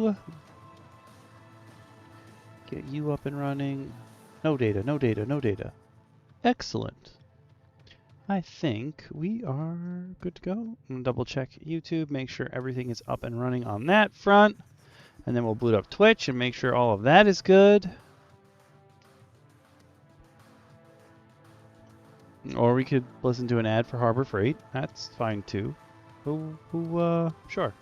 you. Get you up and running. No data, no data, no data. Excellent. I think we are good to go. I'm gonna double check YouTube, make sure everything is up and running on that front. And then we'll boot up Twitch and make sure all of that is good. Or we could listen to an ad for Harbor Freight. That's fine too. Sure.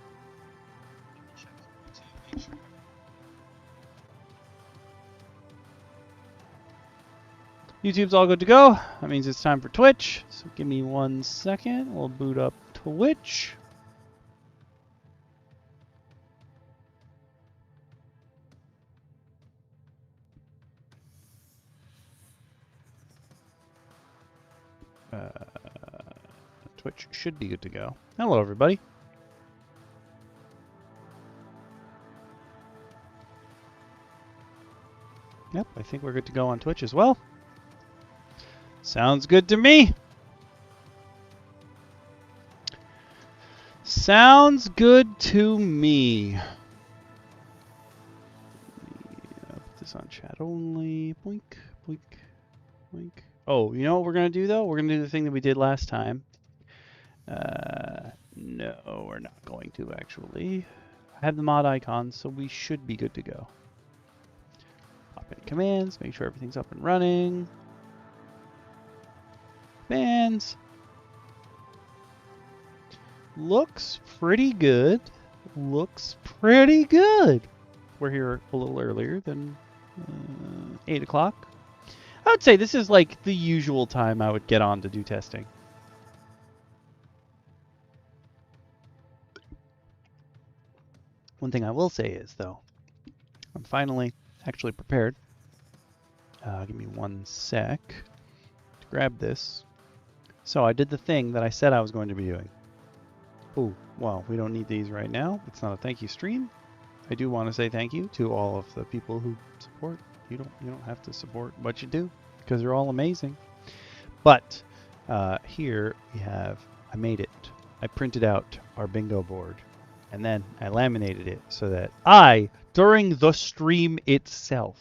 YouTube's all good to go. That means it's time for Twitch. So give me 1 second. We'll boot up Twitch. Twitch should be good to go. Hello, everybody. Yep, I think we're good to go on Twitch as well. Sounds good to me. Sounds good to me. Put this on chat only. Boink, boink, boink. Oh, you know what we're going to do, though? We're going to do the thing that we did last time. No, we're not going to, actually. I have the mod icon, so we should be good to go. Pop in commands, make sure everything's up and running. Commands. Looks pretty good. Looks pretty good. We're here a little earlier than 8 o'clock. I would say this is like the usual time I would get on to do testing. One thing I will say is, though, I'm finally actually prepared. Give me 1 sec to grab this. So I did the thing that I said I was going to be doing. Oh, well, we don't need these right now. It's not a thank you stream. I do want to say thank you to all of the people who support. You don't have to support, but you do, because they're all amazing. But here we have, I made it. I printed out our bingo board, and then I laminated it so that I, during the stream itself,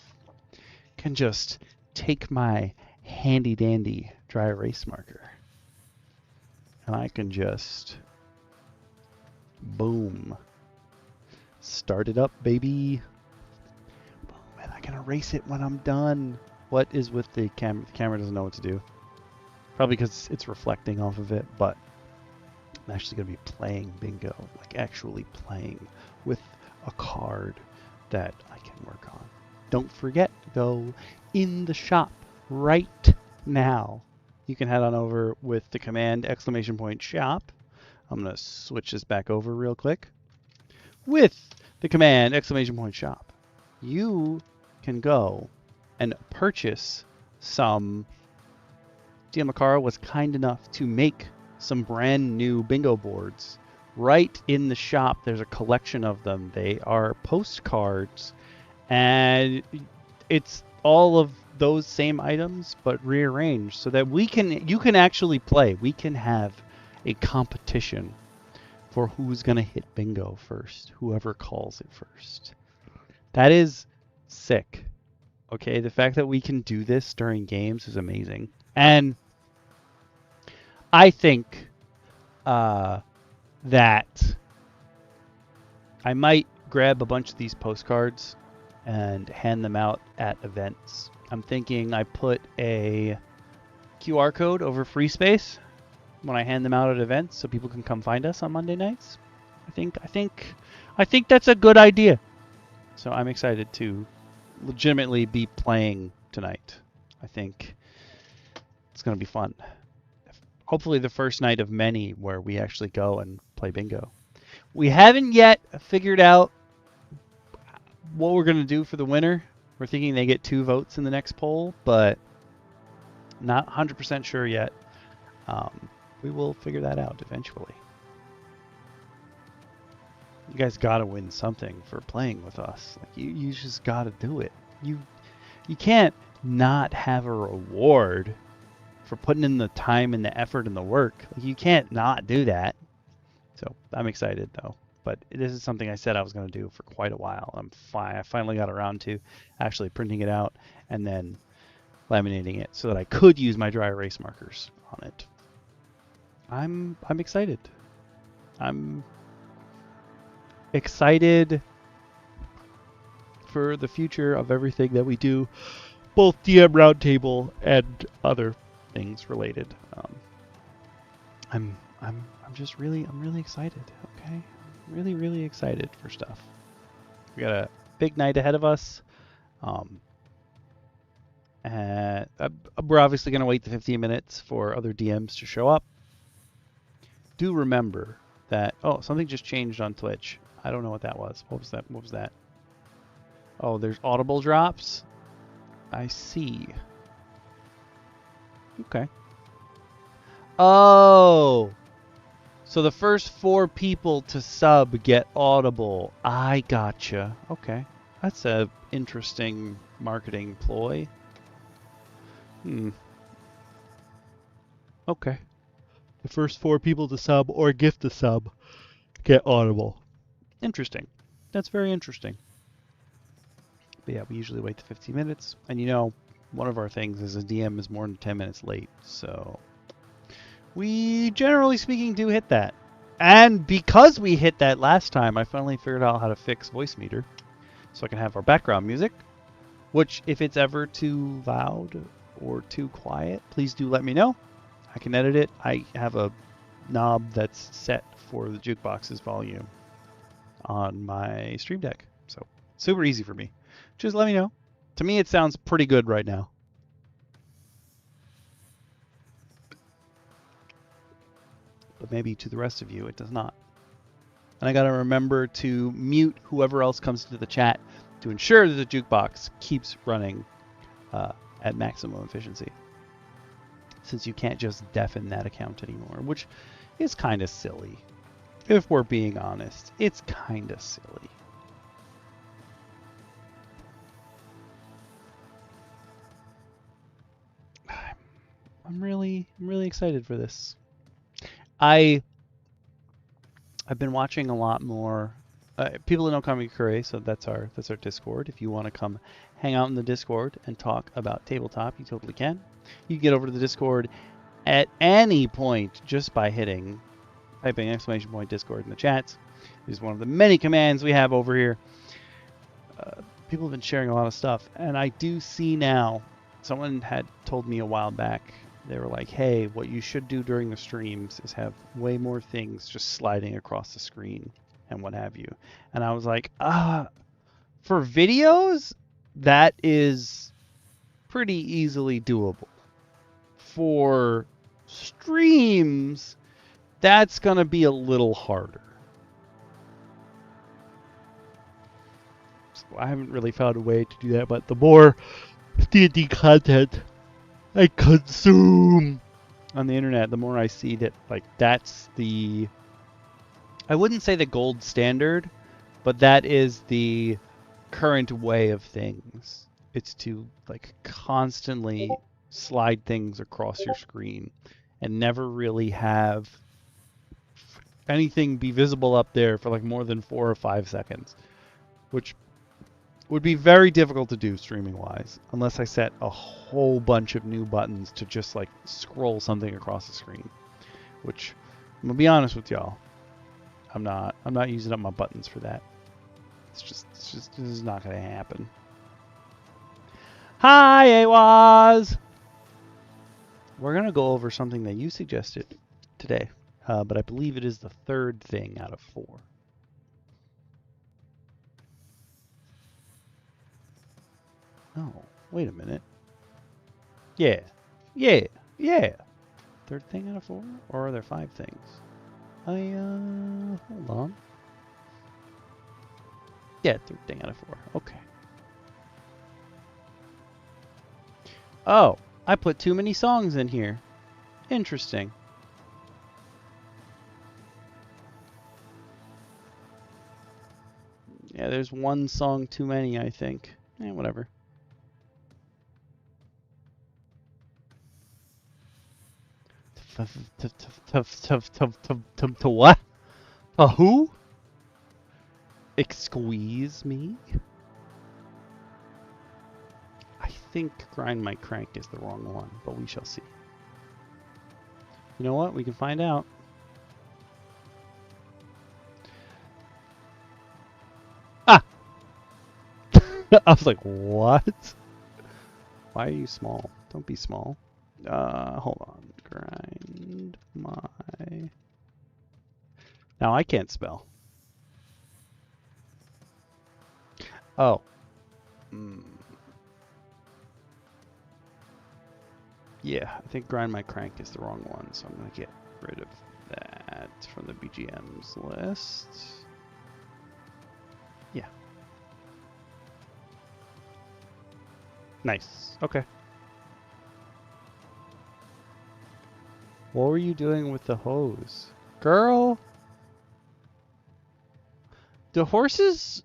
can just take my handy dandy dry erase marker, and I can just, boom, start it up, baby. Boom, and I can erase it when I'm done. What is with the camera? The camera doesn't know what to do. Probably because it's reflecting off of it, but I'm actually going to be playing bingo, like actually playing with a card that I can work on. Don't forget, though, in the shop right now, you can head on over with the command !shop. I'm going to switch this back over real quick. With the command !shop, you can go and purchase some. DM Lacara was kind enough to make some brand new bingo boards. Right in the shop, there's a collection of them. They are postcards, and it's all of those same items but rearranged so that you can actually play. We can have a competition for who's gonna hit bingo first, whoever calls it first. That is sick. Okay, the fact that we can do this during games is amazing. And I think that I might grab a bunch of these postcards and hand them out at events. I'm thinking I put a QR code over free space when I hand them out at events so people can come find us on Monday nights. I think that's a good idea. So I'm excited to legitimately be playing tonight. I think it's going to be fun. Hopefully the first night of many where we actually go and play bingo. We haven't yet figured out what we're going to do for the winner. We're thinking they get 2 votes in the next poll, but not 100% sure yet. We will figure that out eventually. You guys got to win something for playing with us. Like you just got to do it. You can't not have a reward for putting in the time and the effort and the work. Like, you can't not do that. So I'm excited though. but this is something I said I was going to do for quite a while. I finally got around to actually printing it out and then laminating it so that I could use my dry erase markers on it. I'm excited. I'm excited for the future of everything that we do, both DM Roundtable and other things related. I'm really excited. Okay, really excited for stuff. We got a big night ahead of us. And we're obviously going to wait the 15 minutes for other DMs to show up. Do remember that, oh, something just changed on Twitch. I don't know what that was. What was that? Oh, there's audible drops. I see. Okay. Oh, so the first 4 people to sub get audible. I gotcha. Okay, that's a interesting marketing ploy. Okay. The first 4 people to sub or gift a sub get audible. Interesting. That's very interesting. But yeah, we usually wait the 15 minutes. And you know, one of our things is a DM is more than 10 minutes late. So we, generally speaking, do hit that. And because we hit that last time, I finally figured out how to fix voice meter. So I can have our background music, which if it's ever too loud or too quiet, please do let me know. I can edit it. I have a knob that's set for the jukebox's volume on my Stream Deck. So super easy for me. Just let me know. To me, it sounds pretty good right now. But maybe to the rest of you, it does not. And I got to remember to mute whoever else comes into the chat to ensure that the jukebox keeps running at maximum efficiency. Since you can't just deafen that account anymore, which is kind of silly. If we're being honest, it's kind of silly. I'm really excited for this. I've been watching a lot more. People know Kami Kure, so that's our Discord. If you want to come hang out in the Discord and talk about tabletop, you totally can. You can get over to the Discord at any point just by typing !Discord in the chats. It is one of the many commands we have over here. People have been sharing a lot of stuff, and I do see now. Someone had told me a while back. They were like, hey, what you should do during the streams is have way more things just sliding across the screen and what have you. And I was like, for videos, that is pretty easily doable. For streams, that's going to be a little harder. So I haven't really found a way to do that, but the more D&D content I consume on the internet, the more I see that, like, that's the, I wouldn't say the gold standard, but that is the current way of things. It's to, like, constantly slide things across your screen and never really have anything be visible up there for like more than 4 or 5 seconds, which would be very difficult to do streaming wise unless I set a whole bunch of new buttons to just like scroll something across the screen, which I'm gonna be honest with y'all, I'm not using up my buttons for that. It's just this is not gonna happen. Hi Awaz! We're gonna go over something that you suggested today, but I believe it is the 3rd thing out of 4. Oh, wait a minute. Yeah. 3rd thing out of 4? Or are there 5 things? Hold on. Yeah, 3rd thing out of 4. Okay. Oh, I put too many songs in here. Interesting. Yeah, there's one song too many, I think. Whatever. To what? A who? Excuse me? I think grind my crank is the wrong one, but we shall see. You know what? We can find out. Ah! I was like, what? Why are you small? Don't be small. Hold on. Grind my... Now I can't spell. Oh. Yeah, I think grind my crank is the wrong one, so I'm going to get rid of that from the BGMs list. Yeah. Nice. Okay. What were you doing with the hose? Girl! Do horses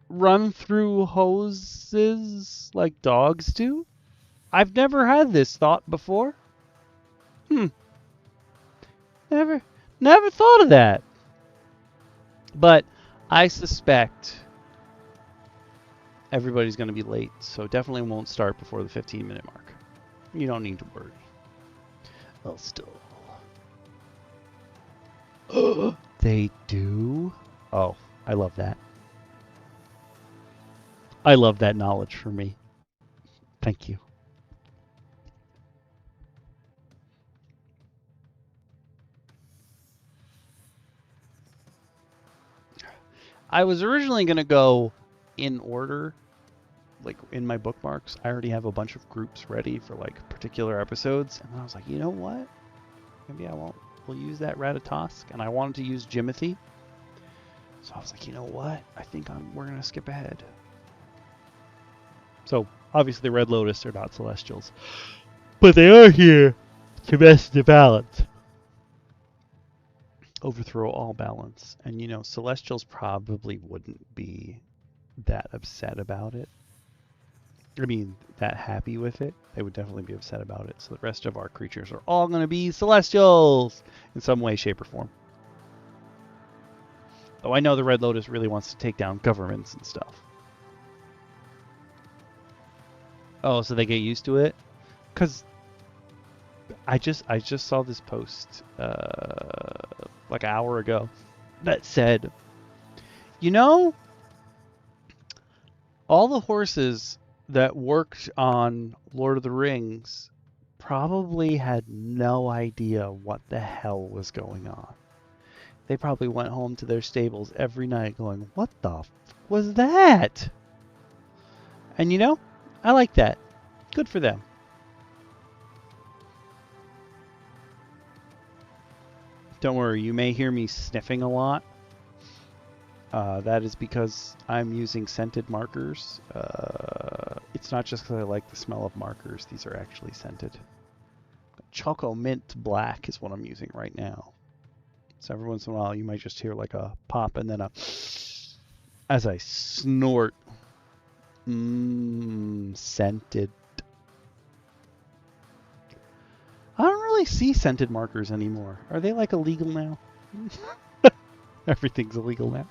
run through hoses like dogs do? I've never had this thought before. Never thought of that. But I suspect everybody's going to be late, so definitely won't start before the 15-minute mark. You don't need to worry. Well, still. They do? Oh, I love that. I love that knowledge for me. Thank you. I was originally going to go in order, like in my bookmarks. I already have a bunch of groups ready for like particular episodes. And I was like, you know what? Maybe I won't. We'll use that Ratatosk. And I wanted to use Jimothy. So I was like, you know what? I think we're going to skip ahead. So obviously Red Lotus are not Celestials. But they are here to mess the balance. Overthrow all balance. And you know, Celestials probably wouldn't be that upset about it. I mean, that happy with it. They would definitely be upset about it. So the rest of our creatures are all going to be Celestials in some way, shape, or form. Oh, I know the Red Lotus really wants to take down governments and stuff. Oh, so they get used to it? Because I just saw this post like an hour ago that said, you know, all the horses that worked on Lord of the Rings probably had no idea what the hell was going on. They probably went home to their stables every night going, what the f was that? And you know, I like that. Good for them. Don't worry, you may hear me sniffing a lot. That is because I'm using scented markers. It's not just because I like the smell of markers. These are actually scented. Choco Mint Black is what I'm using right now. So every once in a while you might just hear like a pop and then a as I snort. Scented. I don't really see scented markers anymore. Are they like illegal now? Everything's illegal now.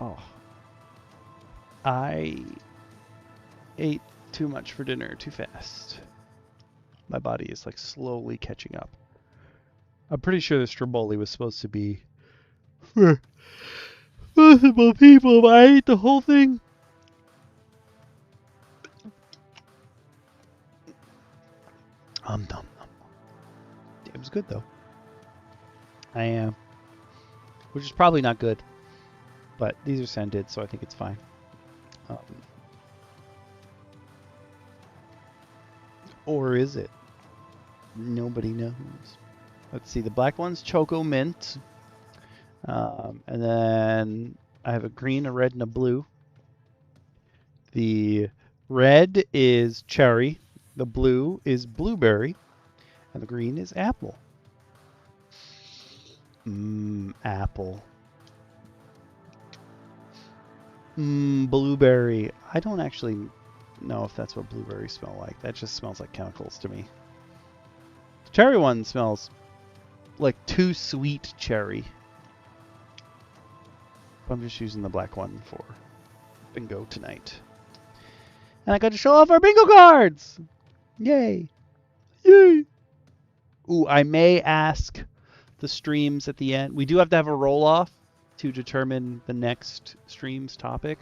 Oh. I ate too much for dinner too fast. My body is like slowly catching up. I'm pretty sure the stromboli was supposed to be for multiple people, but I ate the whole thing. Dum. It was good though. I am. Which is probably not good. But these are scented, so I think it's fine. Or is it? Nobody knows. Let's see. The black one's Choco Mint. And then I have a green, a red, and a blue. The red is cherry. The blue is blueberry. And the green is apple. Apple. Blueberry. I don't actually know if that's what blueberries smell like. That just smells like chemicals to me. cherry one smells like too sweet cherry. I'm just using the black one for bingo tonight. And I got to show off our bingo cards! Yay! Yay! Ooh, I may ask the streams at the end. We do have to have a roll-off to determine the next stream's topic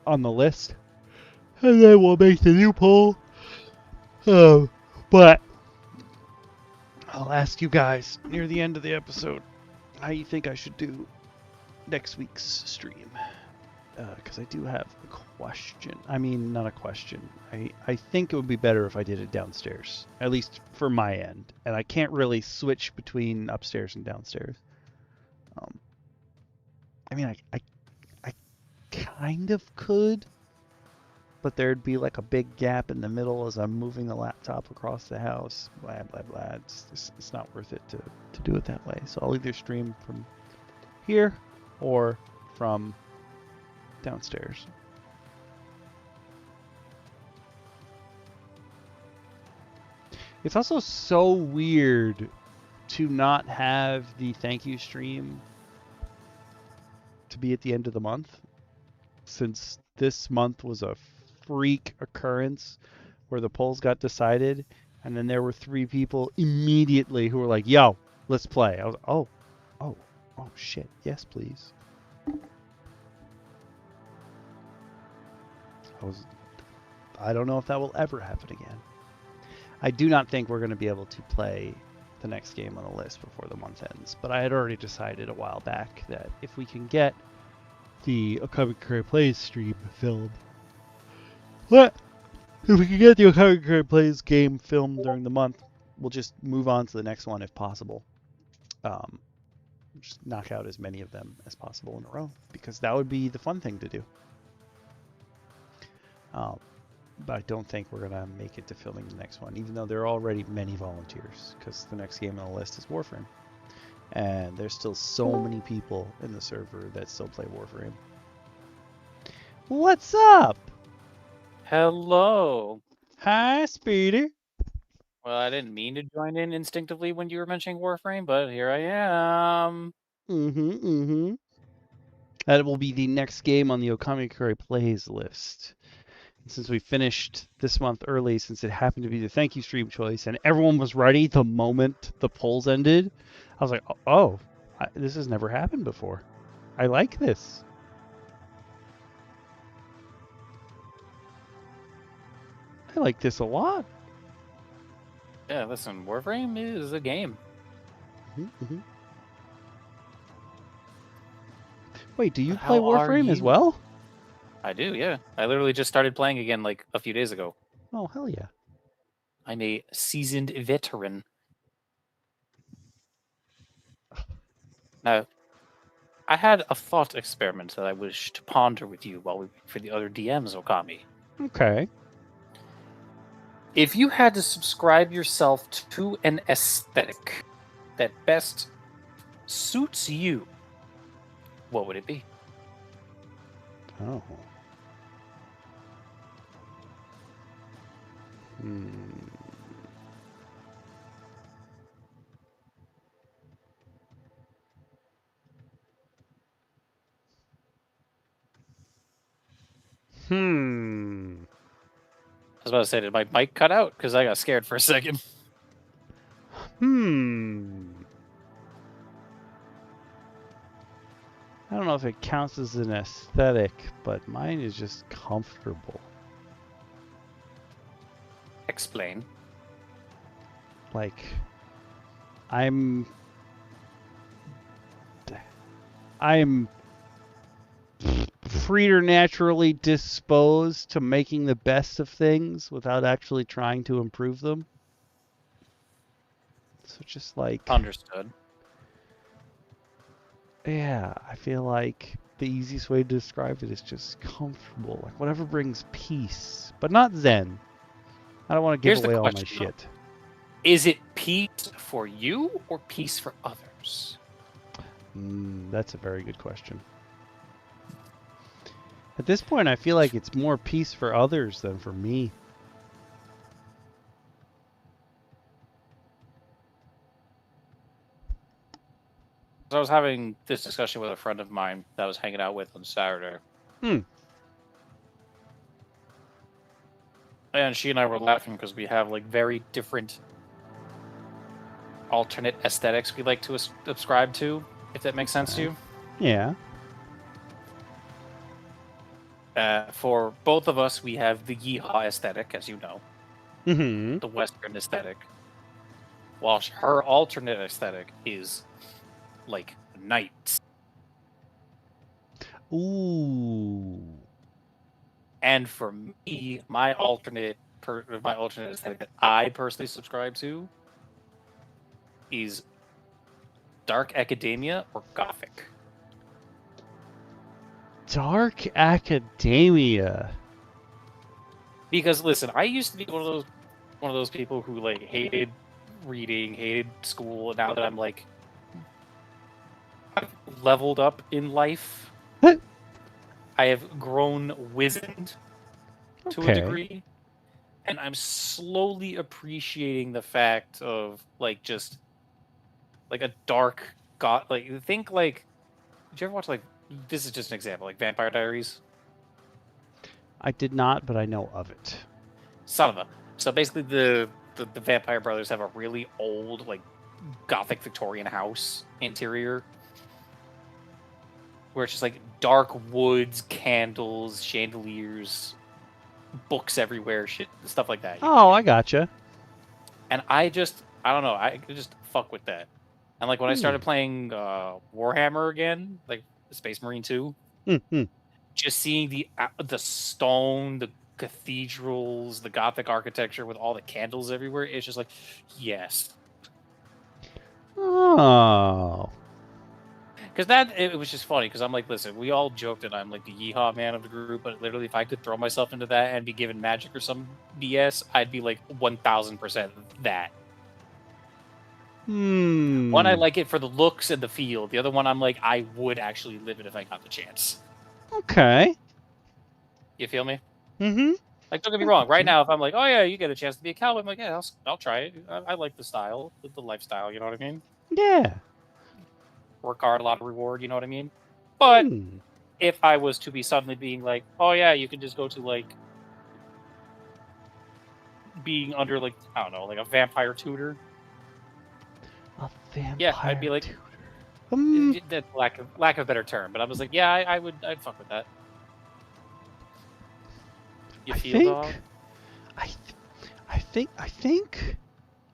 on the list. And then we'll make the new poll. But I'll ask you guys near the end of the episode how you think I should do next week's stream. Because I do have a question. I mean, not a question. I think it would be better if I did it downstairs, at least for my end. And I can't really switch between upstairs and downstairs. I mean, I kind of could, but there'd be like a big gap in the middle as I'm moving the laptop across the house. Blah, blah, blah. It's not worth it to do it that way. So I'll either stream from here or from downstairs. It's also so weird to not have the thank you stream to be at the end of the month, since this month was a freak occurrence where the polls got decided and then there were 3 people immediately who were like, yo, let's play. I was oh shit, yes please. I don't know if that will ever happen again. I do not think we're going to be able to play the next game on the list before the month ends, but I had already decided a while back that if we can get the Okami Curry Plays stream filmed, if we can get the Okami Curry Plays game filmed during the month, we'll just move on to the next one if possible. Just knock out as many of them as possible in a row, because that would be the fun thing to do. But I don't think we're going to make it to filming the next one, even though there are already many volunteers, because the next game on the list is Warframe. And there's still so many people in the server that still play Warframe. What's up? Hello. Hi, Speedy. Well, I didn't mean to join in instinctively when you were mentioning Warframe, but here I am. That will be the next game on the Okami Curry Plays list. Since we finished this month early, since it happened to be the thank you stream choice, and everyone was ready the moment the polls ended, I was like, oh, this has never happened before. I like this. I like this a lot. Yeah, listen, Warframe is a game. Wait, do you play Warframe as well? I do, yeah. I literally just started playing again like a few days ago. Oh, hell yeah. I'm a seasoned veteran. Now, I had a thought experiment that I wish to ponder with you while we wait for the other DMs, Okami. Okay. If you had to subscribe yourself to an aesthetic that best suits you, what would it be? Oh. I was about to say, did my mic cut out? Because I got scared for a second. I don't know if it counts as an aesthetic, but mine is just comfortable. Explain. Like, I'm preternaturally disposed to making the best of things without actually trying to improve them. So just like... Understood. Yeah, I feel like the easiest way to describe it is just comfortable. Like whatever brings peace, but not zen. I don't want to give away all my shit. Is it peace for you or peace for others? That's a very good question. At this point, I feel like it's more peace for others than for me. I was having this discussion with a friend of mine that I was hanging out with on Saturday. And she and I were laughing because we have like very different alternate aesthetics we like to subscribe to, if that makes sense to you. Yeah. For both of us, we have the yeehaw aesthetic, as you know. Mm-hmm. The Western aesthetic. While her alternate aesthetic is like knights. Ooh. And for me, my alternate aesthetic that I personally subscribe to is dark academia or gothic. Dark academia. Because listen, I used to be one of those people who like hated reading, hated school, and now that I'm like I've leveled up in life, I have grown wizened to a degree, and I'm slowly appreciating the fact of like just like a dark think like did you ever watch like this is just an example, like Vampire Diaries? I did not, but I know of it. Son of a. So basically the Vampire Brothers have a really old, like, Gothic Victorian house interior. Where it's just like dark woods, candles, chandeliers, books everywhere, shit, stuff like that. Oh, I gotcha. And I don't know, I just fuck with that. And like when I started playing Warhammer again, like Space Marine 2, just seeing the stone, the cathedrals, the Gothic architecture with all the candles everywhere, it's just like, yes. Oh. Because it was just funny, because I'm like, listen, we all joked that I'm like the yeehaw man of the group, but literally if I could throw myself into that and be given magic or some BS, I'd be like 1000% that. One, I like it for the looks and the feel. The other one, I'm like, I would actually live it if I got the chance. Okay. You feel me? Mm-hmm. Like, don't get me wrong. Right now, if I'm like, oh yeah, you get a chance to be a cowboy, I'm like, yeah, I'll try it. I like the style, the lifestyle. You know what I mean? Yeah. Work hard, a lot of reward. You know what I mean? But if I was to be suddenly being like, oh yeah, you can just go to like being under like, I don't know, like a vampire tutor. A vampire. Yeah, I'd be like, that lack of a better term, but I was like, yeah, I'd fuck with that. You feel, dog? I think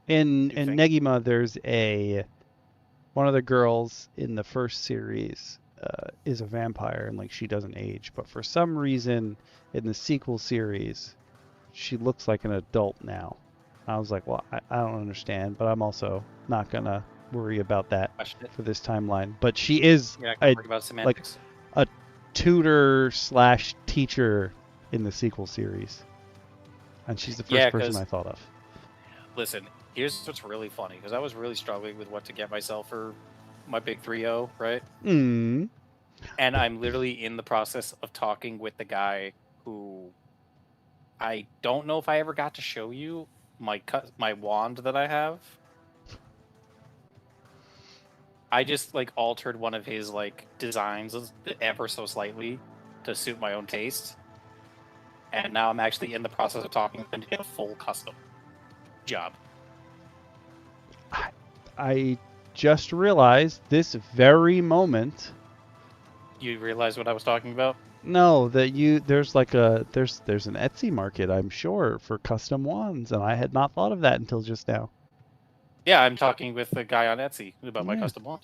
in Negima there's one of the girls in the first series is a vampire and like she doesn't age, but for some reason in the sequel series she looks like an adult now. I was like, well, I don't understand, but I'm also not gonna worry about that for this timeline. But she is like a tutor/teacher in the sequel series, and she's the first person I thought of. Listen, here's what's really funny, because I was really struggling with what to get myself for my big 3-0, right? And I'm literally in the process of talking with the guy who I don't know if I ever got to show you my wand that I have. I just like altered one of his like designs ever so slightly to suit my own taste. And now I'm actually in the process of talking to a full custom job. I just realized this very moment. You realize what I was talking about? No, that there's an Etsy market, I'm sure, for custom wands, and I had not thought of that until just now. Yeah, I'm talking with the guy on Etsy about my custom wand.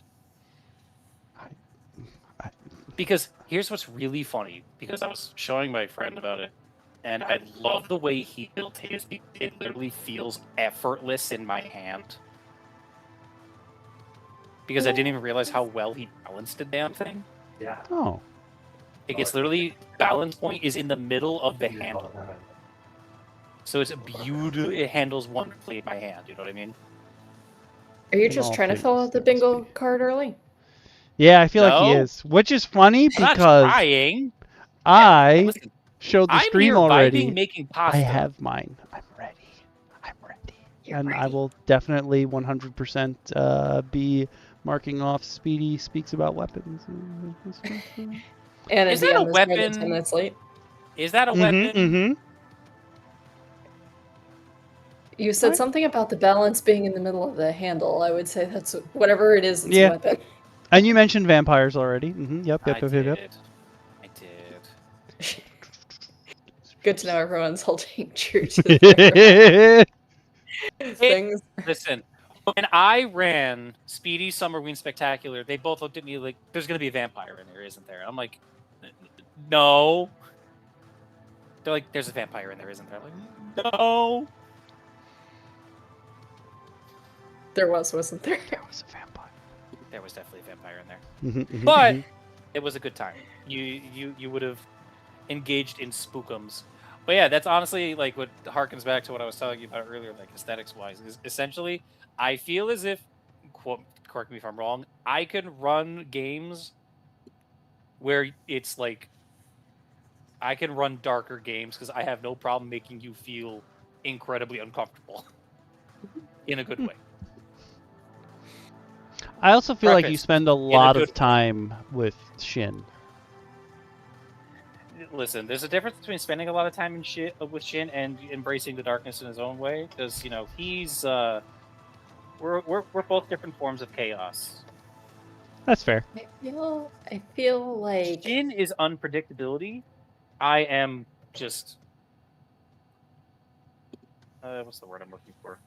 Because here's what's really funny, because I was showing my friend about it, and I love the way he built his. It literally feels effortless in my hand. Because I didn't even realize how well he balanced the damn thing. Yeah. Oh. It gets literally, balance point is in the middle of the handle. So it's beautiful. It handles wonderfully in my hand. You know what I mean? Are you just trying to fill out the bingo card early? Yeah, I feel like he is. Which is funny because I showed the stream already. Making pasta. I have mine. I'm ready. You're ready. I will definitely 100% be marking off Speedy speaks about weapons. And Is the that a DM is more than 10 weapon? minutes late. Is that a weapon? Mm-hmm. You said What? something about the balance being in the middle of the handle. I would say that's whatever it is, it's Yeah. a weapon. And you mentioned vampires already. Yep. I did. Good to know everyone's holding true to their things. Listen, when I ran Speedy Summerween Spectacular, they both looked at me like, "There's going to be a vampire in there, isn't there?" I'm like, "No." They're like, "There's a vampire in there, isn't there?" I'm like, "No." There wasn't there? There was a vampire. There was definitely a vampire in there, Mm-hmm, but it was a good time. You would have engaged in spookums. But yeah, that's honestly like what harkens back to what I was telling you about earlier, like aesthetics wise. Is essentially, I feel as if, correct me if I'm wrong, I can run games where it's like I can run darker games because I have no problem making you feel incredibly uncomfortable in a good way. I also feel like you Preface, spend a a lot good of time with Shin. Listen, there's a difference between spending a lot of time with Shin and embracing the darkness in his own way. Because he's we're both different forms of chaos. That's fair. I feel like Shin is unpredictability. I am just what's the word I'm looking for?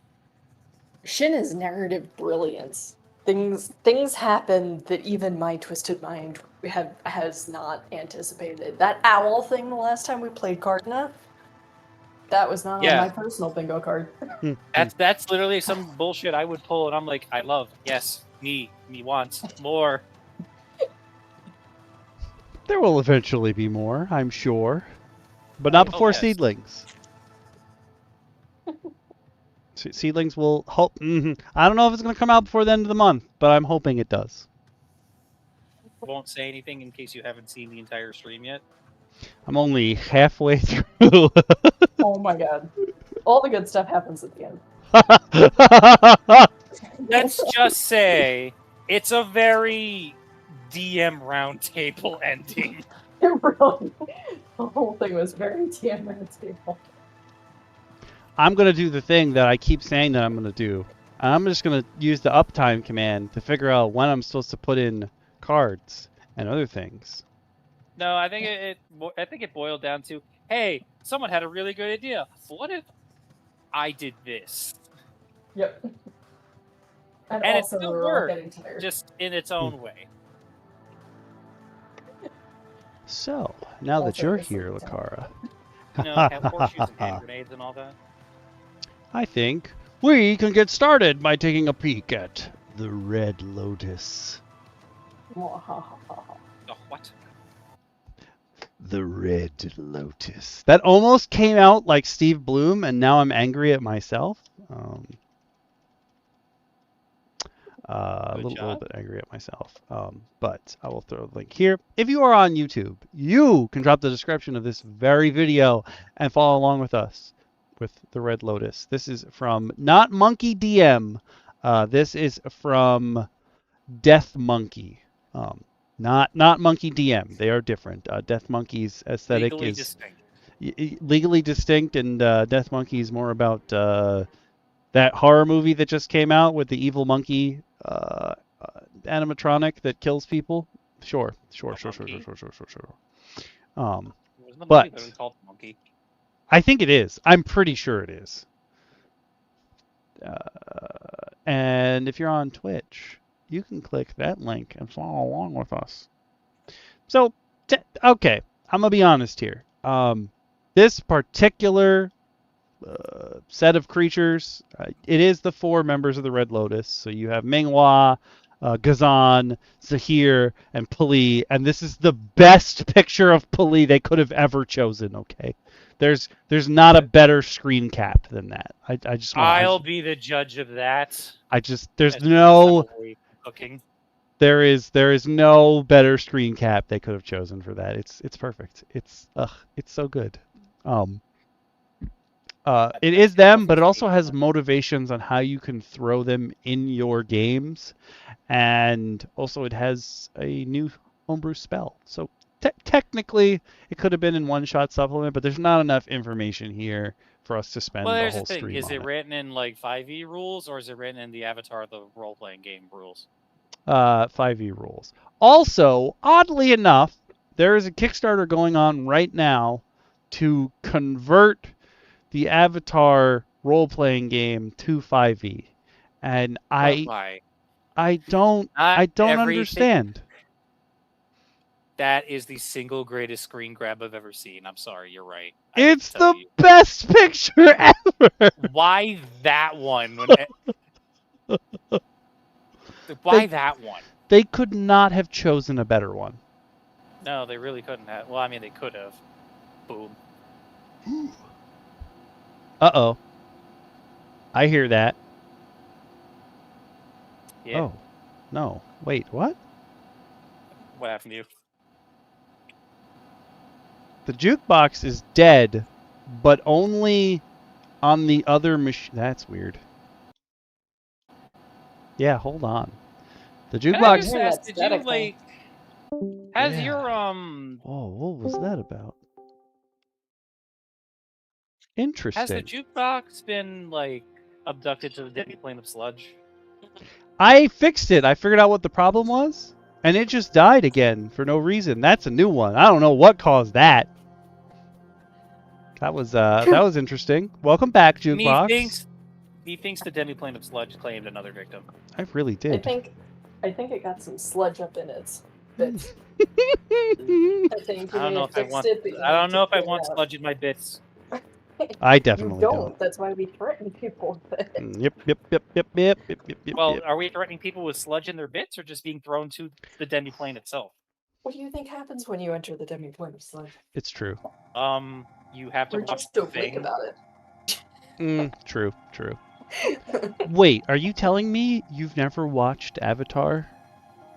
Shin is narrative brilliance. Things happen that even my twisted mind has not anticipated. That owl thing the last time we played Cardina, that was not on my personal bingo card. That's literally some bullshit I would pull, and I'm like, I love, yes, me wants more. There will eventually be more, I'm sure, but not before Seedlings. Seedlings will hope. I don't know if it's going to come out before the end of the month, but I'm hoping it does. Won't say anything in case you haven't seen the entire stream yet. I'm only halfway through. Oh my god. All the good stuff happens at the end. Let's just say it's a very DM Roundtable ending. It really, the whole thing was very DM Roundtable. I'm going to do the thing that I keep saying that I'm going to do. I'm just going to use the uptime command to figure out when I'm supposed to put in cards and other things. No, I think it boiled down to, hey, someone had a really good idea. What if I did this? Yep. And it still worked, just in its own way. So, now that you're here, Lacara. Have horseshoes and hand grenades and all that. I think we can get started by taking a peek at the Red Lotus. The what? The Red Lotus. That almost came out like Steve Bloom, and now I'm angry at myself. A little bit angry at myself. But I will throw a link here. If you are on YouTube, you can drop the description of this very video and follow along with us with the Red Lotus. This is from not Monkey DM. This is from Death Monkey. Not Monkey DM. They are different. Death Monkey's aesthetic legally is distinct. Legally distinct, and Death Monkey is more about that horror movie that just came out with the evil monkey animatronic that kills people. Sure. But Monkey? I think it is. I'm pretty sure it is. And if you're on Twitch, you can click that link and follow along with us. So, okay, I'm gonna be honest here. This particular set of creatures, it is the 4 members of the Red Lotus. So you have Minghua, Gazan, Zahir, and Pali, and this is the best picture of Pali they could have ever chosen. Okay, there's not a better screen cap than that. I'll be the judge of that. There is no better screen cap they could have chosen for that. It's perfect. It's so good. It is them, but it also has motivations on how you can throw them in your games, and also it has a new homebrew spell. So technically, it could have been in one-shot supplement, but there's not enough information here for us to spend Well, the there's whole the thing. stream Is on it it. written in like 5e rules, or is it written in the Avatar, the role-playing game rules? 5e rules. Also, oddly enough, there is a Kickstarter going on right now to convert the Avatar role-playing game to 5e, and But why? I don't Not everything. understand. That is the single greatest screen grab I've ever seen. I'm sorry, you're right. I hate It's to tell the you. best picture ever. Why that one? Why that one? They could not have chosen a better one. No, they really couldn't have. Well, I mean, they could have. Boom. Uh-oh. I hear that. Yeah. Oh. No. Wait, what? What happened to you? The jukebox is dead, but only on the other machine. That's weird. Yeah, hold on. The Can I jukebox. just Yeah, ask, that's did you static like? Has Yeah. your Oh, what was that about? Has Interesting. the jukebox been like abducted to the deadly plane of sludge? I fixed it. I figured out what the problem was, and it just died again for no reason. That's a new one. I don't know what caused that. That was interesting. Welcome back, jukebox. He thinks the deadly plane of sludge claimed another victim. I really I did. think it got some sludge up in its bits. I think I don't know if I want. I don't know if I want sludge in my bits. I definitely You don't. That's why we threaten people with it. Yep. Well, are we threatening people with sludge in their bits, or just being thrown to the deadly plane itself? What do you think happens when you enter the demi-plane of sludge? It's true. You have to We're watch just the so quick thing. about it. True. Wait, are you telling me you've never watched Avatar?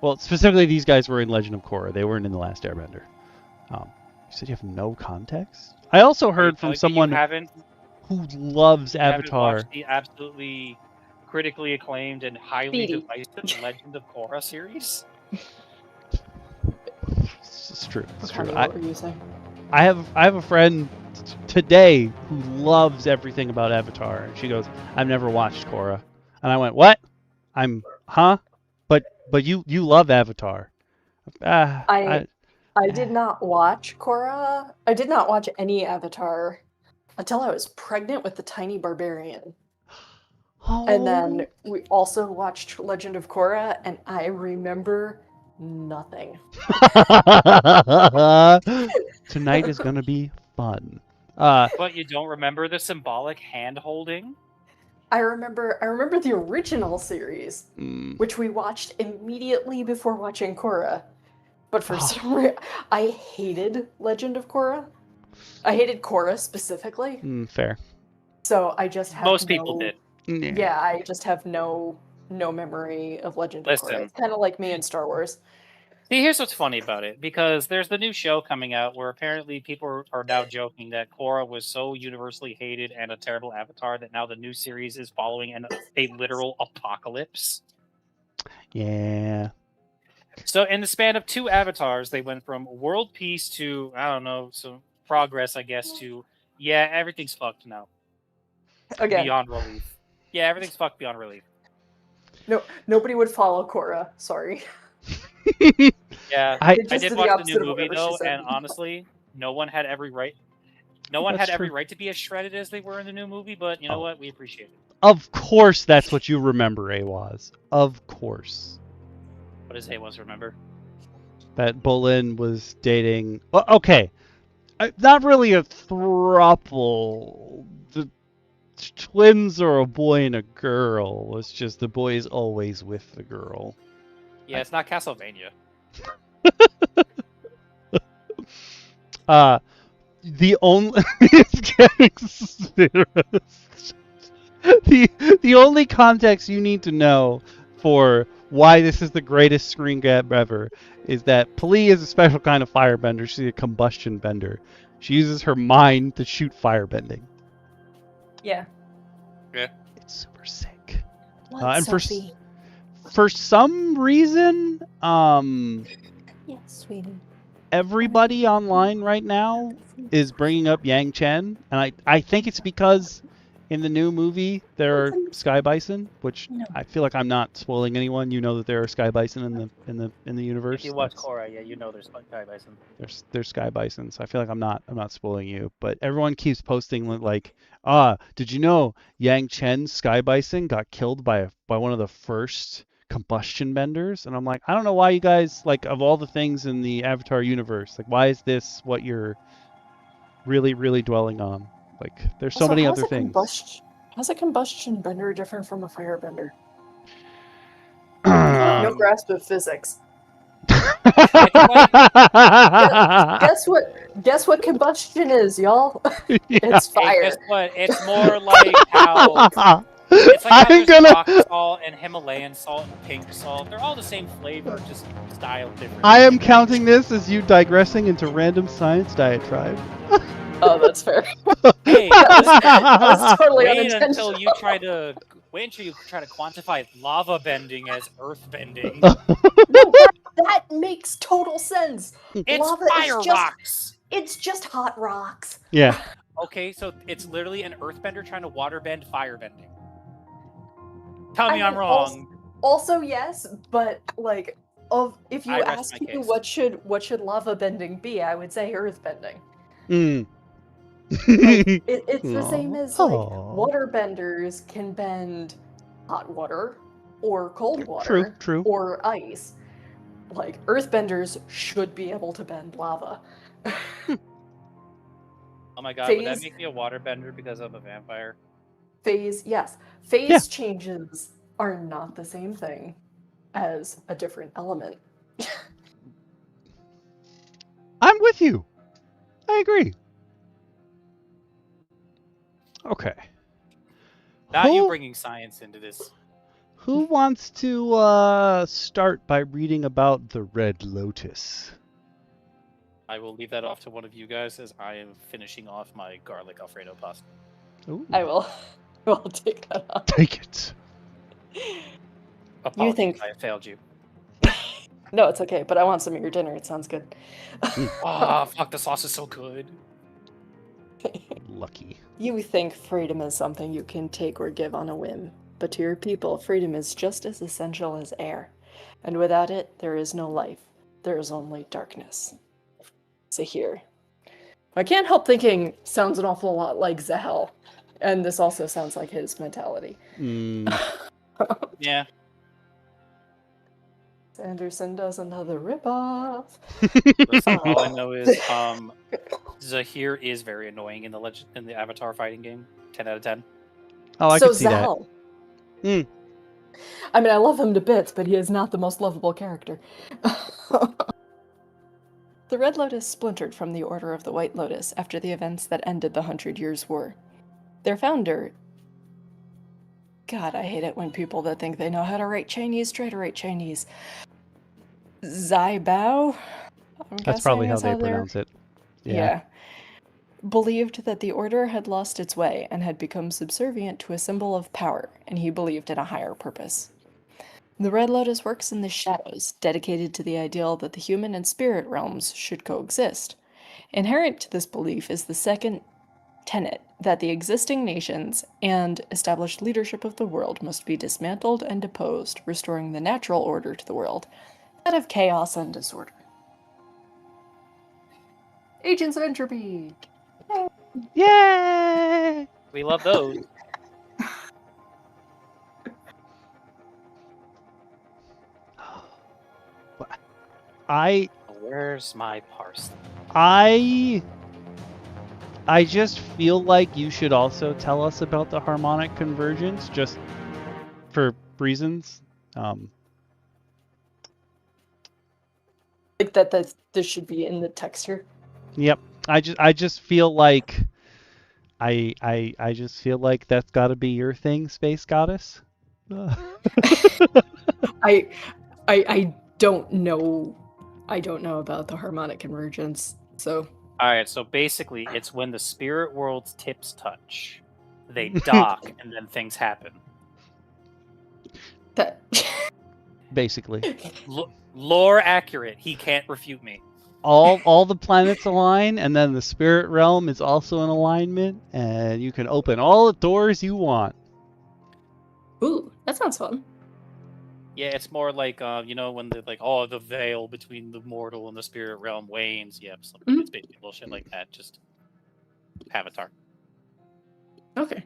Well, specifically, these guys were in Legend of Korra. They weren't in The Last Airbender. You said you have no context? I also heard from someone who loves Avatar. Haven't watched the absolutely critically acclaimed and highly Speedy. divisive Legend of Korra series? It's true. It's Connie, true. what were you saying? I have a friend today who loves everything about Avatar, and she goes, "I've never watched Korra," and I went, "What? But you love Avatar." I did not watch Korra. I did not watch any Avatar until I was pregnant with the tiny barbarian. And then we also watched Legend of Korra, and I remember nothing. Tonight is gonna be fun. But you don't remember the symbolic hand holding? I remember the original series, which we watched immediately before watching Korra. But for some reason, I hated Legend of Korra. I hated Korra specifically. Fair. So I just have Most people did. Yeah, I just have no memory of Legend of Korra. It's kind of like me in Star Wars. See, here's what's funny about it, because there's the new show coming out where apparently people are now joking that Korra was so universally hated and a terrible avatar that now the new series is following a literal apocalypse. Yeah. So in the span of 2 avatars, they went from world peace to, I don't know, some progress, I guess, to, yeah, everything's fucked now. Again. Beyond relief. Yeah, everything's fucked beyond relief. No, nobody would follow Korra. Sorry. Yeah, I did watch the new movie though, and honestly, no one had every right. No one had every right to be as shredded as they were in the new movie, but you know what? We appreciate it. Of course, that's what you remember, Awaz. Of course. What does Awaz remember? That Bolin was dating. Well, okay, not really a throuple. The twins are a boy and a girl. It's just the boy is always with the girl. Yeah, it's not Castlevania. The only it's getting serious. The only context you need to know for why this is the greatest screen grab ever is that Pali is a special kind of firebender. She's a combustion bender. She uses her mind to shoot firebending. Yeah. It's super sick. What, And Sophie? for some reason, Yes, sweetie. everybody online right now is bringing up Yang Chen, and I think it's because in the new movie there are sky bison, which No. I feel like I'm not spoiling anyone. You know that there are sky bison in the universe. If you watch Korra, yeah, you know there's Sky Bison. There's sky bison, so I feel like I'm not spoiling you. But everyone keeps posting like, did you know Yang Chen's sky bison got killed by one of the first combustion benders? And I'm like, I don't know why you guys, like, of all the things in the Avatar universe, like, why is this what you're really dwelling on? Like, there's so Also, many how's other a things. how's a combustion bender different from a firebender? No grasp of physics. Guess what combustion is, y'all? It's fire. Hey, guess what? It's more like how it's like how there's rock salt and Himalayan salt and pink salt. They're all the same flavor, just styled different. I am counting this as you digressing into random science diatribe. Oh, that's fair. Hey, that was totally wait unintentional. until you try to quantify lava bending as earth bending. No, that makes total sense. It's Lava fire is just, rocks. It's just hot rocks. Yeah. Okay, so it's literally an earthbender trying to waterbend fire bending. Tell me I'm wrong. Also, yes, but like, if you ask me case. what should lava bending be, I would say earth bending. Like, it's the same as like water benders can bend hot water or cold water True. or ice. Like earthbenders should be able to bend lava. Oh my god, would that make me a waterbender because I'm a vampire? Phase changes are not the same thing as a different element. I'm with you. I agree. Okay. Not you bringing science into this. Who wants to start by reading about the Red Lotus? I will leave that off to one of you guys as I am finishing off my garlic Alfredo pasta. Ooh. I will take that off. Take it. Apologies, you think I failed you? No, it's okay, but I want some of your dinner. It sounds good. Fuck, the sauce is so good. Lucky. You think freedom is something you can take or give on a whim, but to your people, freedom is just as essential as air. And without it, there is no life. There is only darkness. So here. I can't help thinking sounds an awful lot like Zahel. And this also sounds like his mentality. Yeah. Sanderson does another ripoff. Listen, all I know is Zahir is very annoying in the Avatar fighting game. 10 out of 10. Oh, I can see Zahel. that. I mean, I love him to bits, but he is not the most lovable character. The Red Lotus splintered from the Order of the White Lotus after the events that ended the 100 Years' War. Their founder... God, I hate it when people that think they know how to write Chinese try to write Chinese. Zai Bao? That's probably how they pronounce it. Yeah. Believed that the Order had lost its way and had become subservient to a symbol of power, and he believed in a higher purpose. The Red Lotus works in the shadows, dedicated to the ideal that the human and spirit realms should coexist. Inherent to this belief is the second tenet that the existing nations and established leadership of the world must be dismantled and deposed, restoring the natural order to the world, that of chaos and disorder. Agents of Entropy! Yay! We love those. Where's my parsley? I just feel like you should also tell us about the harmonic convergence, just for reasons. Like that this should be in the texture. Yep. I just feel like I just feel like that's got to be your thing, Space Goddess. I don't know. I don't know about the harmonic convergence. So all right, so basically it's when the spirit world's tips touch. They dock, and then things happen. That Basically. Lore accurate. He can't refute me. All the planets align, and then the spirit realm is also in alignment, and you can open all the doors you want. Ooh, that sounds fun. Yeah, it's more like you know, when the the veil between the mortal and the spirit realm wanes. Yep, it's basically bullshit like that. Just Avatar. Okay.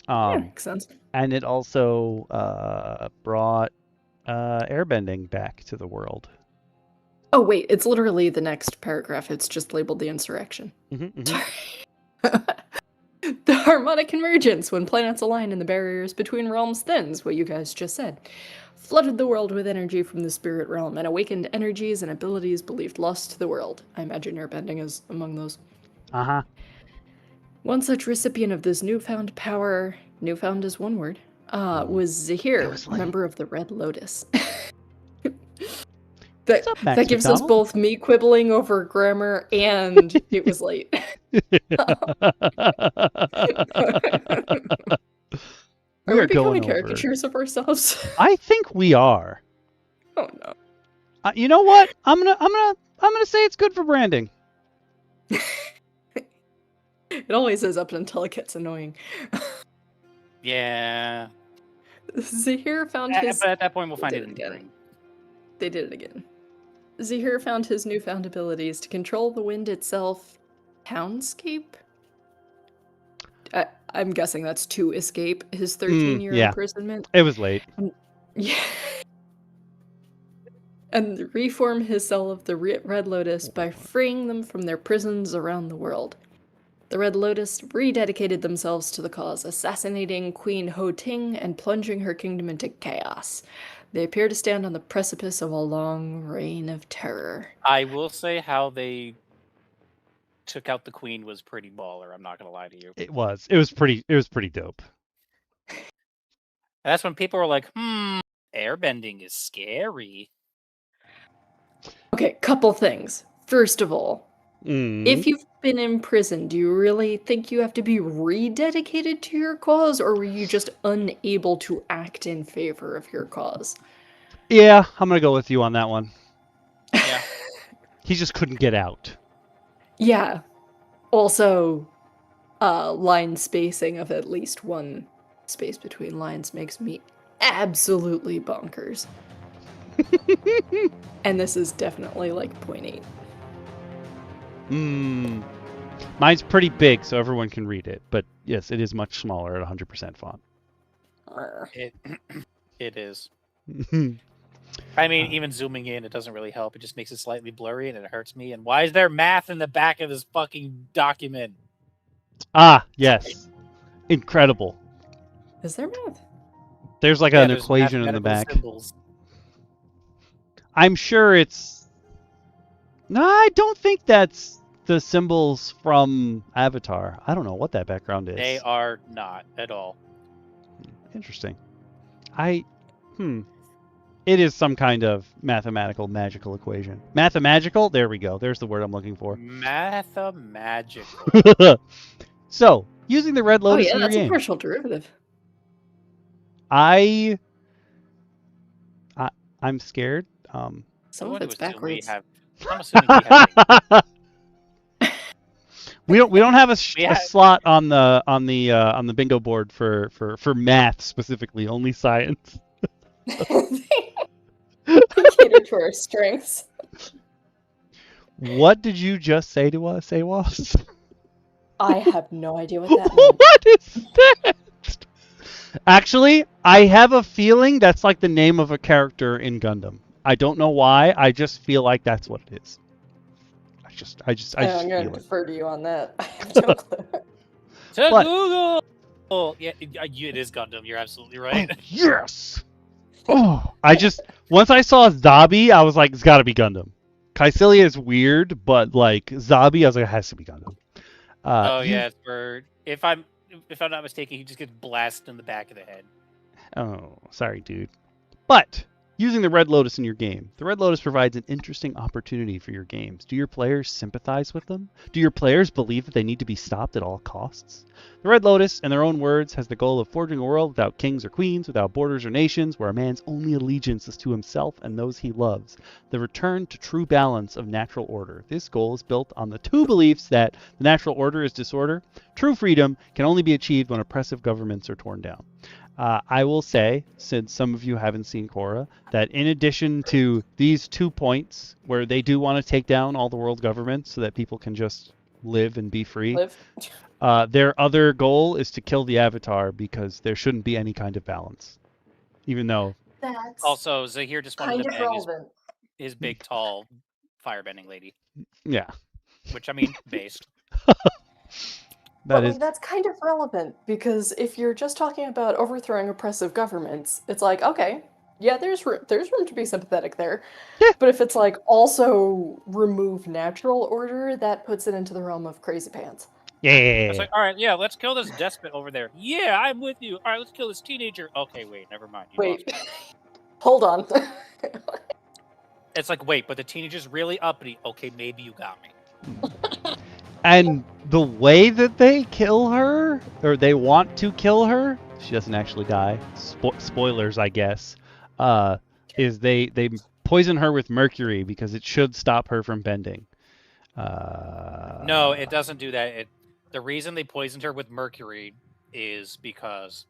Yeah, makes sense. And it also brought airbending back to the world. Oh wait, it's literally the next paragraph. It's just labeled the insurrection. The harmonic convergence, when planets align and the barriers between realms thins, what you guys just said, flooded the world with energy from the spirit realm and awakened energies and abilities believed lost to the world. I imagine airbending is among those. One such recipient of this newfound power, newfound is one word, was Zahir, member of the Red Lotus. That gives us both me quibbling over grammar and it was late. Are we becoming caricatures of ourselves? I think we are. Oh no. You know what? I'm gonna say it's good for branding. It always is up until it gets annoying. Yeah. Zahir found his. But at that point, we'll find it again. They did it again. Zahir found his newfound abilities to control the wind itself. Townscape? I'm guessing that's to escape his 13-year imprisonment. It was late. Yeah. And reform his cell of the Red Lotus by freeing them from their prisons around the world. The Red Lotus rededicated themselves to the cause, assassinating Queen Ho Ting and plunging her kingdom into chaos. They appear to stand on the precipice of a long reign of terror. I will say how they took out the queen was pretty baller. I'm not gonna lie to you. It was pretty dope. And that's when people were like, airbending is scary. Okay, couple things. First of all, if you've been imprisoned, do you really think you have to be rededicated to your cause, or were you just unable to act in favor of your cause? Yeah, I'm gonna go with you on that one. Yeah. He just couldn't get out. Yeah. Also, line spacing of at least one space between lines makes me absolutely bonkers. And this is definitely like 0.8. Mine's pretty big, so everyone can read it. But yes, it is much smaller at 100% font. It is. I mean, even zooming in, it doesn't really help. It just makes it slightly blurry, and it hurts me. And why is there math in the back of this fucking document? Ah, yes. Incredible. Is there math? There's like an equation in the back. Symbols. I'm sure it's... No, I don't think that's the symbols from Avatar. I don't know what that background is. They are not at all. Interesting. It is some kind of mathematical magical equation. Mathemagical? There we go. There's the word I'm looking for. Mathemagical. So, using the Red Lotus in your that's game. a partial derivative. I'm scared. Some of it's backwards. I'm assuming we have we don't have a slot on the bingo board for math specifically. Only science. Cater to our strengths. What did you just say to us, Awas? I have no idea what that means. What is that? Actually, I have a feeling that's like the name of a character in Gundam. I don't know why. I just feel like that's what it is. I'm going to defer to you on that. I have no clue. To Google! Oh, yeah, it is Gundam. You're absolutely right. Oh, yes! Oh, once I saw Zabi, I was like, it's got to be Gundam. Kycilia is weird, but like Zabi, I was like, it has to be Gundam. Yeah, it's for if I'm not mistaken, he just gets blasted in the back of the head. Oh, sorry, dude. But Using the Red Lotus in your game. The Red Lotus provides an interesting opportunity for your games. Do your players sympathize with them? Do your players believe that they need to be stopped at all costs? The Red Lotus, in their own words, has the goal of forging a world without kings or queens, without borders or nations, where a man's only allegiance is to himself and those he loves. The return to true balance of natural order. This goal is built on the two beliefs that the natural order is disorder. True freedom can only be achieved when oppressive governments are torn down. I will say, since some of you haven't seen Korra, that in addition to these 2 points where they do want to take down all the world governments so that people can just live and be free, their other goal is to kill the Avatar because there shouldn't be any kind of balance. Even though... That's Also, Zahir just wanted kind to of bang relevant. his big, tall, firebending lady. Yeah. Which, I mean, based. That's kind of relevant, because if you're just talking about overthrowing oppressive governments, it's like, okay, yeah, there's room to be sympathetic there. Yeah. But if it's like also remove natural order, that puts it into the realm of crazy pants. Yeah. It's like, all right, yeah, let's kill this despot over there. Yeah, I'm with you. All right, let's kill this teenager. Okay, wait, never mind. Wait, hold on. It's like, wait, but the teenager's really uppity. Okay, maybe you got me. And the way that they kill her, or they want to kill her, she doesn't actually die. Spoilers, I guess. Is they poison her with mercury because it should stop her from bending. No, it doesn't do that. The reason they poisoned her with mercury is because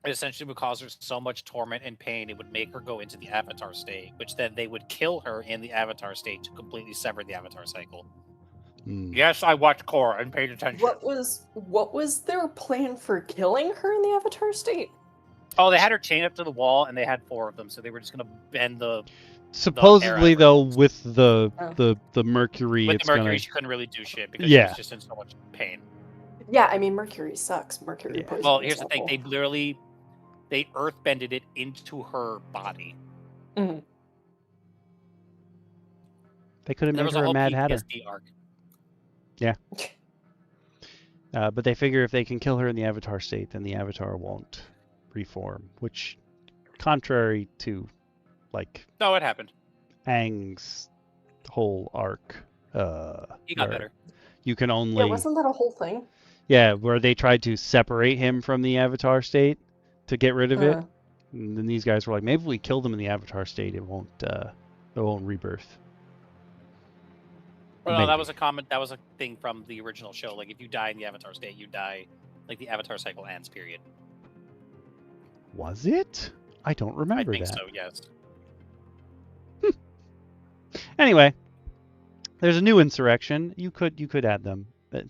it essentially would cause her so much torment and pain, it would make her go into the Avatar state, which then they would kill her in the Avatar state to completely sever the Avatar cycle. Yes, I watched Korra and paid attention. What was their plan for killing her in the Avatar state? Oh, they had her chained up to the wall, and they had 4 of them, so they were just gonna bend the. Supposedly, though, with the mercury, with it's the mercury, gonna... she couldn't really do shit because she was just in so much pain. Yeah, I mean, mercury sucks. Mercury poison. Well, here's the thing: they earthbended it into her body. Mm-hmm. They could have made her a Mad Hatter. Arc. Yeah. But they figure if they can kill her in the Avatar state, then the Avatar won't reform, which, contrary to, like... No, it happened. Aang's whole arc. He got better. You can only... Yeah, wasn't that a whole thing? Yeah, where they tried to separate him from the Avatar state to get rid of it. And then these guys were like, maybe if we kill them in the Avatar state, it won't rebirth. Well, no, that was a comment. That was a thing from the original show. Like, if you die in the Avatar state, you die. Like, the Avatar cycle ends. Period. Was it? I don't remember that. I think so. Yes. Anyway, there's a new insurrection. You could add them. But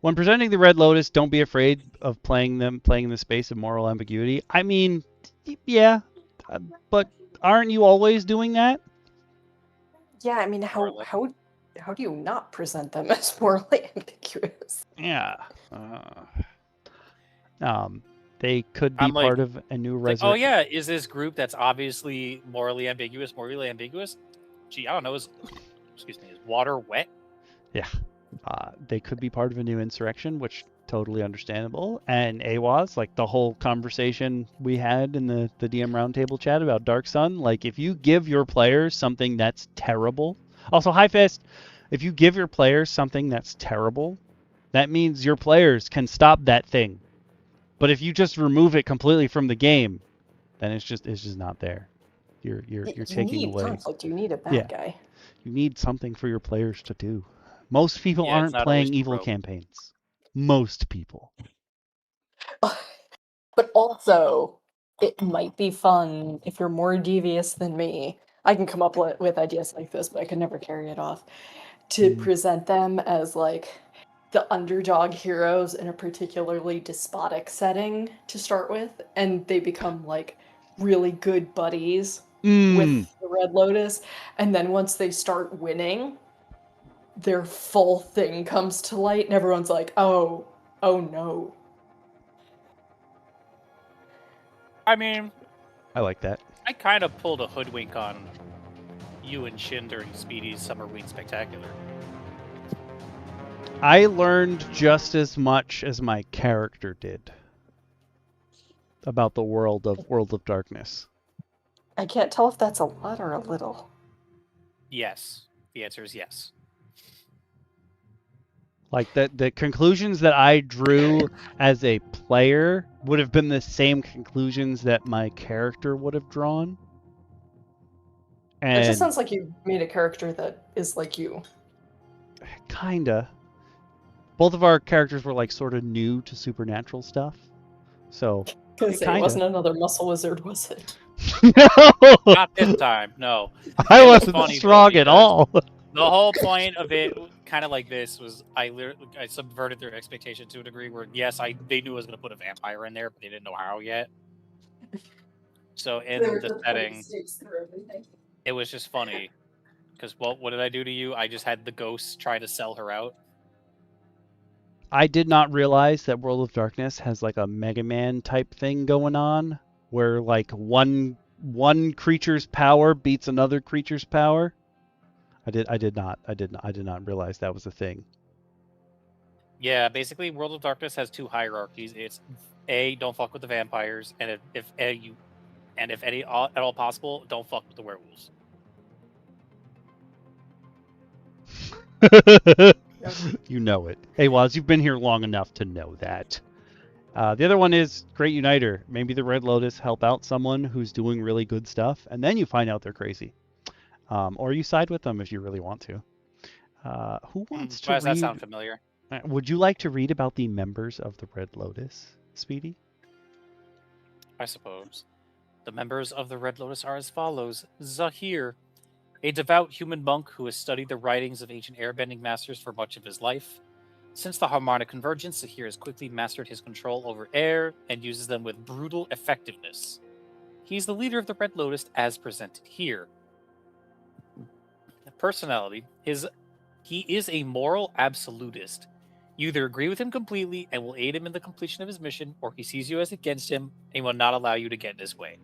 when presenting the Red Lotus, don't be afraid of playing in the space of moral ambiguity. I mean, yeah, but aren't you always doing that? Yeah, I mean, how do you not present them as morally ambiguous? Yeah. They could be part of a new resurrection. Oh yeah, is this group that's obviously morally ambiguous? Gee, I don't know. Is water wet? Yeah. They could be part of a new insurrection, which totally understandable. And AWAS, like the whole conversation we had in the DM Roundtable chat about Dark Sun, like if you give your players something that's terrible. Also, High Fist, if you give your players something that's terrible, that means your players can stop that thing. But if you just remove it completely from the game, then it's just not there. You're taking away. Conflict. You need a bad guy. You need something for your players to do. Most people aren't playing evil campaigns. Most people. But also, it might be fun if you're more devious than me. I can come up with ideas like this, but I could never carry it off. To present them as like the underdog heroes in a particularly despotic setting to start with, and they become like really good buddies with the Red Lotus, and then once they start winning, their full thing comes to light, and everyone's like, oh no. I mean, I like that. I kind of pulled a hoodwink on you and Shin during Speedy's Summer Week Spectacular. I learned just as much as my character did about the world of Darkness. I can't tell if that's a lot or a little. Yes. The answer is yes. Like the conclusions that I drew as a player would have been the same conclusions that my character would have drawn. It just And sounds like you made a character that is like you. kinda. Both of our characters were like sort of new to supernatural stuff. So Gonna say, it kinda. wasn't another muscle wizard, was it? No, Not this time. No. I It was wasn't funny, though, strong at because all. The whole point of it, kind of like this, was I subverted their expectation to a degree where, yes, they knew I was going to put a vampire in there, but they didn't know how yet. So in the setting, it was just funny. Because what did I do to you? I just had the ghosts try to sell her out. I did not realize that World of Darkness has like a Mega Man type thing going on, where like one creature's power beats another creature's power. I did not realize that was a thing. Yeah, basically, World of Darkness has two hierarchies. It's A, don't fuck with the vampires, and if any at all possible, don't fuck with the werewolves. You know it. Hey, Waz, you've been here long enough to know that. The other one is Great Uniter. Maybe the Red Lotus help out someone who's doing really good stuff, and then you find out they're crazy. Or you side with them if you really want to. Who wants to Why does that read? sound familiar? Would you like to read about the members of the Red Lotus, Speedy? I suppose. The members of the Red Lotus are as follows. Zahir, a devout human monk who has studied the writings of ancient airbending masters for much of his life. Since the harmonic convergence, Zahir has quickly mastered his control over air and uses them with brutal effectiveness. He's the leader of the Red Lotus as presented here. Personality, he is a moral absolutist. You either agree with him completely and will aid him in the completion of his mission, or he sees you as against him and will not allow you to get in his way.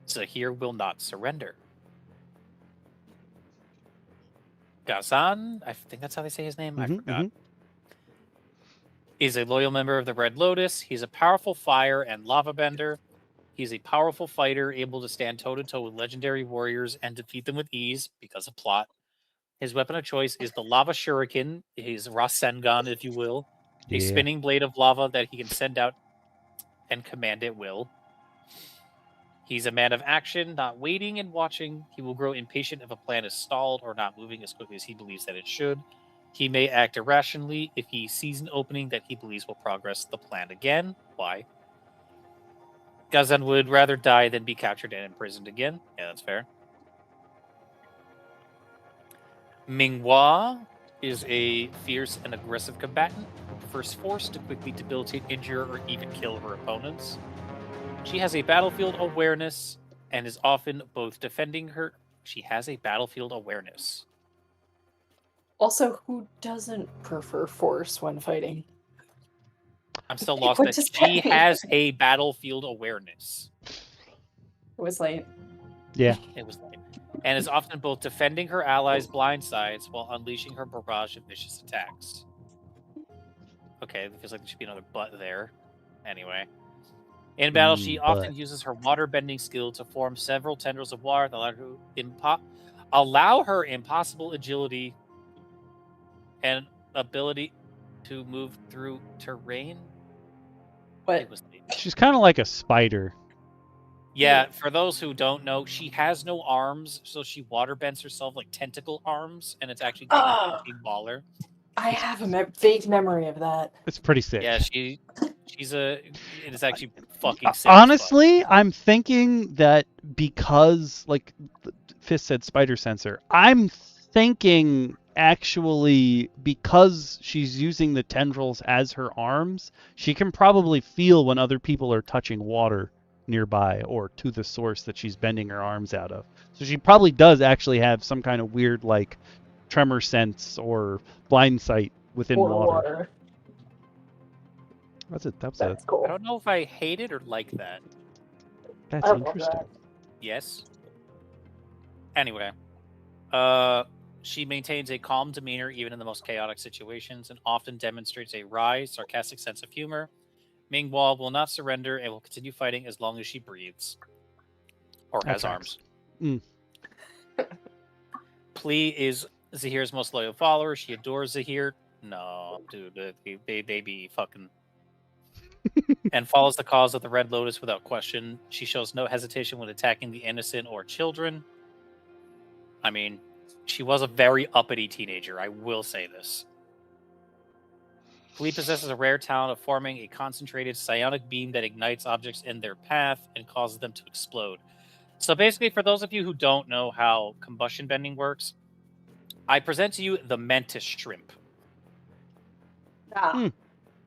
Zahir will not surrender. Gazan, I think that's how they say his name, I forgot. Is a loyal member of the Red Lotus. He's a powerful fire and lava bender. He's a powerful fighter, able to stand toe-to-toe with legendary warriors and defeat them with ease because of plot. His weapon of choice is the Lava Shuriken, his Rasengan, if you will. A spinning blade of lava that he can send out and command at will. He's a man of action, not waiting and watching. He will grow impatient if a plan is stalled or not moving as quickly as he believes that it should. He may act irrationally if he sees an opening that he believes will progress the plan again. Why? Gazan would rather die than be captured and imprisoned again. Yeah, that's fair. Minghua is a fierce and aggressive combatant who prefers force to quickly debilitate, injure, or even kill her opponents. She has a battlefield awareness and is often both defending her. She has a battlefield awareness. Also, who doesn't prefer force when fighting? I'm still lost that she has a battlefield awareness. It was late. Yeah. It was late. And is often both defending her allies' blind sides while unleashing her barrage of vicious attacks. Okay, it feels like there should be another butt there. Anyway. In battle, she often uses her water-bending skill to form several tendrils of water that allow her impossible agility and ability to move through terrain. What? She's kind of like a spider. Yeah, for those who don't know, she has no arms, so she water bends herself like tentacle arms, and it's actually a baller. I have a vague memory of that. It's pretty sick. Yeah, it is actually fucking sick. Honestly, I'm thinking that because, like Fist said, spider sensor, I'm thinking actually because she's using the tendrils as her arms, she can probably feel when other people are touching water nearby or to the source that she's bending her arms out of. So she probably does actually have some kind of weird like tremor sense or blind sight within water. That's cool. I don't know if I hate it or like that. That's interesting. Yes. Anyway, she maintains a calm demeanor even in the most chaotic situations and often demonstrates a wry, sarcastic sense of humor. Minghua will not surrender and will continue fighting as long as she breathes or has arms. Mm. Plea is Zahir's most loyal follower. She adores Zahir. No, dude, they be fucking. And follows the cause of the Red Lotus without question. She shows no hesitation when attacking the innocent or children. I mean, she was a very uppity teenager. I will say this. Flea possesses a rare talent of forming a concentrated psionic beam that ignites objects in their path and causes them to explode. So basically, for those of you who don't know how combustion bending works, I present to you the mantis shrimp.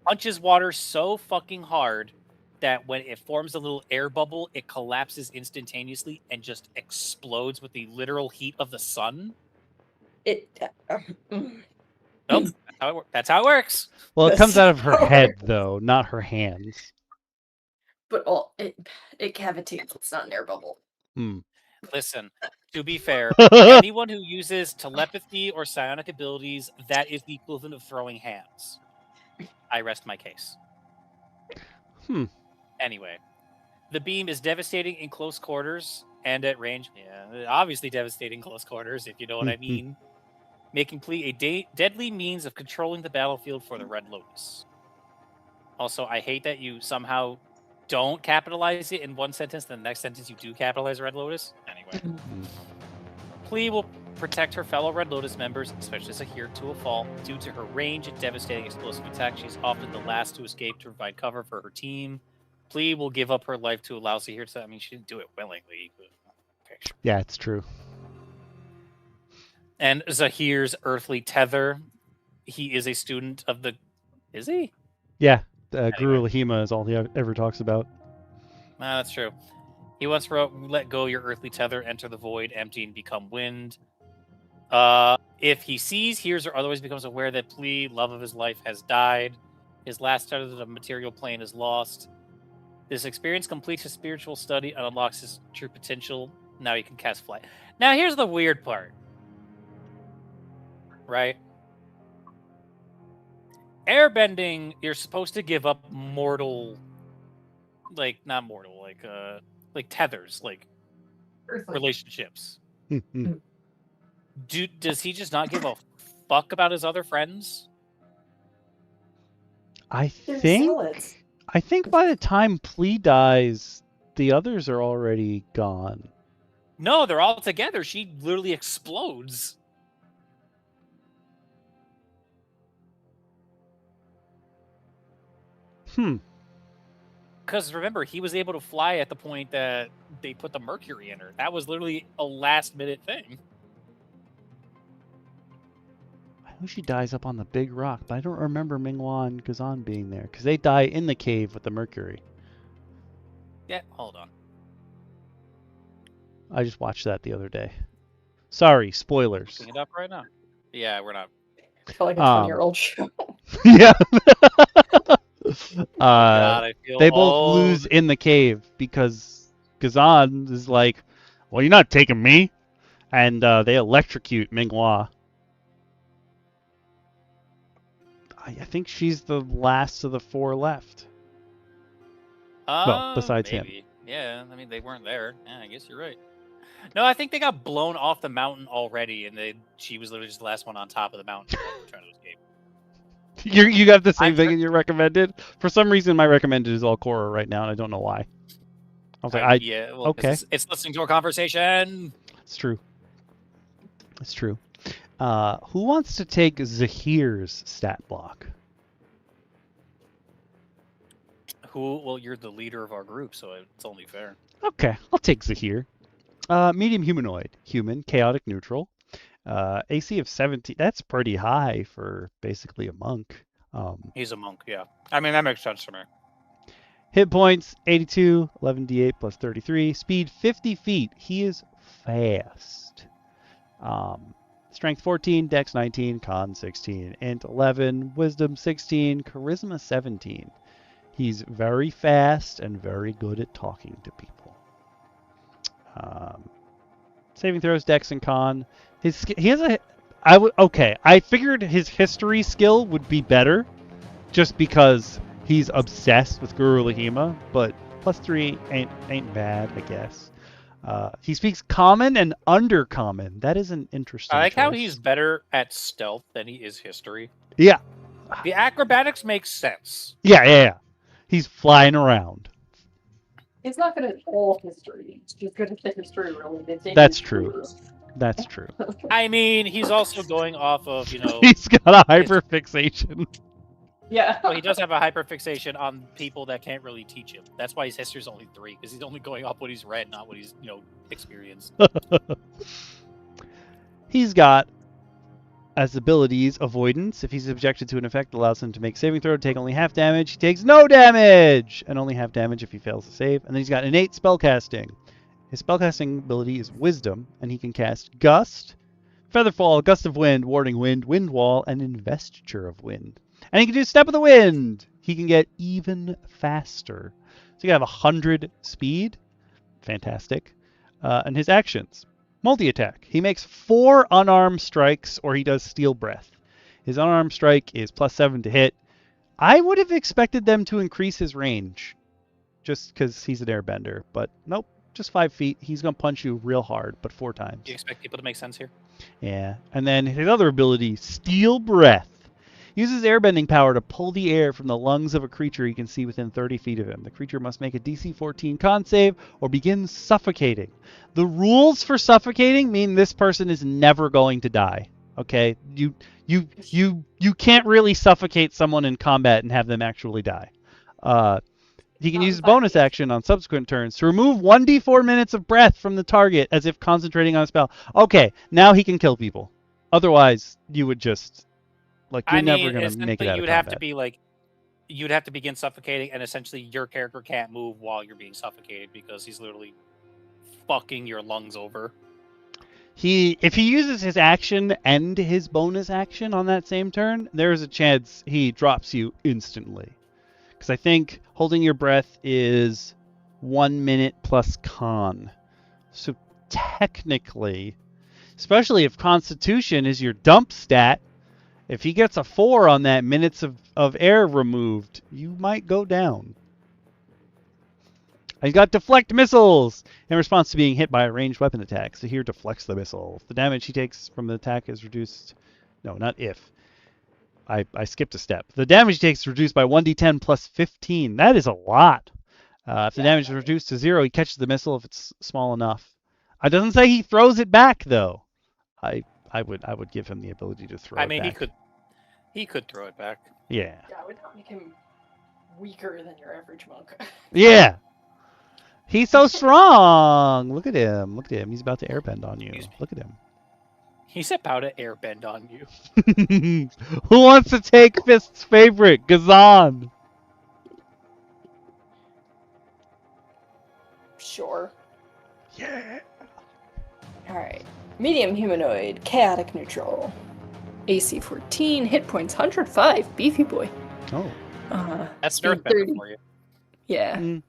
Punches water so fucking hard that when it forms a little air bubble, it collapses instantaneously and just explodes with the literal heat of the sun. Nope, that's how it works. Well, it comes out of her head, though, not her hands. But it cavitates. It's not an air bubble. Listen, to be fair, anyone who uses telepathy or psionic abilities, that is the equivalent of throwing hands. I rest my case. Anyway, the beam is devastating in close quarters and at range. Yeah, obviously devastating in close quarters, if you know what I mean. Making Plea a deadly means of controlling the battlefield for the Red Lotus. Also, I hate that you somehow don't capitalize it in one sentence, then the next sentence you do capitalize Red Lotus. Anyway. Plea will protect her fellow Red Lotus members, especially Zahir, to a fault. Due to her range and devastating explosive attack, she's often the last to escape to provide cover for her team. Plea will give up her life to allow Zahir to... I mean, she didn't do it willingly. But... Okay, sure. Yeah, it's true. And Zahir's earthly tether, he is a student of the... Is he? Yeah, Guru Lahima is all he ever talks about. That's true. He once wrote, "Let go your earthly tether, enter the void, empty and become wind." If he sees, hears, or otherwise becomes aware that Plea, love of his life, has died, his last tether to the material plane is lost. This experience completes his spiritual study and unlocks his true potential. Now he can cast flight. Now here's the weird part. Right? Airbending, you're supposed to give up mortal, not mortal, like tethers, like earthly relationships. Does he just not give a fuck about his other friends? I think by the time Plea dies, the others are already gone. No, they're all together. She literally explodes. Because remember, he was able to fly at the point that they put the mercury in her. That was literally a last-minute thing. I know she dies up on the big rock, but I don't remember Minghua and Gazan being there, because they die in the cave with the mercury. Yeah, hold on. I just watched that the other day. Sorry, spoilers. Looking it up right now. Yeah, we're not. I feel like a 20-year-old show. Yeah. God, I feel they both old. lose in the cave because Gazan is like, "Well, you're not taking me," and they electrocute Minghua. I think she's the last of the four left. Well, besides him. Yeah, I mean, they weren't there. Yeah, I guess you're right. No, I think they got blown off the mountain already, and she was literally just the last one on top of the mountain trying to escape. You got the same thing in your recommended? For some reason, my recommended is all Korra right now, and I don't know why. I was like, yeah, well, okay. It's listening to our conversation. It's true. It's true. Who wants to take Zahir's stat block? Well, you're the leader of our group, so it's only fair. Okay, I'll take Zahir. Medium humanoid. Human, chaotic neutral. AC of 17. That's pretty high for basically a monk. He's a monk, yeah. I mean, that makes sense to me. Hit points, 82, 11d8 plus 33. Speed, 50 feet. He is fast. Strength 14, Dex 19, Con 16, Int 11, Wisdom 16, Charisma 17. He's very fast and very good at talking to people. Saving throws, Dex, and Con. He has a... I figured his history skill would be better just because he's obsessed with Guru Lahima, but +3 ain't bad, I guess. He speaks common and undercommon. That is an interesting I like how choice. he's better at stealth than he is history. Yeah. The acrobatics makes sense. Yeah. He's flying around. He's not good at all history. He's just good at the history related things. That's true. That's true. I mean, he's also going off of, He's got a hyperfixation. Yeah. well, he does have a hyperfixation on people that can't really teach him. That's why his history's only 3, because he's only going off what he's read, not what he's, experienced. He's got as abilities avoidance. If he's subjected to an effect that allows him to make saving throw, take only half damage. He takes no damage, and only half damage if he fails to save. And then he's got innate spellcasting. His spellcasting ability is Wisdom, and he can cast Gust, Featherfall, Gust of Wind, Warding Wind, Wind Wall, and Investiture of Wind. And he can do Step of the Wind. He can get even faster. So you have 100 speed. Fantastic. And his actions. Multi-attack. He makes 4 unarmed strikes, or he does Steel Breath. His unarmed strike is +7 to hit. I would have expected them to increase his range, just because he's an airbender. But nope, just 5 feet. He's going to punch you real hard, but 4 times. Do you expect people to make sense here? Yeah. And then his other ability, Steel Breath. Uses airbending power to pull the air from the lungs of a creature he can see within 30 feet of him. The creature must make a DC 14 con save or begin suffocating. The rules for suffocating mean this person is never going to die. Okay? You can't really suffocate someone in combat and have them actually die. He can use his bonus action on subsequent turns to remove 1d4 minutes of breath from the target as if concentrating on a spell. Okay, now he can kill people. Otherwise, you would just... you're never going to make it out of combat. You'd have to begin suffocating, and essentially your character can't move while you're being suffocated because he's literally fucking your lungs over. If he uses his action and his bonus action on that same turn, there's a chance he drops you instantly. Because I think holding your breath is 1 minute plus con. So technically, especially if Constitution is your dump stat, if he gets a 4 on that minutes of air removed, you might go down. He's got Deflect Missiles in response to being hit by a ranged weapon attack. So here deflects the missile. If the damage he takes from the attack is reduced... No, not if. I skipped a step. The damage he takes is reduced by 1d10 plus 15. That is a lot. If the damage is reduced to 0, he catches the missile if it's small enough. It doesn't say he throws it back, though. I would give him the ability to throw it back. He could throw it back. Yeah. Yeah, I would not make him weaker than your average monk. Yeah. He's so strong. Look at him. Look at him. He's about to airbend on you. Look at him. He's about to airbend on you. Who wants to take Fist's favorite, Gazan? Sure. Yeah. Alright. Medium humanoid, chaotic neutral. AC 14, hit points 105, beefy boy. Oh. That's speed Earthbender 30. for you. Yeah. Mm.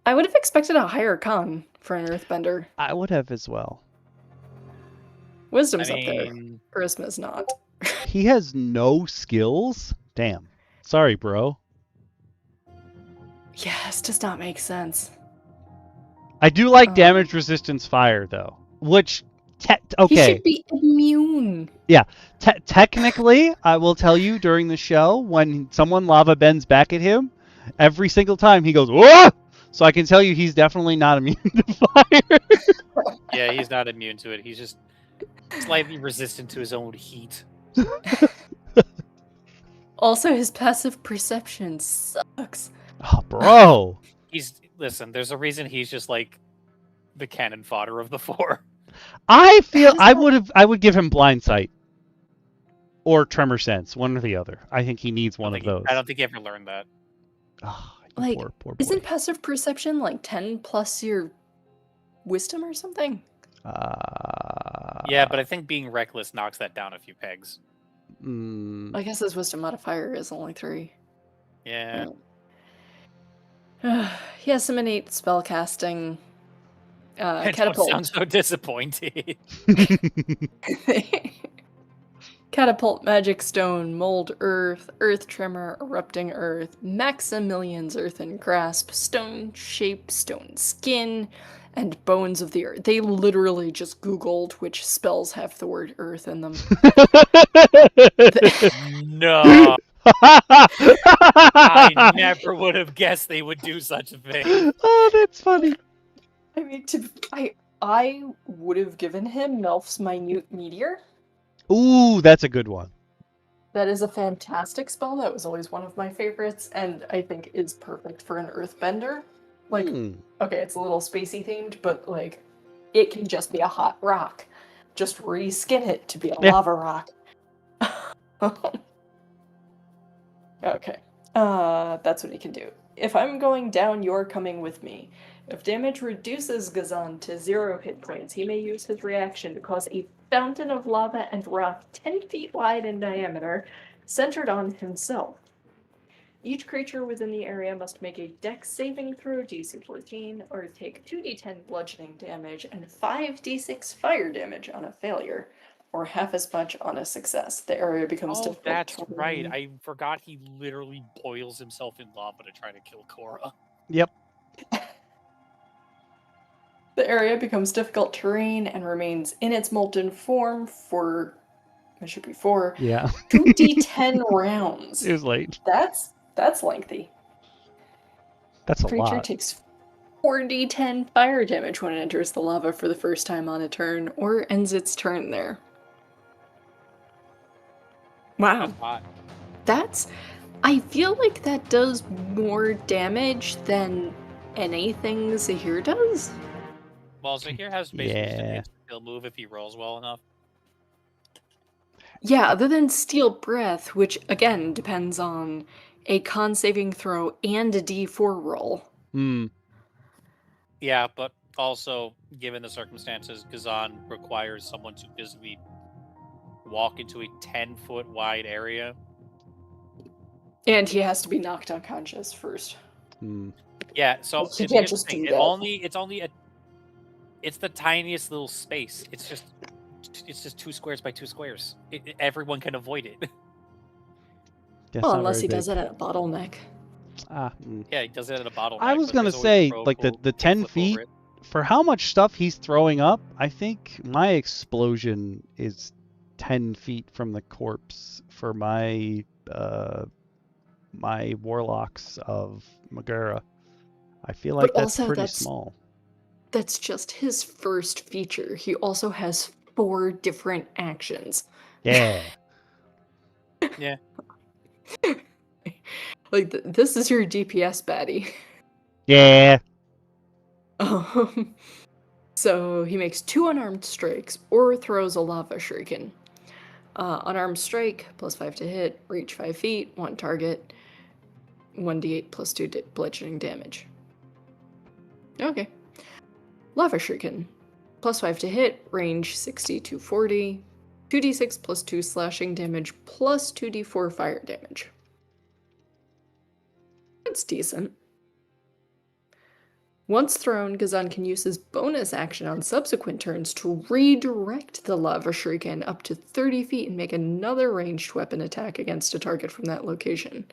I would have expected a higher con for an earthbender. I would have as well. Wisdom's up there. Charisma's not. He has no skills? Damn. Sorry, bro. Yeah, this does not make sense. I do like damage resistance fire, though. Which, okay. He should be immune. Yeah. Technically, I will tell you during the show, when someone lava bends back at him, every single time he goes, whoa! So I can tell you he's definitely not immune to fire. Yeah, he's not immune to it. He's just slightly resistant to his own heat. Also, his passive perception sucks. Oh, bro. Listen, there's a reason he's just like the cannon fodder of the 4. I feel I would give him blind sight or tremor sense, one or the other. I think he needs one of those. I don't think he ever learned that. Oh, Like, poor boy. isn't passive perception like 10 plus your wisdom or something? Yeah, but I think being reckless knocks that down a few pegs. I guess his wisdom modifier is only 3. Yeah. He has some innate spellcasting. Catapult sounds so disappointed. Catapult, Magic Stone, Mold Earth, Earth Tremor, Erupting Earth, Maximilian's Earthen Grasp, Stone Shape, Stone Skin, and bones of the earth. They literally just Googled which spells have the word earth in them. No. I never would have guessed they would do such a thing. Oh, that's funny. I mean, I would have given him Melf's Minute Meteor. Ooh, that's a good one. That is a fantastic spell. That was always one of my favorites, and I think is perfect for an earthbender. Like, okay, it's a little spacey themed, but like, it can just be a hot rock. Just reskin it to be a lava rock. Okay, that's what he can do. If I'm going down, you're coming with me. If damage reduces Gazan to 0 hit points, he may use his reaction to cause a fountain of lava and rock 10 feet wide in diameter, centered on himself. Each creature within the area must make a Dex saving throw DC 14, or take 2d10 bludgeoning damage and 5d6 fire damage on a failure, or half as much on a success. The area becomes difficult. That's right. I forgot he literally boils himself in lava to try to kill Korra. Yep. The area becomes difficult terrain and remains in its molten form for, it should be 4, 2d10 rounds. It was late. That's lengthy. That's a lot. Creature takes 4d10 fire damage when it enters the lava for the first time on a turn, or ends its turn there. Wow. I feel like that does more damage than anything Zahir does. Well, Zahir has basically he'll move if he rolls well enough. Yeah, other than Steel Breath, which again depends on a con saving throw and a d4 roll. Yeah, but also, given the circumstances, Gazan requires someone to physically walk into a 10-foot wide area. And he has to be knocked unconscious first. Yeah, so he can't just do that. It's the tiniest little space. It's just 2 squares by 2 squares. Everyone can avoid it. Well, unless he does it at a bottleneck. Yeah, he does it at a bottleneck. I was gonna say, like the 10 feet, for how much stuff he's throwing up, I think my explosion is 10 feet from the corpse for my my warlocks of Magura. I feel like that's pretty small. That's just his first feature. He also has 4 different actions. Yeah. Yeah. Like, this is your DPS baddie. Yeah. So he makes 2 unarmed strikes or throws a lava shuriken. Unarmed strike, +5 to hit, reach 5 feet, 1 target, 1d8 plus 2 bludgeoning damage. Okay. Lava shuriken, +5 to hit, range 60 to 40, 2d6 plus 2 slashing damage plus 2d4 fire damage. That's decent. Once thrown, Gazan can use his bonus action on subsequent turns to redirect the lava shuriken up to 30 feet and make another ranged weapon attack against a target from that location.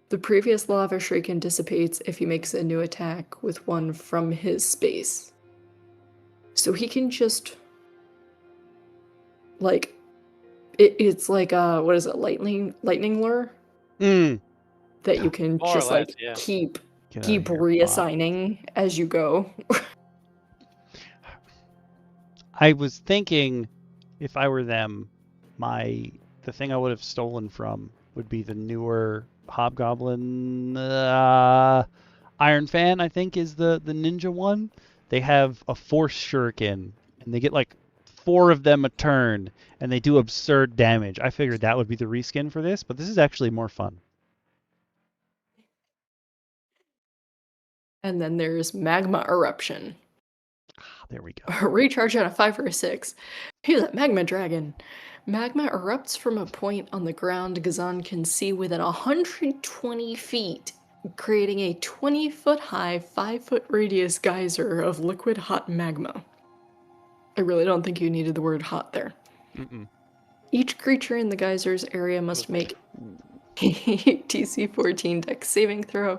The previous lava shuriken dissipates if he makes a new attack with one from his space. So he can just, like, it's like what is it, lightning lure? That you can more just or less, like keep reassigning as you go. I was thinking, if I were them, the thing I would have stolen from would be the newer Hobgoblin Iron Fan, I think is the ninja one. They have a Force Shuriken, and they get like 4 of them a turn, and they do absurd damage. I figured that would be the reskin for this, but this is actually more fun. And then there's Magma Eruption. There we go. Recharge on a 5 or a 6. He's a Magma Dragon. Magma erupts from a point on the ground Gazan can see within 120 feet, creating a 20-foot high, 5-foot radius geyser of liquid hot magma. I really don't think you needed the word hot there. Each creature in the geyser's area must make DC 14 dex saving throw,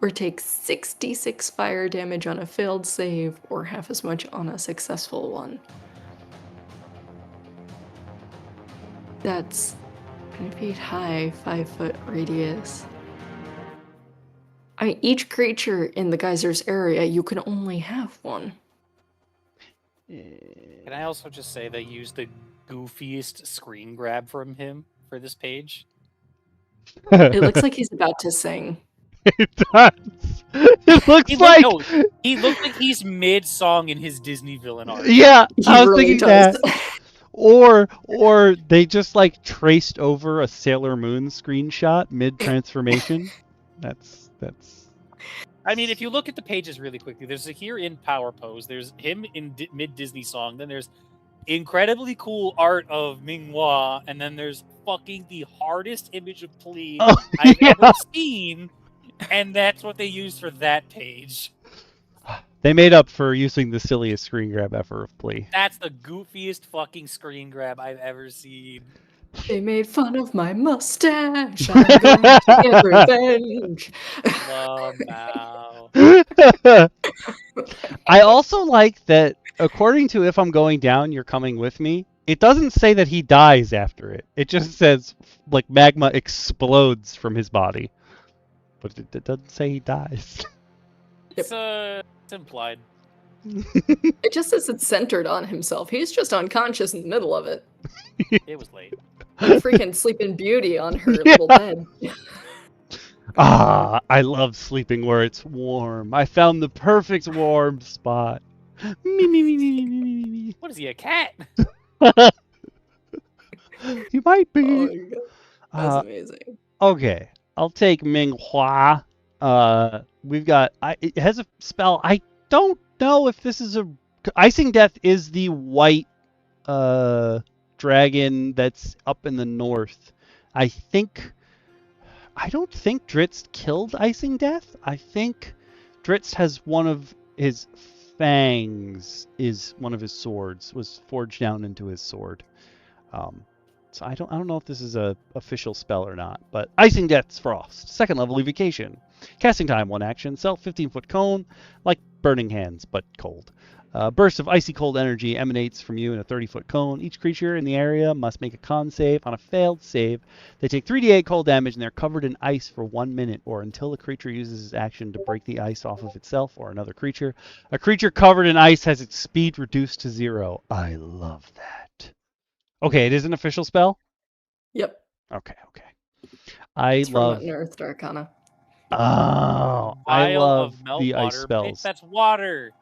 or take 66 fire damage on a failed save, or half as much on a successful one. That's 10 feet high, 5-foot radius. I mean, each creature in the geyser's area, you can only have one. Can I also just say they used the goofiest screen grab from him for this page? It looks like he's about to sing. It does. It looks He looks like he's mid-song in his Disney villain art. Yeah, He I was really thinking does. that. Or they just like traced over a Sailor Moon screenshot mid transformation. That's. I mean, if you look at the pages really quickly, there's a here in power pose. There's him in mid Disney song. Then there's incredibly cool art of Minghua, and then there's fucking the hardest image of Plea I've ever seen, and that's what they used for that page. They made up for using the silliest screen grab ever of Plea. That's the goofiest fucking screen grab I've ever seen. They made fun of my mustache. I'm going to get revenge. Wow. I also like that, according to If I'm Going Down, You're Coming With Me, it doesn't say that he dies after it. It just says, like, magma explodes from his body. But it doesn't say he dies. It's implied. It just says it's centered on himself. He's just unconscious in the middle of it. It was late. Like freaking Sleeping Beauty on her little bed. I love sleeping where it's warm. I found the perfect warm spot. Me, me, me, me, me, me, me. What is he, a cat? He might be. Oh my God. That's amazing. Okay, I'll take Minghua. We've got. It has a spell. I don't know if this is a. Icing Death is the white dragon that's up in the north. I don't think Dritz killed Icing Death. I think Dritz has one of his fangs, is one of his swords, was forged down into his sword. So I don't know if this is a official spell or not, but Icing Death's Frost, 2nd level evocation. Casting time, 1 action, self 15-foot cone, like Burning Hands, but cold. Burst of icy cold energy emanates from you in a 30-foot cone. Each creature in the area must make a con save. On a failed save, they take 3d8 cold damage and they're covered in ice for 1 minute or until the creature uses its action to break the ice off of itself or another creature. A creature covered in ice has its speed reduced to 0. I love that. Okay, it is an official spell? Yep. Okay. It's from Unearthed Arcana. Oh, I love the ice water. spells. That's water.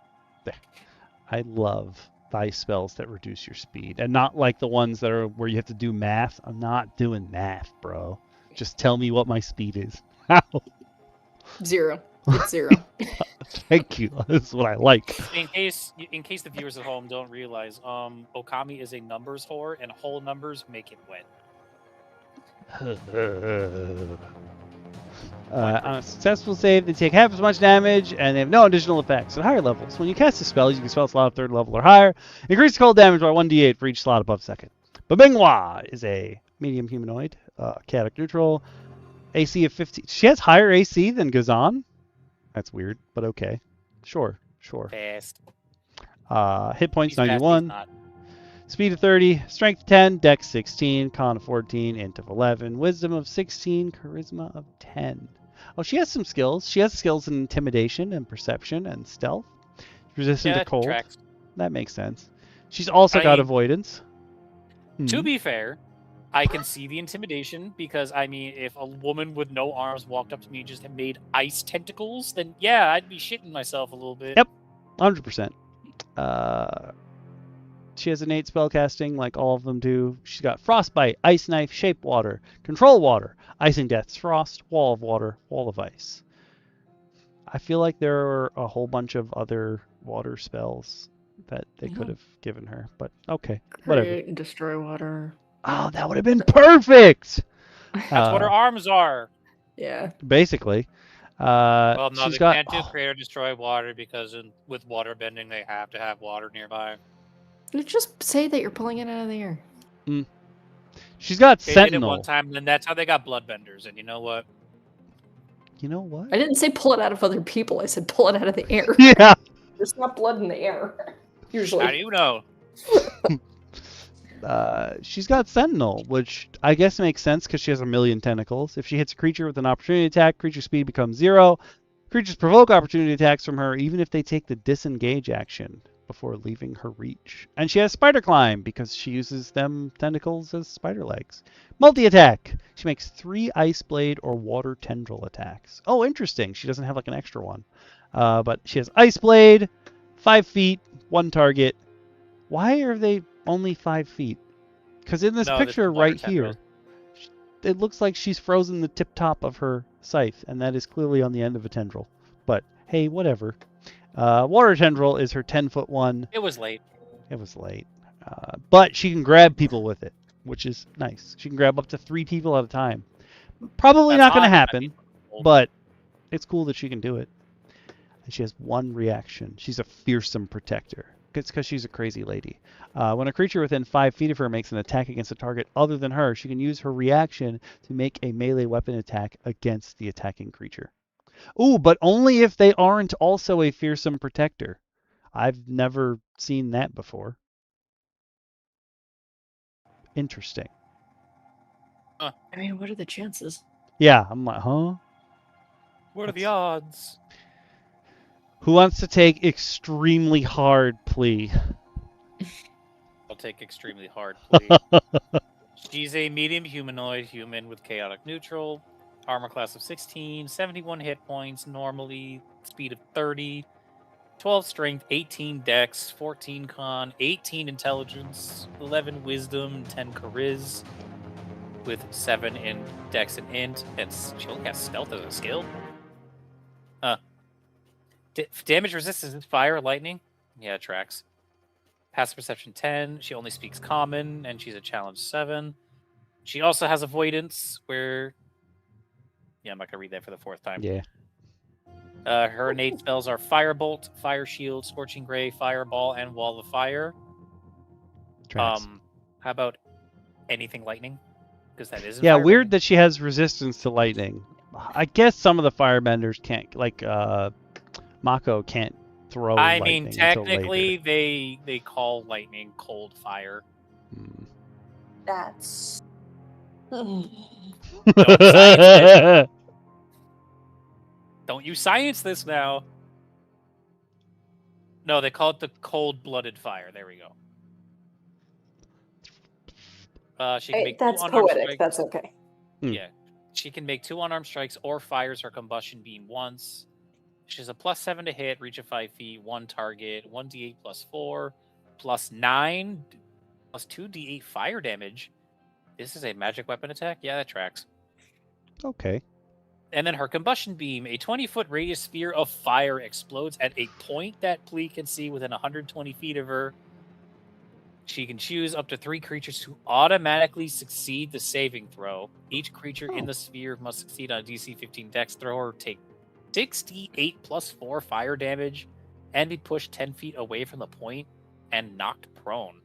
I love the ice spells that reduce your speed, and not like the ones that are where you have to do math. I'm not doing math, bro. Just tell me what my speed is. How? 0. It's 0. Thank you. That's what I like. In case the viewers at home don't realize, Okami is a numbers whore, and whole numbers make it wet. On a successful save, they take half as much damage, and they have no additional effects. At higher levels, when you cast a spell, you can spell a slot of 3rd level or higher. Increase cold damage by 1d8 for each slot above 2nd. But Minghua is a medium humanoid, chaotic neutral, AC of 15. She has higher AC than Gazan. That's weird, but okay. Sure. Fast. Hit points He's fast, 91. he's not. Speed of 30, strength 10, dex 16, con of 14, int of 11, wisdom of 16, charisma of 10. Oh, she has some skills. She has skills in intimidation and perception and stealth. Resistant to cold. Tracks. That makes sense. She's also got avoidance. To be fair, I can see the intimidation because, I mean, if a woman with no arms walked up to me and just made ice tentacles, then yeah, I'd be shitting myself a little bit. Yep, 100%. She has innate spellcasting like all of them do. She's got Frostbite, Ice Knife, Shape Water, Control Water, Icing Death's Frost, Wall of Water, Wall of Ice. I feel like there are a whole bunch of other water spells that they could have given her, but okay, whatever. Create and destroy water. Oh, that would have been perfect! That's what her arms are. Yeah. Basically. Well, no, she's they can't do create or destroy water because with water bending, they have to have water nearby. Just say that you're pulling it out of the air. She's got They did it Sentinel. one time, and then that's how they got bloodbenders. And you know what? You know what? I didn't say pull it out of other people. I said pull it out of the air. Yeah. There's not blood in the air. Usually. How do you know? She's got Sentinel, which I guess makes sense because she has 1,000,000 tentacles. If she hits a creature with an opportunity attack, creature speed becomes 0. Creatures provoke opportunity attacks from her even if they take the disengage action before leaving her reach. And she has Spider Climb because she uses them tentacles as spider legs. Multi-attack. She makes 3 Ice Blade or Water Tendril attacks. Oh, interesting. She doesn't have like an extra one. But she has Ice Blade, 5 feet, 1 target. Why are they only 5 feet? Because in this picture right here, it looks like she's frozen the tip top of her scythe, and that is clearly on the end of a tendril. But hey, whatever. Water Tendril is her 10-foot one. It was late. It was late. But she can grab people with it, which is nice. She can grab up to 3 people at a time. Probably not going to happen, but it's cool that she can do it. And she has 1 reaction. She's a fearsome protector. It's because she's a crazy lady. When a creature within 5 feet of her makes an attack against a target other than her, she can use her reaction to make a melee weapon attack against the attacking creature. Ooh, but only if they aren't also a fearsome protector. I've never seen that before. Interesting. I mean, what are the chances? Yeah, I'm like, huh? What are the odds? Who wants to take extremely hard plea? I'll take extremely hard, please. She's a medium humanoid human with chaotic neutral, armor class of 16, 71 hit points, normally speed of 30, 12 strength, 18 dex, 14 con, 18 intelligence, 11 wisdom, 10 charis, with 7 in dex and int, and she only has stealth as a skill. Damage resistance is fire, lightning. Yeah, it tracks. Passive perception 10. She only speaks common, and she's a challenge 7. She also has avoidance, where... Yeah, I'm not going to read that for the 4th time. Yeah. Her innate spells are Firebolt, Fire Shield, Scorching Ray, Fireball, and Wall of Fire. Tracks. How about anything lightning? Because that is Yeah, weird that she has resistance to lightning. I guess some of the firebenders can't, like Mako can't throw I lightning mean, until technically, later. they call lightning cold fire. That's... Don't science Don't you science this now. No, they call it the cold-blooded fire. There we go. She can make that's two unarmed poetic. strikes. That's okay. Yeah. She can make 2 unarmed strikes or fires her combustion beam once. She has a +7 to hit, reach of 5 feet, 1 target, 1d8 +4, +9, +2d8 fire damage. This is a magic weapon attack? Yeah, that tracks. Okay. And then her combustion beam, a 20-foot radius sphere of fire explodes at a point that Plea can see within 120 feet of her. She can choose up to 3 creatures who automatically succeed the saving throw. Each creature in the sphere must succeed on a DC 15 dex throw or take 6d8 +4 fire damage and be pushed 10 feet away from the point and knocked prone.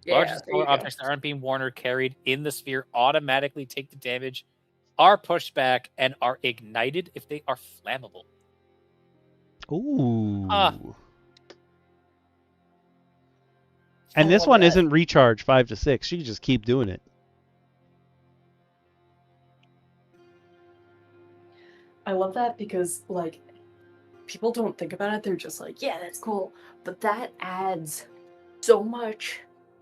Large objects that aren't being worn or carried in the sphere automatically take the damage, are pushed back, and are ignited if they are flammable. Ooh. And I this love one that. isn't recharge 5 to 6. She can just keep doing it. I love that because, like, people don't think about it. They're just like, yeah, that's cool. But that adds so much,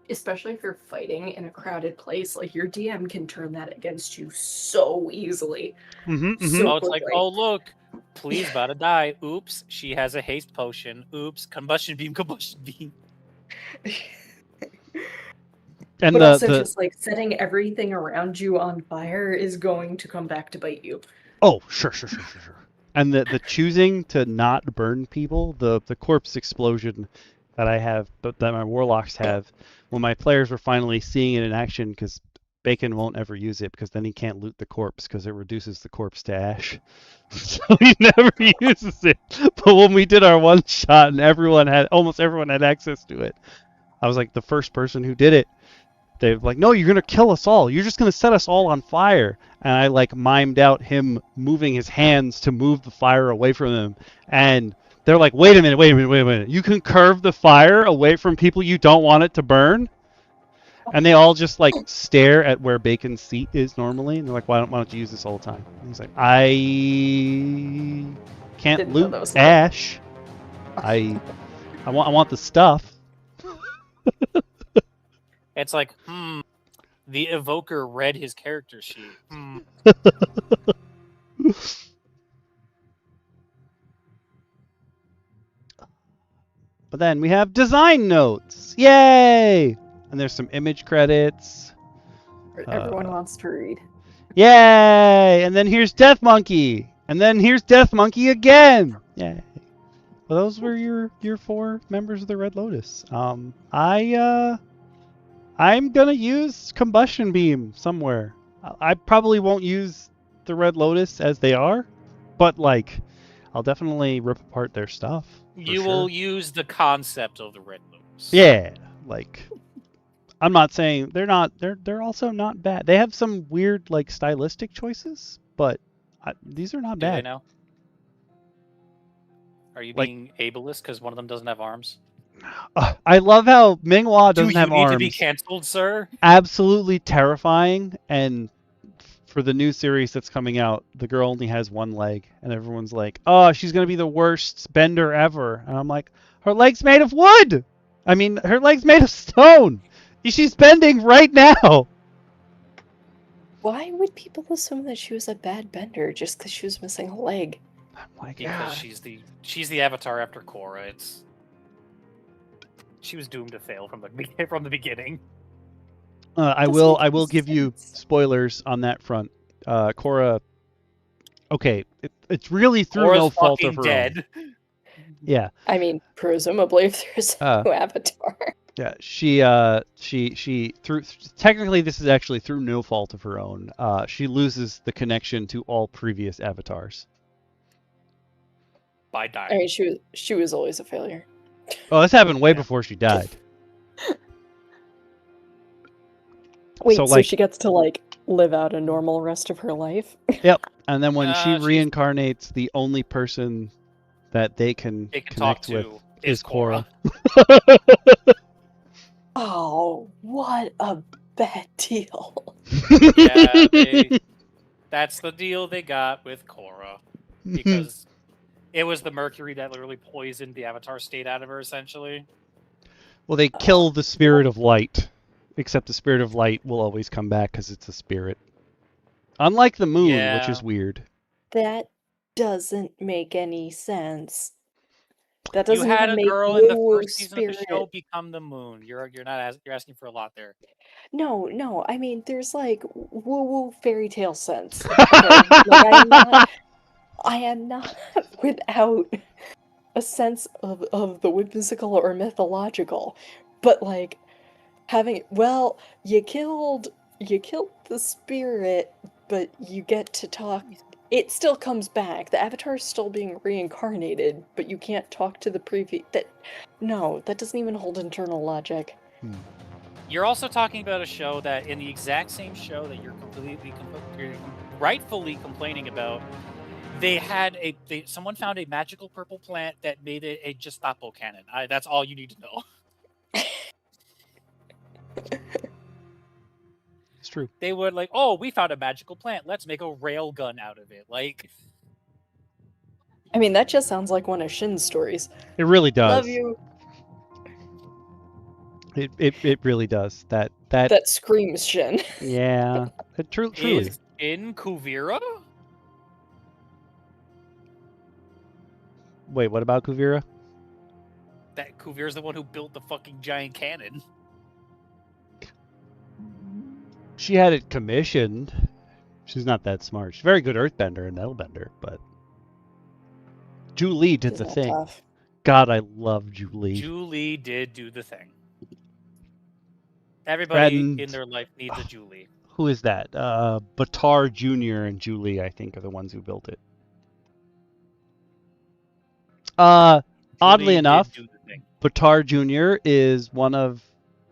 especially if you're fighting in a crowded place. Like, your DM can turn that against you so easily. So Oh, it's like, quickly. oh, look, Plea's about to die. Oops, she has a haste potion. Oops, combustion beam. And but also the just like setting everything around you on fire is going to come back to bite you. Oh, sure. And the choosing to not burn people, the corpse explosion that I have, that my warlocks have, when my players were finally seeing it in action, because Bacon won't ever use it because then he can't loot the corpse because it reduces the corpse to ash. So he never uses it. But when we did our one shot and almost everyone had access to it, I was like the first person who did it. they're like, no, you're gonna kill us all. You're just gonna set us all on fire. And I like mimed out him moving his hands to move the fire away from them. And they're like, wait a minute. You can curve the fire away from people you don't want it to burn? And they all just like stare at where Bacon's seat is normally, and they're like, why don't you use this all the time? And he's like, I can't Didn't know loot that was ash. I want the stuff. It's like, the evoker read his character sheet. But then we have design notes. Yay! And there's some image credits. Everyone wants to read. Yay! And then here's Death Monkey. And then here's Death Monkey again. Yay. Well, those were your 4 members of the Red Lotus. I'm gonna use Combustion Beam somewhere. I probably won't use the Red Lotus as they are, but like, I'll definitely rip apart their stuff. You will use the concept of the Red Lotus. Yeah, like, I'm not saying they're not. They're also not bad. They have some weird like stylistic choices, but these are not Do bad. they now? Are you being ableist because one of them doesn't have arms? I love how Minghua doesn't have arms. Do you need to be canceled, sir? Absolutely terrifying. And for the new series that's coming out, the girl only has 1 leg, and everyone's like, "Oh, she's gonna be the worst bender ever." And I'm like, her leg's made of wood. I mean, her leg's made of stone. She's bending right now. Why would people assume that she was a bad bender just because she was missing a leg? I'm like, because she's the avatar after Korra. She was doomed to fail from the beginning. I will give you spoilers on that front. Korra. Okay, it's really through Korra's no fault of her dead. own. Yeah. I mean, presumably if there's a new avatar. Yeah, she through technically this is actually through no fault of her own. She loses the connection to all previous avatars. By dying. I mean, she was always a failure. Oh, this happened way before she died. Wait, so so she gets to like live out a normal rest of her life? Yep. And then when she reincarnates, the only person that they can connect with is Korra. Oh, what a bad deal. Yeah, that's the deal they got with Korra. Because it was the mercury that literally poisoned the avatar state out of her, essentially. Well, they kill the spirit of light. Except the spirit of light will always come back because it's a spirit. Unlike the moon, which is weird. That doesn't make any sense. That doesn't you had even a make girl in the first season spirit. of the show become the moon. You're asking for a lot there. No. I mean, there's like woo-woo fairy tale sense. Okay? Like, I am not without a sense of the whimsical or mythological, but like having you killed the spirit, but you get to talk. It still comes back. The avatar is still being reincarnated, but you can't talk to the previous. That doesn't even hold internal logic. You're also talking about a show that, in the exact same show that you're rightfully complaining about, someone found a magical purple plant that made it a Gestapo cannon. That's all you need to know. It's true. They would we found a magical plant. Let's make a rail gun out of it. I mean, that just sounds like one of Shin's stories. It really does. Love you. It really does. That screams Shin. Yeah. It truly. Is in Kuvira? Wait, what about Kuvira? That Kuvira's the one who built the fucking giant cannon. She had it commissioned. She's not that smart. She's a very good earthbender and metalbender, but Julie did the thing. Tough. God, I love Julie. Julie did do the thing. Everybody in their life needs a Julie. Who is that? Batar Jr. and Julie, I think, are the ones who built it. Oddly enough, Batar Jr. is one of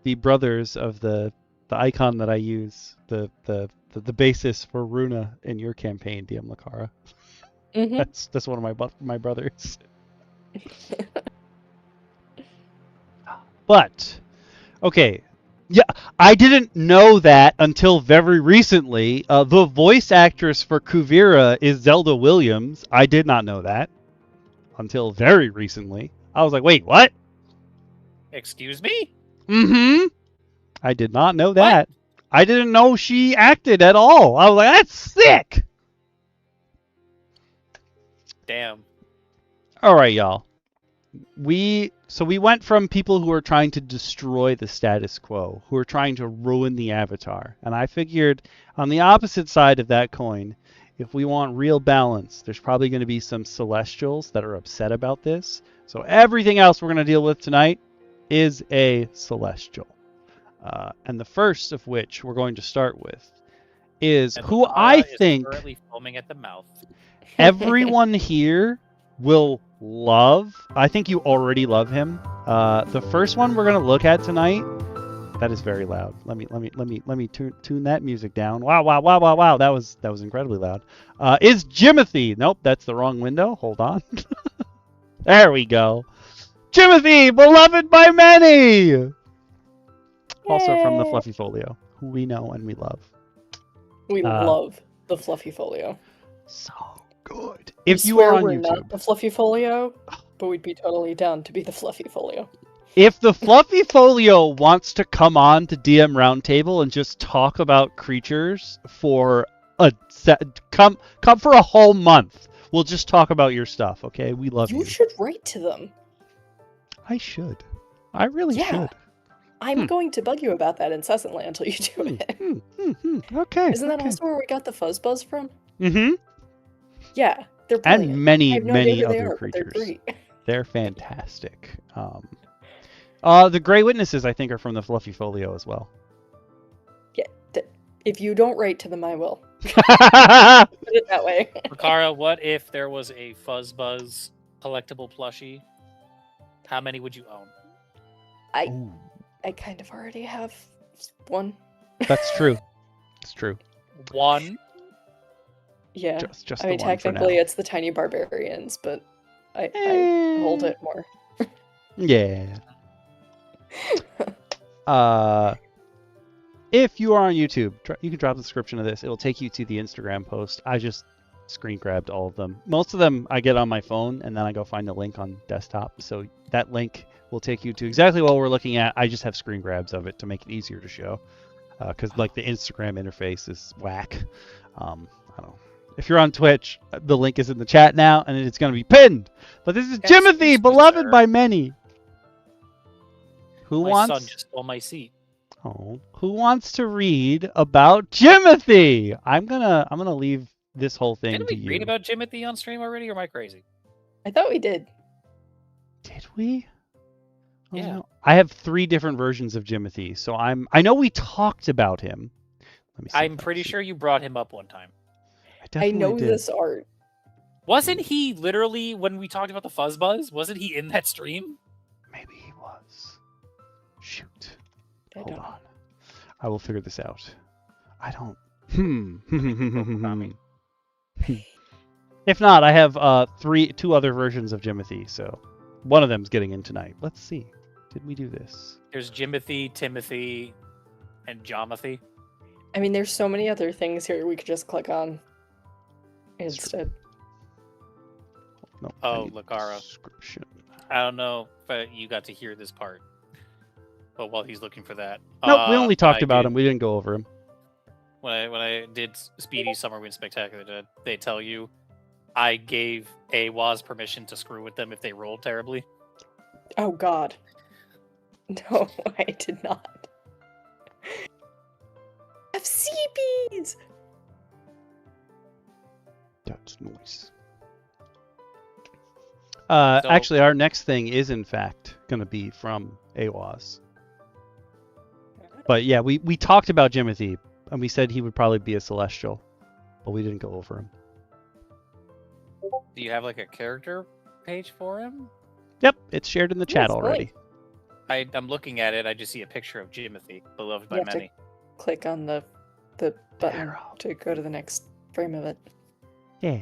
the brothers of the the icon that I use, the basis for Runa in your campaign, DM Lacara. Mm-hmm. That's one of my brothers. But okay, yeah, I didn't know that until very recently. The voice actress for Kuvira is Zelda Williams. I did not know that until very recently. I was like, wait, what? Excuse me? Mm-hmm. I did not know What? that. I didn't know she acted at all. I was like, that's sick. Damn. All right, y'all. We went from people who are trying to destroy the status quo, who are trying to ruin the avatar, and I figured on the opposite side of that coin, if we want real balance, there's probably going to be some celestials that are upset about this. So everything else we're going to deal with tonight is a celestial, and the first of which we're going to start with is And who Lacara I is think currently foaming at the mouth. everyone here will love. I think you already love him. The first one we're gonna look at tonight. That is very loud. Let me tune that music down. Wow. That was incredibly loud. Is Jimothy? Nope, that's the wrong window. Hold on. There we go. Jimothy, beloved by many. Also from the Yay. Fluffy Folio, who we know and we love. We love the Fluffy Folio. So good. I If you swear are on we're YouTube, not the Fluffy Folio, but we'd be totally down to be the Fluffy Folio. if the Fluffy Folio wants to come on to DM Roundtable and just talk about creatures for come for a whole month, we'll just talk about your stuff. Okay, we love you. You should write to them. I should. I really should. I'm going to bug you about that incessantly until you do it. Okay. Isn't that also where we got the fuzz buzz from? Mm-hmm. Yeah, they're brilliant. And many, I have no many idea who they other are, but they're creatures. great. They're fantastic. The Grey Witnesses, I think, are from the Fluffy Folio as well. Yeah, if you don't write to them, I will. Put it that way. Lacara, what if there was a Fuzzbuzz collectible plushie? How many would you own? I kind of already have one. That's true. It's true. One? Yeah. Just I mean, the one for technically now. it's the tiny barbarians, but I hold it more. Yeah. If you are on YouTube, you can drop the description of this. It'll take you to the Instagram post. I just screen grabbed all of them. Most of them I get on my phone, and then I go find the link on desktop. So that link will take you to exactly what we're looking at. I just have screen grabs of it to make it easier to show. Because like the Instagram interface is whack. I don't know. If you're on Twitch, the link is in the chat now, and it's going to be pinned. But this is Excuse Jimothy, me, beloved sir. by many. Who My wants? son just stole my seat. Oh, who wants to read about Jimothy? I'm gonna leave this whole thing Didn't to we you. read about Jimothy on stream already, or am I crazy? I thought we did. Did we? Oh, Yeah. no. I have 3 different versions of Jimothy, so I know we talked about him. Let me see. I'm pretty sure you brought him up one time. I I definitely know did. this art. Wasn't he literally, when we talked about the Fuzzbuzz, wasn't he in that stream? Maybe he was. Shoot. I Hold don't know. on. I will figure this out. I don't. If not, I have 2 other versions of Jimothy, so one of them's getting in tonight. Let's see. Did we do this? There's Jimothy, Timothy, and Jomothy. I mean, there's so many other things here we could just click on It's true. instead. No, Oh, I need Lacara. description. I don't know if you got to hear this part. But while he's looking for that. Nope, we only talked about did, him. We didn't go over him. When I did Speedy Summer Wind Spectacular, they tell you I gave AWAS permission to screw with them if they rolled terribly. Oh God. No, I did not. FCPs! That's noise. So- Actually, our next thing is in fact going to be from AWAS. But yeah, we talked about Jimothy, and we said he would probably be a Celestial, but we didn't go over him. Do you have like a character page for him? Yep, it's shared in the chat Yes, already. I'm looking at it. I just see a picture of Jimothy, beloved by You have to- many. click on the button Arrow. to go to the next frame of it. Yeah.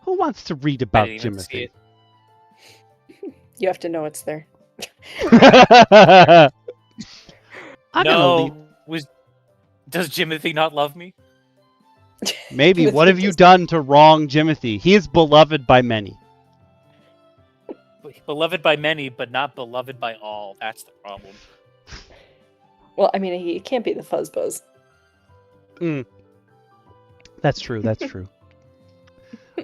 Who wants to read I about didn't even see Jimothy? it. You have to know it's there. I'm gonna leave. Does Jimothy not love me? Maybe. What Jimothy have you does- done to wrong Jimothy? He is beloved by many. Beloved by many, but not beloved by all. That's the problem. Well, I mean, he can't be the fuzzbuzz. That's true. That's true.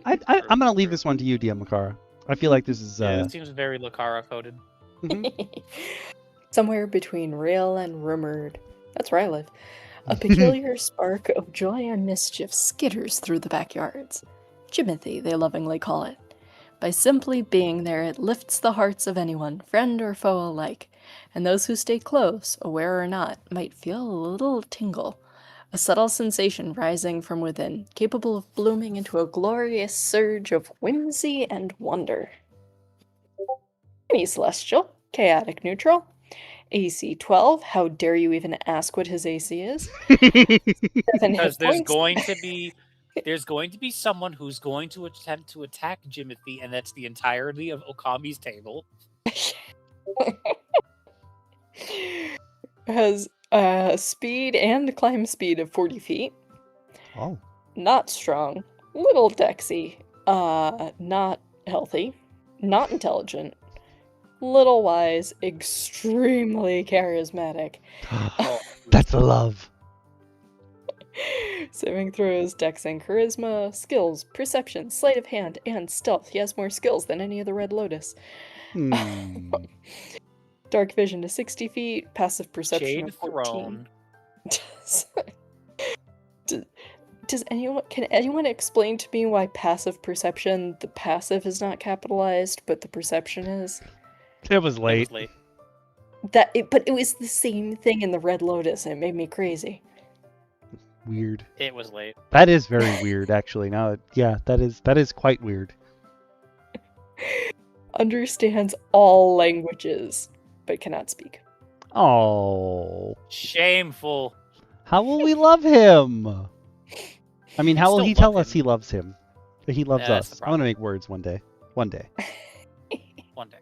I'm gonna leave this one to you, DM Lacara. I feel like this is. Yeah, it seems very Lacara coded. Somewhere between real and rumored. That's where I live. A peculiar spark of joy and mischief skitters through the backyards. Jimothy, they lovingly call it. By simply being there, it lifts the hearts of anyone, friend or foe alike, and those who stay close, aware or not, might feel a little tingle, a subtle sensation rising from within, capable of blooming into a glorious surge of whimsy and wonder. Me Celestial, chaotic neutral. AC 12, how dare you even ask what his AC is? 7 Because hit points. there's going to be someone who's going to attempt to attack Jimothy, and that's the entirety of Okami's table. Has speed and climb speed of 40 feet. Oh. Not strong. Little dexy. Not healthy. Not intelligent. Little wise. Extremely charismatic. That's love. Saving throws, dex and charisma, skills, perception, sleight of hand, and stealth. He has more skills than any of the Red Lotus. Hmm. Dark vision to 60 feet, passive perception Shade of 14. Throne. Can anyone explain to me why passive perception, the passive is not capitalized, but the perception is? It was late. But it was the same thing in the Red Lotus, and it made me crazy. Weird. It was late. That is very weird, actually. Now, yeah, that is quite weird. Understands all languages, but cannot speak. Oh. Shameful. How will we love him? I mean, how will Still he tell love us him. he loves him? That he loves That's us. the I want to problem. make words one day. One day. One day.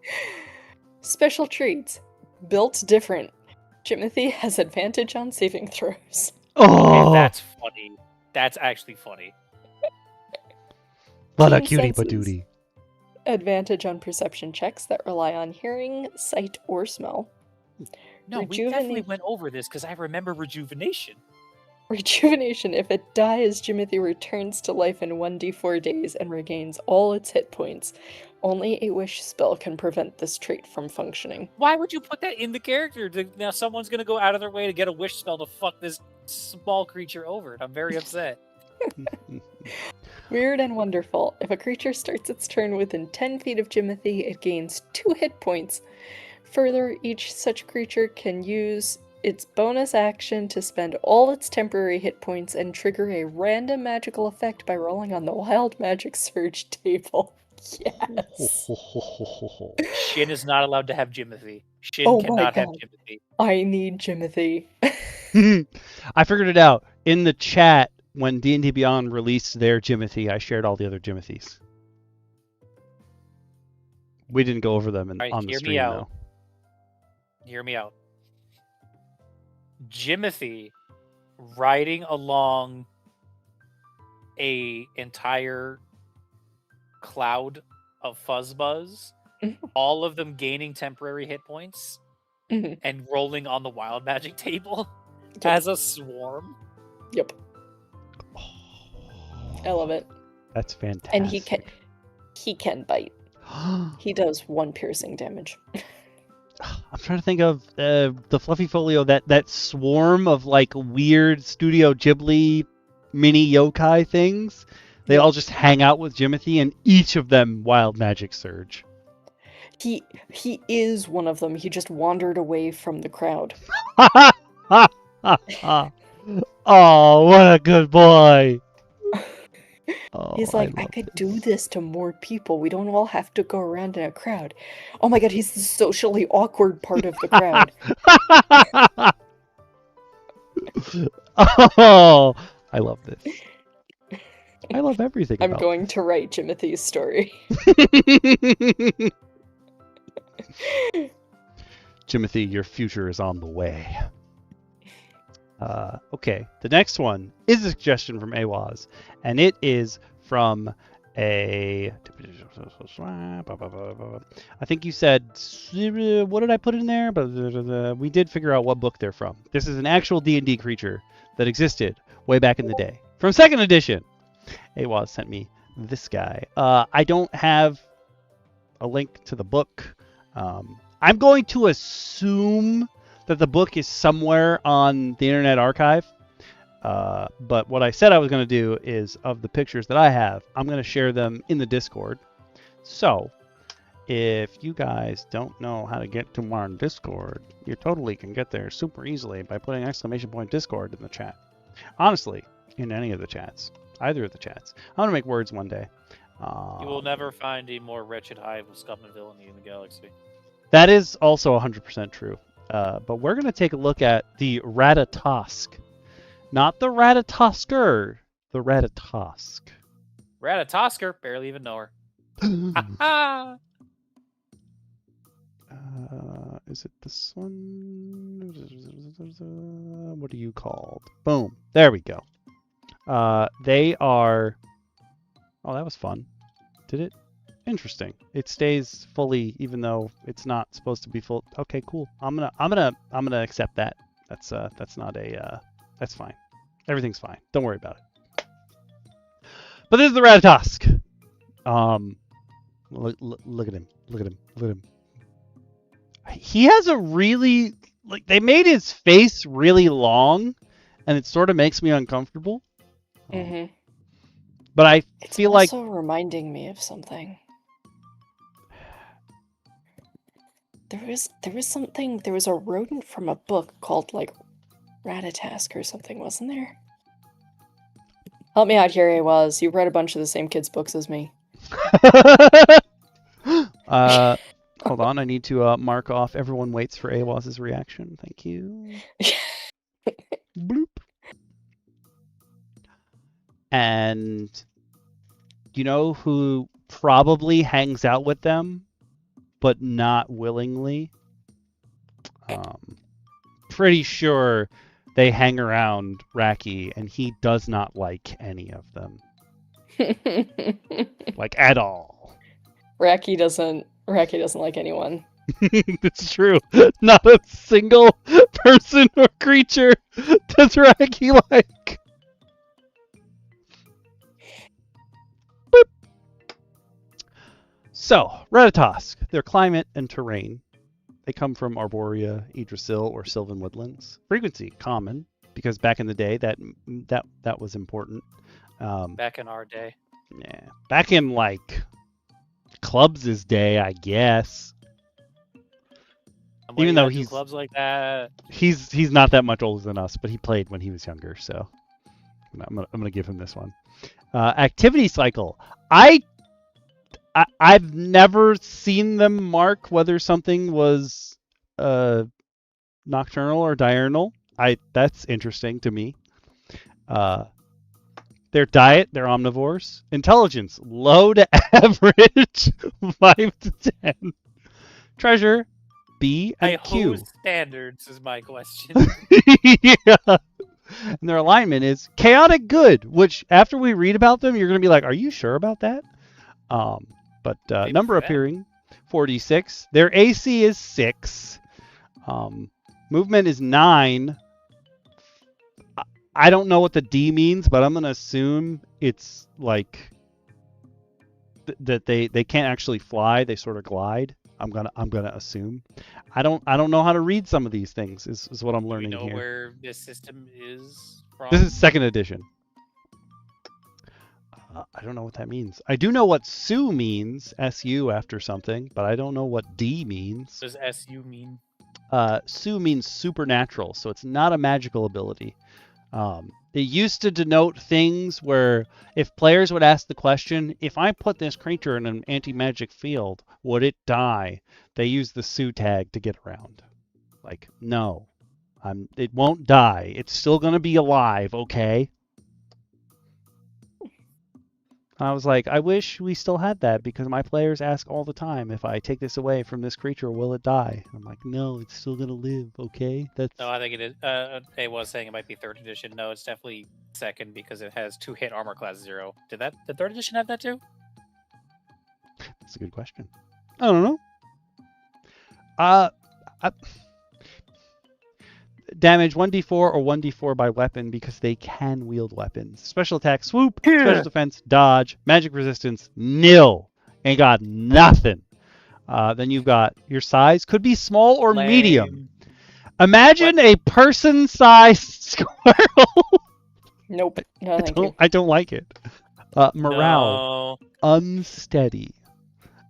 Special treats. Built different. Jimothy has advantage on saving throws. Oh, That's funny. That's actually funny. what a Keen cutie senses. patootie. Advantage on perception checks that rely on hearing, sight, or smell. No, we definitely went over this because I remember rejuvenation. Rejuvenation. If it dies, Jimothy returns to life in 1d4 days and regains all its hit points. Only a wish spell can prevent this trait from functioning. Why would you put that in the character? Now someone's gonna go out of their way to get a wish spell to fuck this small creature over, and I'm very upset. Weird and wonderful. If a creature starts its turn within 10 feet of Jimothy, it gains 2 hit points. Further, each such creature can use its bonus action to spend all its temporary hit points and trigger a random magical effect by rolling on the Wild Magic Surge table. Yes. Shin is not allowed to have Jimothy. Shin Oh my cannot have God. Jimothy. I need Jimothy. I figured it out. In the chat, when D&D Beyond released their Jimothy, I shared all the other Jimothys. We didn't go over them Alright, on the hear me stream, out. though. Hear me out. Jimothy riding along a entire cloud of fuzzbuzz, all of them gaining temporary hit points, Mhm. and rolling on the wild magic table Yep. as a swarm. Yep. I love it. That's fantastic. And he can bite. He does 1 piercing damage. I'm trying to think of the Fluffy Folio, that swarm of like weird Studio Ghibli mini yokai things. They all just hang out with Jimothy, and each of them wild magic surge. He is one of them. He just wandered away from the crowd. Oh, what a good boy! Oh, He's like, I could do this to more people. We don't all have to go around in a crowd. Oh my God, he's the socially awkward part of the crowd. Oh, I love this. I love everything I'm about going to write Jimothy's story. Jimothy, your future is on the way. Okay, the next one is a suggestion from Awaz, and it is from a... I think you said... What did I put in there? But we did figure out what book they're from. This is an actual D&D creature that existed way back in the day. From 2nd edition! Awaz sent me this guy. I don't have a link to the book. I'm going to assume that the book is somewhere on the Internet Archive. But what I said I was going to do is, of the pictures that I have, I'm going to share them in the Discord. So, if you guys don't know how to get to our Discord, you totally can get there super easily by putting !Discord in the chat. Honestly, in any of the chats. Either of the chats. I'm going to make words one day. You will never find a more wretched hive of scum and villainy in the galaxy. That is also 100% true. But we're going to take a look at the Ratatosk. Not the Ratatosker, the Ratatosk. Ratatosker, barely even know her. Is it this one? What are you called? Boom. There we go. They are... Oh, that was fun. Did it? Interesting. It stays fully, even though it's not supposed to be full. Okay, cool. I'm gonna accept that. That's not a. That's fine. Everything's fine. Don't worry about it. But this is the Ratatosk. Look at him. Look at him. Look at him. He has a really they made his face really long, and it sort of makes me uncomfortable. Mm-hmm. But I It's feel like also reminding me of something. There was a rodent from a book called like Ratatosk or something, wasn't there? Help me out here, Awaz. You read a bunch of the same kids' books as me. Hold on, I need to mark off. Everyone waits for Awaz's reaction. Thank you. Bloop. And you know who probably hangs out with them, but not willingly? Pretty sure they hang around Raki, and he does not like any of them. Like, at all. Raki doesn't like anyone. It's true. Not a single person or creature does Raki like. Boop. So, Ratatosk, their climate and terrain. They come from Arborea, Yggdrasil, or Sylvan Woodlands. Frequency, common, because back in the day that was important. Back in our day. Yeah. Back in, like, Clubs' day, I guess. Even though he's clubs like that. He's not that much older than us, but he played when he was younger, so I'm gonna give him this one. Activity cycle. I've never seen them mark whether something was nocturnal or diurnal. That's interesting to me. Their diet, they're omnivores. Intelligence, low to average, 5 to 10. Treasure, B and Q. Standards is my question. Yeah. And their alignment is chaotic good, which after we read about them, you're going to be like, are you sure about that? But number appearing, 46. Their AC is 6. Movement is 9. I don't know what the D means, but I'm going to assume it's like that they can't actually fly. They sort of glide. I'm gonna assume. I don't know how to read some of these things. Is what I'm learning here. Do you know where this system is from? This is 2nd edition. I don't know what that means. I do know what Su means, SU after something, but I don't know what D means. What does SU mean? Su means supernatural, so it's not a magical ability. It used to denote things where if players would ask the question, if I put this creature in an anti-magic field, would it die? They use the Su tag to get around. Like, no. It won't die. It's still gonna be alive, okay? I was like, I wish we still had that because my players ask all the time, if I take this away from this creature, will it die? I'm like, no, it's still gonna live, okay? That's No, I think it is. A was saying it might be 3rd edition. No, it's definitely 2nd because it has 2-hit armor class 0. Did 3rd edition have that too? a good question. I don't know. I, damage 1d4 or 1d4 by weapon because they can wield weapons. Special attack, swoop. Special defense, dodge. Magic resistance, nil. Ain't got nothing. Then you've got your size. Could be small or medium. Imagine a person-sized squirrel. Nope. No, thank you. I don't like it. Morale, unsteady.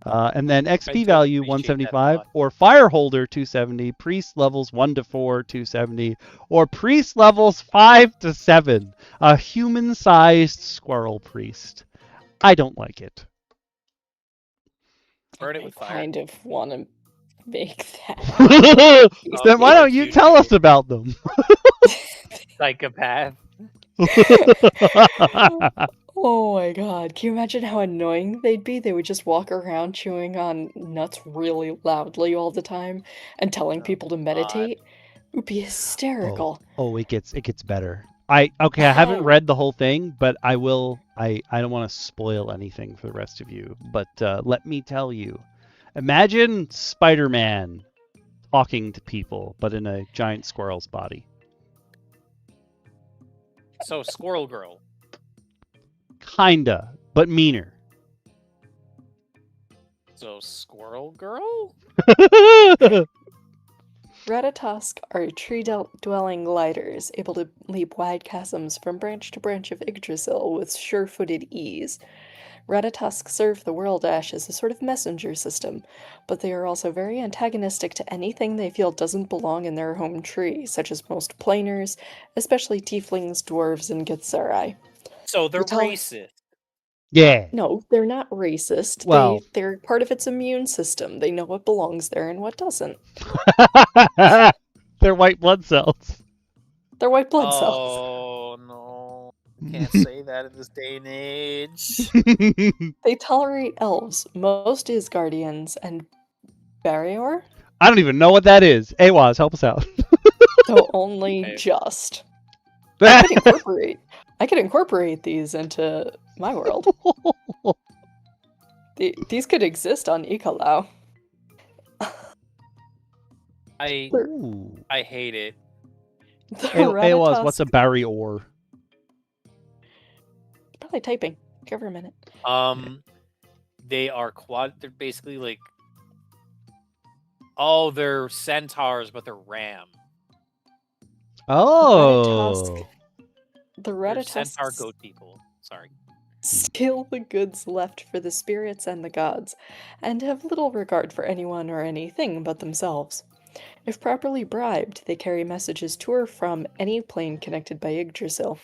And then XP value 175, or Fire Holder 270, Priest levels 1 to 4 270, or Priest levels 5 to 7. A human-sized squirrel priest. I don't like it. Burn it with fire. I kind of want to make that. Then why don't you tell us about them? Psychopath. Oh my god, can you imagine how annoying they'd be? They would just walk around chewing on nuts really loudly all the time and telling people to meditate. It would be hysterical. Oh, it gets better. I haven't read the whole thing, but I will. I don't want to spoil anything for the rest of you, but let me tell you. Imagine Spider-Man talking to people, but in a giant squirrel's body. So, Squirrel Girl. Kinda, but meaner. So, Squirrel Girl? Ratatosk are tree-dwelling gliders, able to leap wide chasms from branch to branch of Yggdrasil with sure-footed ease. Ratatosk serve the World Ash as a sort of messenger system, but they are also very antagonistic to anything they feel doesn't belong in their home tree, such as most planers, especially tieflings, dwarves, and Githzerai. So they're racist. Yeah. No, they're not racist. Well, they're part of its immune system. They know what belongs there and what doesn't. They're white blood cells. They're white blood cells. Oh, no. Can't say that in this day and age. They tolerate elves, most Isgardians, and Barrior? I don't even know what that is. Awaz, help us out. Though only just. I could incorporate these into my world. These could exist on Ikalau. I hate it. Awaz, what's a barrier? Probably typing. Give her a minute. They are they're basically like, they're centaurs, but they're ram. Oh. The Ratatosk centaur goat people. Sorry. Steal the goods left for the spirits and the gods, and have little regard for anyone or anything but themselves. If properly bribed, they carry messages to or from any plane connected by Yggdrasil.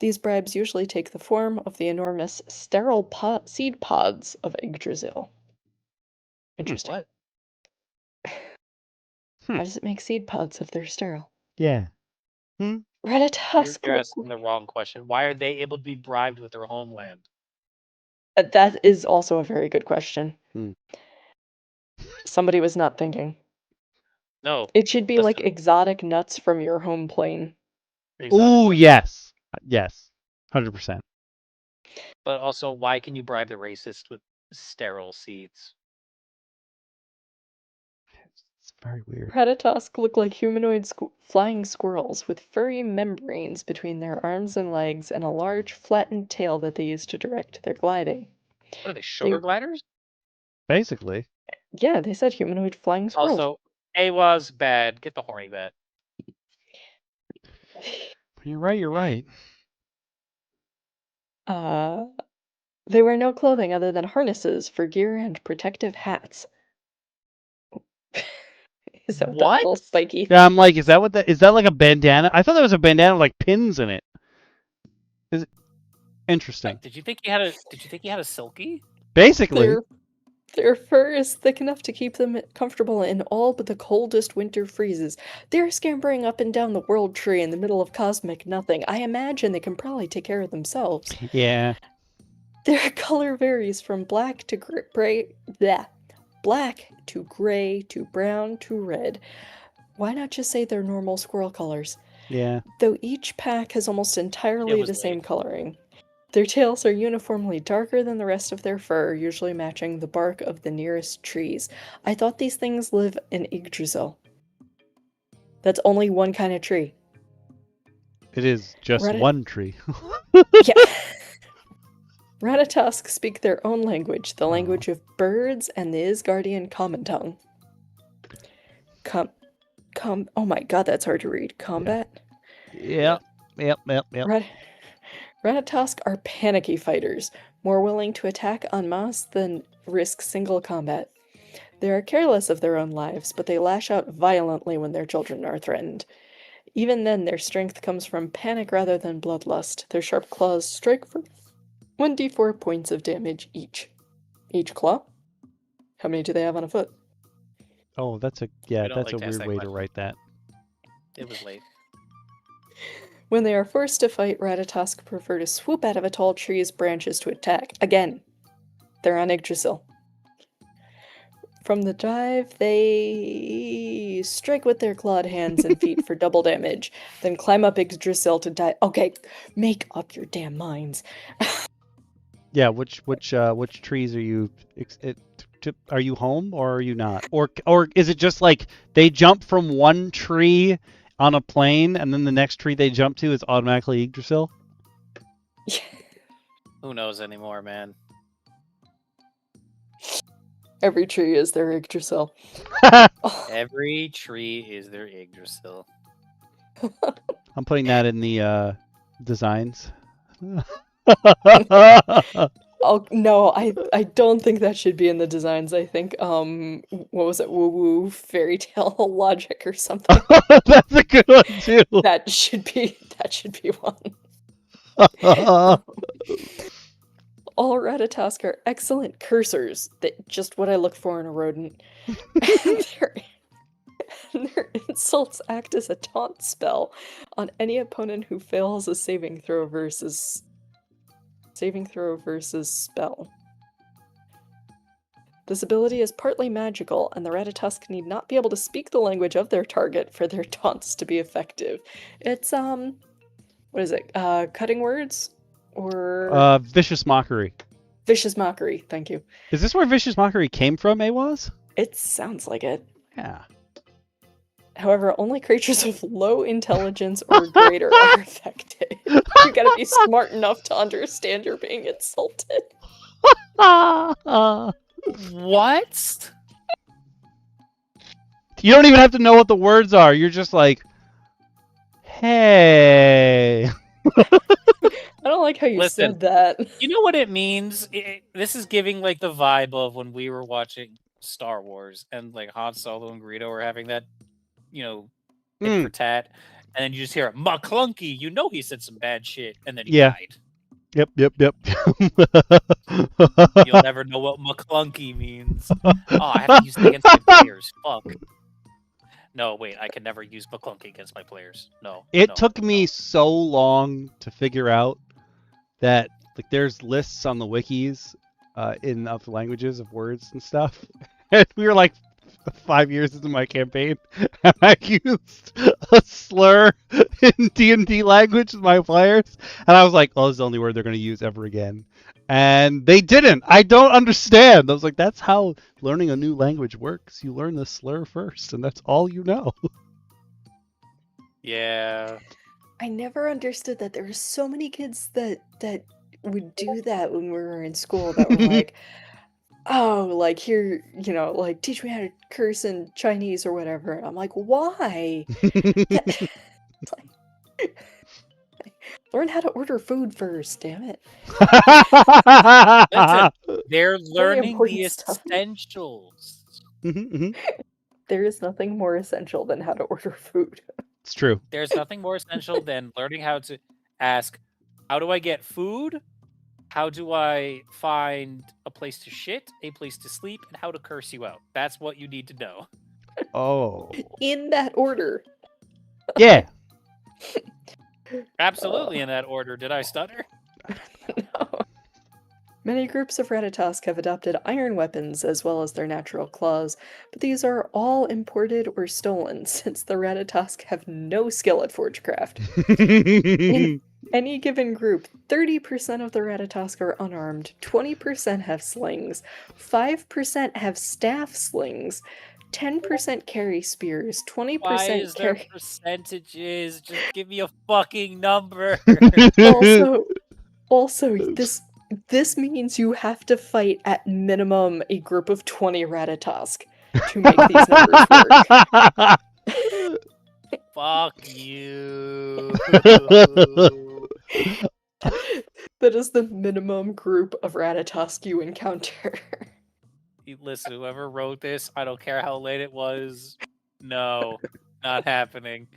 These bribes usually take the form of the enormous sterile seed pods of Yggdrasil. Interesting. What? How does it make seed pods if they're sterile? Yeah. Ratatosk. You're asking the wrong question. Why are they able to be bribed with their homeland? That is also a very good question. Somebody was not thinking. No. It should be like exotic nuts from your home plane. Ooh, yes. Yes. 100%. But also, why can you bribe the racist with sterile seeds? It's very weird. Ratatosk look like humanoid flying squirrels with furry membranes between their arms and legs and a large flattened tail that they use to direct their gliding. What are they, sugar gliders? Basically. Yeah, they said humanoid flying squirrels. Also, was bad. Get the horny bat. You're right. They wear no clothing other than harnesses for gear and protective hats. Is that what? Little spiky? Yeah, I'm like, is that like a bandana? I thought that was a bandana with like pins in it. Is it interesting? Did you think he had a silky? Basically. Their fur is thick enough to keep them comfortable in all but the coldest winter freezes. They're scampering up and down the world tree in the middle of cosmic nothing. I imagine they can probably take care of themselves. Yeah. Their color varies from black to gray, black to gray to brown to red. Why not just say they're normal squirrel colors? Yeah. Though each pack has almost entirely was the same late. coloring. Their tails are uniformly darker than the rest of their fur, usually matching the bark of the nearest trees. I thought these things live in Yggdrasil. That's only one kind of tree. It is just one tree. Yeah. Ratatosk speak their own language, the language of birds and the Asgardian common tongue. Oh my god, that's hard to read. Combat? Yep. Ratatosk are panicky fighters, more willing to attack en masse than risk single combat. They are careless of their own lives, but they lash out violently when their children are threatened. Even then, their strength comes from panic rather than bloodlust. Their sharp claws strike for 1d4 points of damage each. Each claw? How many do they have on a foot? Oh, that's a weird way to write that. It was late. When they are forced to fight, Ratatosk prefer to swoop out of a tall tree's branches to attack. Again, they're on Yggdrasil. From the dive, they strike with their clawed hands and feet for double damage, then climb up Yggdrasil to die. Okay, make up your damn minds. Yeah, which trees are you? Are you home or are you not? Or is it just like they jump from one tree on a plane and then the next tree they jump to is automatically Yggdrasil? Who knows anymore, man? Every tree is their Yggdrasil. Every tree is their Yggdrasil. I'm putting that in the designs. Oh no, I don't think that should be in the designs. I think what was it, woo woo fairy tale logic or something. That's a good one too. That should be one. All Ratatosk are excellent cursors. Just what I look for in a rodent. Their insults act as a taunt spell on any opponent who fails a saving throw versus spell. This ability is partly magical, and the Ratatosk need not be able to speak the language of their target for their taunts to be effective. It's what is it? Cutting words? Or Vicious Mockery. Vicious Mockery, thank you. Is this where Vicious Mockery came from, Awaz? It sounds like it. Yeah. However, only creatures of low intelligence or greater are affected. You gotta be smart enough to understand you're being insulted. What? You don't even have to know what the words are. You're just like, hey. I don't like how you said that. You know what it means? This is giving like the vibe of when we were watching Star Wars and like Han Solo and Greedo were having that, tit for tat, and then you just hear McClunky. You know he said some bad shit, and then he died. Yep. You'll never know what McClunky means. Oh, I have to use it against my players. Fuck. No, wait, I can never use McClunky against my players. No. It took me so long to figure out that like there's lists on the wikis of languages of words and stuff. And we were like 5 years into my campaign, and I used a slur in D&D language with my players, and I was like, "Oh, this is the only word they're going to use ever again." And they didn't. I don't understand. I was like, "That's how learning a new language works. You learn the slur first, and that's all you know." Yeah. I never understood that there were so many kids that would do that when we were in school that were like, oh, like here, like teach me how to curse in Chinese or whatever. And I'm like, why? Learn how to order food first, damn it. Listen, they're learning the essentials. There is nothing more essential than how to order food. It's true. There's nothing more essential than learning how to ask, how do I get food? how do I find a place to shit, a place to sleep, and how to curse you out? That's what you need to know. Oh. In that order. Yeah. Absolutely in that order. Did I stutter? No. Many groups of Ratatosk have adopted iron weapons as well as their natural claws, but these are all imported or stolen since the Ratatosk have no skill at forgecraft. In any given group, 30% of the Ratatosk are unarmed, 20% have slings, 5% have staff slings, 10% carry spears, 20% Why is there carry... percentages? Just give me a fucking number. Also, this means you have to fight at minimum a group of 20 Ratatosk to make these numbers work. Fuck you. That is the minimum group of Ratatosk you encounter. Listen, whoever wrote this, I don't care how late it was. No, not happening.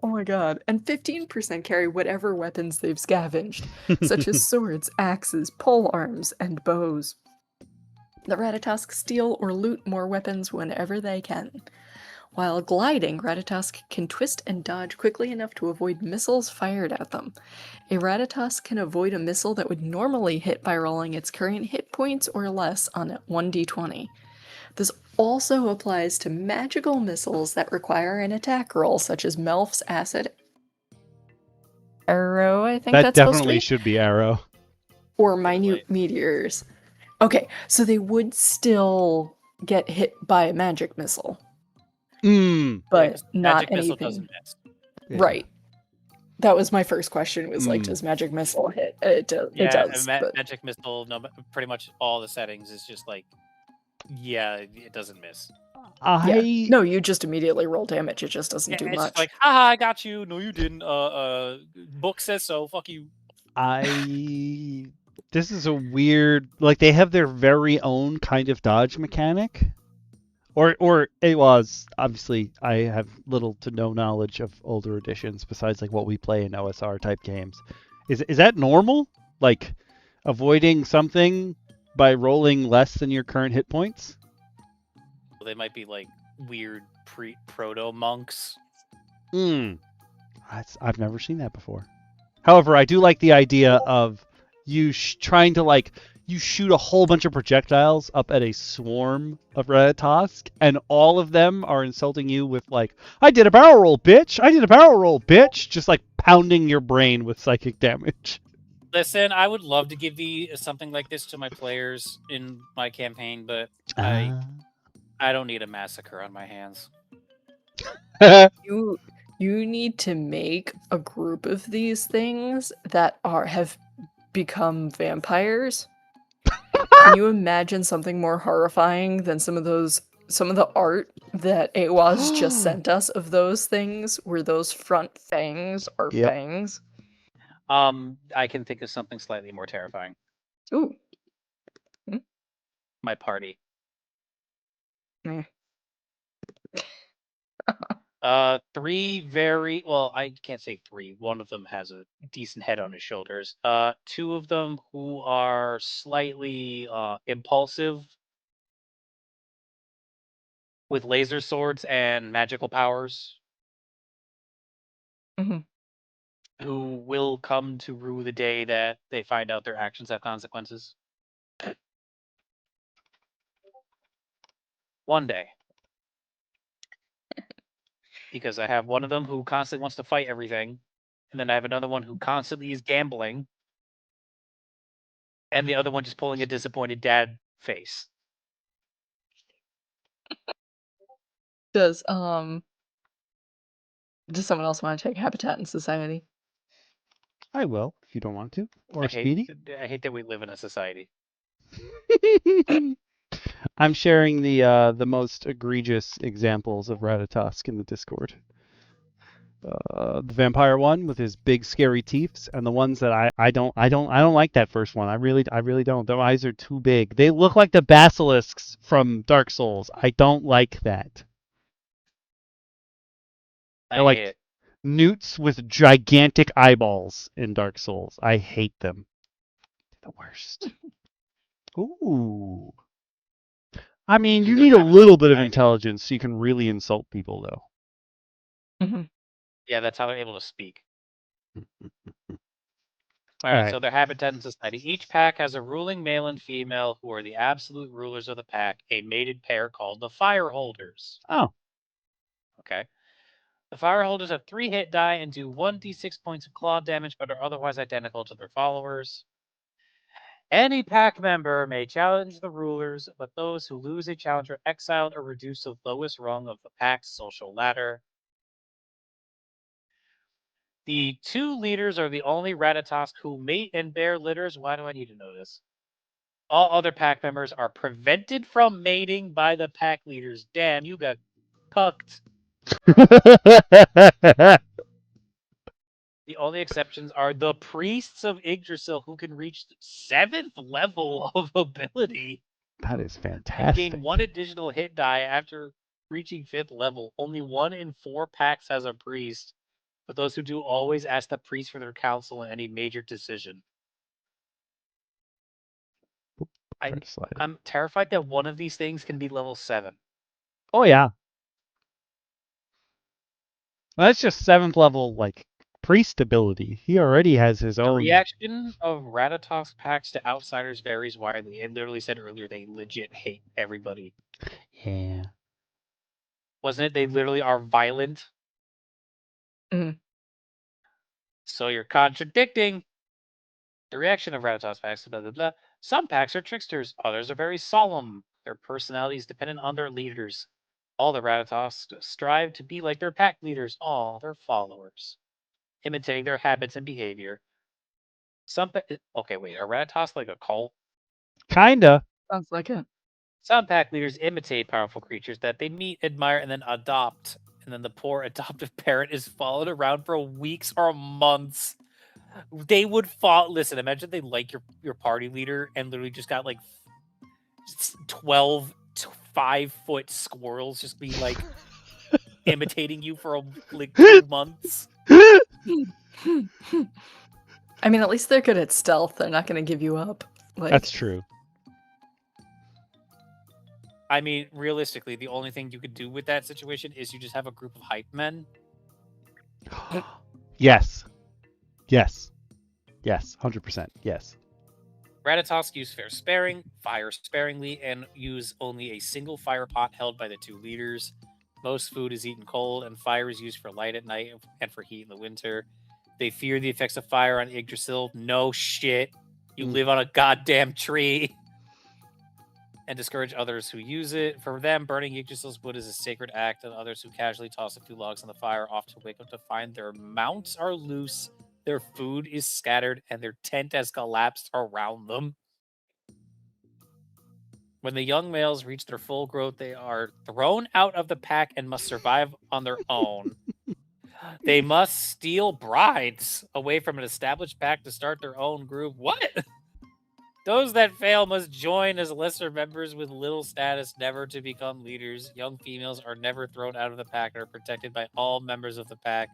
Oh my god. And 15% carry whatever weapons they've scavenged, such as swords, axes, pole arms, and bows. The Ratatosk steal or loot more weapons whenever they can. While gliding, Ratatosk can twist and dodge quickly enough to avoid missiles fired at them. A Ratatosk can avoid a missile that would normally hit by rolling its current hit points or less on a 1d20. This also applies to magical missiles that require an attack roll, such as Melf's Acid Aero, I think That that's supposed to definitely be? should be Aero. Or Minute Meteors. Okay, so they would still get hit by a magic missile. But 'cause not magic missile anything. doesn't miss. Yeah. Right. That was my first question. Was like, does magic missile hit? It does. Yeah, it does. But... magic missile. No, pretty much all the settings is just like, yeah, it doesn't miss. Yeah. No, you just immediately roll damage. It just doesn't do It's much. just like, haha, I got you. No, you didn't. Book says so. Fuck you. This is a weird. Like they have their very own kind of dodge mechanic. Or it was obviously I have little to no knowledge of older editions besides like what we play in OSR type games. Is that normal? Like avoiding something by rolling less than your current hit points? They might be like weird proto monks. I've never seen that before. However, I do like the idea of you trying to like you shoot a whole bunch of projectiles up at a swarm of Ratatosk, and all of them are insulting you with like, I did a barrel roll, bitch! I did a barrel roll, bitch! Just like pounding your brain with psychic damage. Listen, I would love to give something like this to my players in my campaign, but I don't need a massacre on my hands. You need to make a group of these things that have become vampires. Can you imagine something more horrifying than some of the art that Awaz just sent us of those things, where those front fangs are fangs? I can think of something slightly more terrifying. Ooh. My party. Three very well, I can't say three. One of them has a decent head on his shoulders. Two of them who are slightly impulsive with laser swords and magical powers. Who will come to rue the day that they find out their actions have consequences. One day. Because I have one of them who constantly wants to fight everything, and then I have another one who constantly is gambling, and the other one just pulling a disappointed dad face. Does someone else want to take Habitat in Society? I will, if you don't want to. Or Speedy. I hate that we live in a society. I'm sharing the most egregious examples of Ratatosk in the Discord. The vampire one with his big scary teeth, and the ones that I don't like that first one. I really don't. Their eyes are too big. They look like the basilisks from Dark Souls. I don't like that. Newts with gigantic eyeballs in Dark Souls. I hate them. They're the worst. Ooh. I mean, you need a little bit of intelligence so you can really insult people, though. Yeah, that's how they're able to speak. All Alright, right. so their habitat in society. Each pack has a ruling male and female who are the absolute rulers of the pack, a mated pair called the Fire Holders. Oh. Okay. The Fire Holders have 3 hit die and do 1d6 points of claw damage, but are otherwise identical to their followers. Any pack member may challenge the rulers, but those who lose a challenge are exiled or reduced to the lowest rung of the pack's social ladder. The 2 leaders are the only Ratatosk who mate and bear litters. Why do I need to know this? All other pack members are prevented from mating by the pack leaders. Damn, you got cucked. The only exceptions are the priests of Yggdrasil, who can reach 7th level of ability. That is And fantastic. gain 1 additional hit die after reaching 5th level. Only 1 in 4 packs has a priest, but those who do always ask the priest for their counsel in any major decision. I'm terrified that one of these things can be level 7. Oh, yeah. Well, that's just 7th level, like, priest ability. He already has his The own. reaction of Ratatosk packs to outsiders varies widely. It literally said earlier they legit hate everybody. Yeah. Wasn't it? They literally are violent. So you're contradicting the reaction of Ratatosk packs to blah, blah, blah. Some packs are tricksters. Others are very solemn. Their personalities dependent on their leaders. All the Ratatosk strive to be like their pack leaders, all their followers, imitating their habits and behavior. Okay, wait. Are Ratatosk like a cult? Kinda. Sounds like it. Some pack leaders imitate powerful creatures that they meet, admire, and then adopt. And then the poor adoptive parent is followed around for weeks or months. They would fall. Listen, imagine they like your party leader and literally just got like 12 5-foot squirrels just be like imitating you for like 2 months. I mean, at least they're good at stealth. They're not going to give you up. Like, That's true. I mean, realistically, the only thing you could do with that situation is you just have a group of hype men. Yes. Yes. Yes. 100%. Yes. Ratatosk use fire sparingly, and use only a single fire pot held by the 2 leaders. Most food is eaten cold, and fire is used for light at night and for heat in the winter. They fear the effects of fire on Yggdrasil. No shit. You live on a goddamn tree. And discourage others who use it. For them, burning Yggdrasil's wood is a sacred act, and others who casually toss a few logs on the fire often wake up to find their mounts are loose, their food is scattered, and their tent has collapsed around them. When the young males reach their full growth, they are thrown out of the pack and must survive on their own. They must steal brides away from an established pack to start their own group. What? Those that fail must join as lesser members with little status, never to become leaders. Young females are never thrown out of the pack and are protected by all members of the pack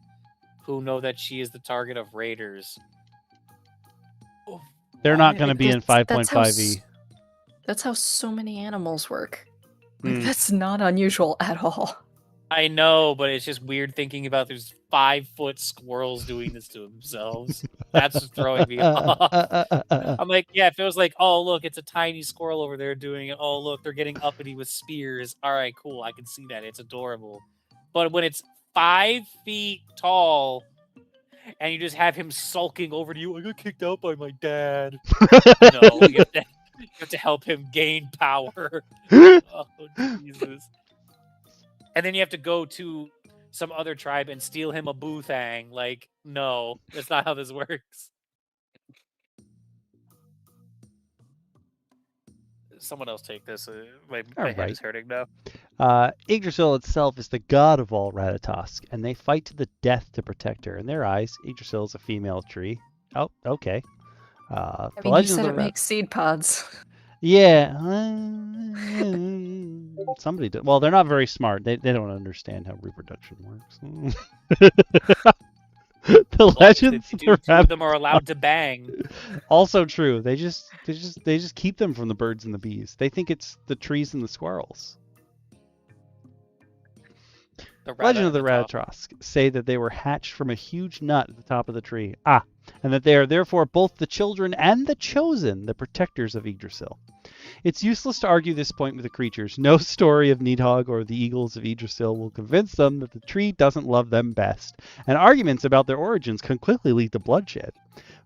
who know that she is the target of raiders. They're not going to be in 5.5e. That's how so many animals work. Like, that's not unusual at all. I know, but it's just weird thinking about these 5-foot squirrels doing this to themselves. That's throwing me off. I'm like, yeah, if it was like, oh, look, it's a tiny squirrel over there doing it. Oh, look, they're getting uppity with spears. All right, cool. I can see that. It's adorable. But when it's 5 feet tall and you just have him sulking over to you, I got kicked out by my dad. No, you have to help him gain power. Oh, Jesus. And then you have to go to some other tribe and steal him a boothang. Like, no, that's not how this works. Someone else take this. My head is hurting now. Yggdrasil itself is the god of all Ratatosk, and they fight to the death to protect her. In their eyes, Yggdrasil is a female tree. Oh, okay. I mean, you said it makes seed pods. Yeah. Somebody did. Well, they're not very smart. They don't understand how reproduction works. The Well, legends of two the of rabbit. them are allowed to bang. Also true. They just keep them from the birds and the bees. They think it's the trees and the squirrels. The Legend of the Ratatosk. Ratatosk say that they were hatched from a huge nut at the top of the tree. And that they are therefore both the children and the chosen, the protectors of Yggdrasil. It's useless to argue this point with the creatures. No story of Nidhogg or the eagles of Yggdrasil will convince them that the tree doesn't love them best, and arguments about their origins can quickly lead to bloodshed.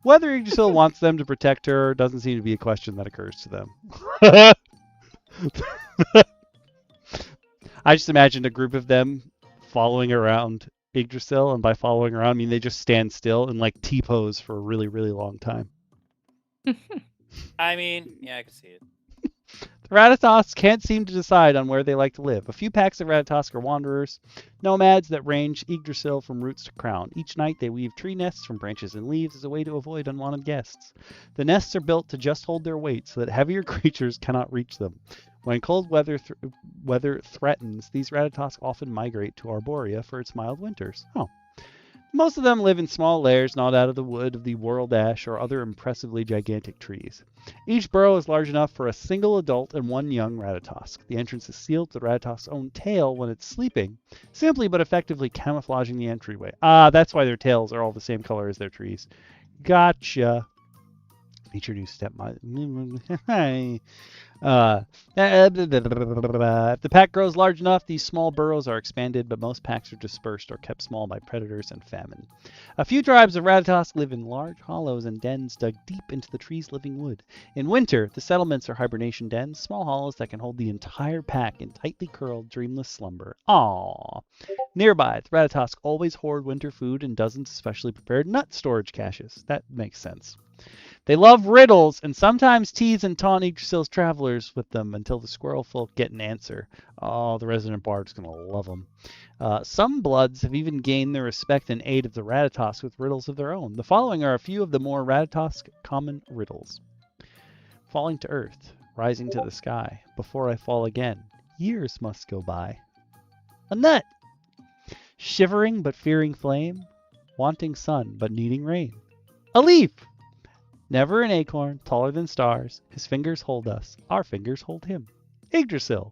Whether Yggdrasil wants them to protect her doesn't seem to be a question that occurs to them. I just imagined a group of them following around Yggdrasil, and by following around, I mean they just stand still and like T-pose for a really, really long time. I mean, yeah, I can see it. The Ratatosk can't seem to decide on where they like to live. A few packs of Ratatosk are wanderers, nomads that range Yggdrasil from roots to crown. Each night they weave tree nests from branches and leaves as a way to avoid unwanted guests. The nests are built to just hold their weight so that heavier creatures cannot reach them. When cold weather threatens, these Ratatosk often migrate to Arborea for its mild winters. Most of them live in small lairs gnawed out of the wood of the world ash or other impressively gigantic trees. Each burrow is large enough for a single adult and one young Ratatosk. The entrance is sealed to the Ratatosk's own tail when it's sleeping, simply but effectively camouflaging the entryway. That's why their tails are all the same color as their trees. Gotcha. Featured new stepmother. If the pack grows large enough, these small burrows are expanded, but most packs are dispersed or kept small by predators and famine. A few tribes of Ratatosk live in large hollows and dens dug deep into the tree's living wood. In winter, the settlements are hibernation dens, small hollows that can hold the entire pack in tightly curled, dreamless slumber. Aww. Nearby, the Ratatosk always hoard winter food in dozens of specially prepared nut storage caches. That makes sense. They love riddles and sometimes tease and taunt Yggdrasil's travelers with them until the squirrel folk get an answer. Oh, the resident bard's going to love them. Some bloods have even gained the respect and aid of the Ratatosk with riddles of their own. The following are a few of the more Ratatosk common riddles. Falling to earth, rising to the sky. Before I fall again, years must go by. A nut. Shivering but fearing flame. Wanting sun but needing rain. A leaf. Never an acorn, taller than stars. His fingers hold us, our fingers hold him. Yggdrasil.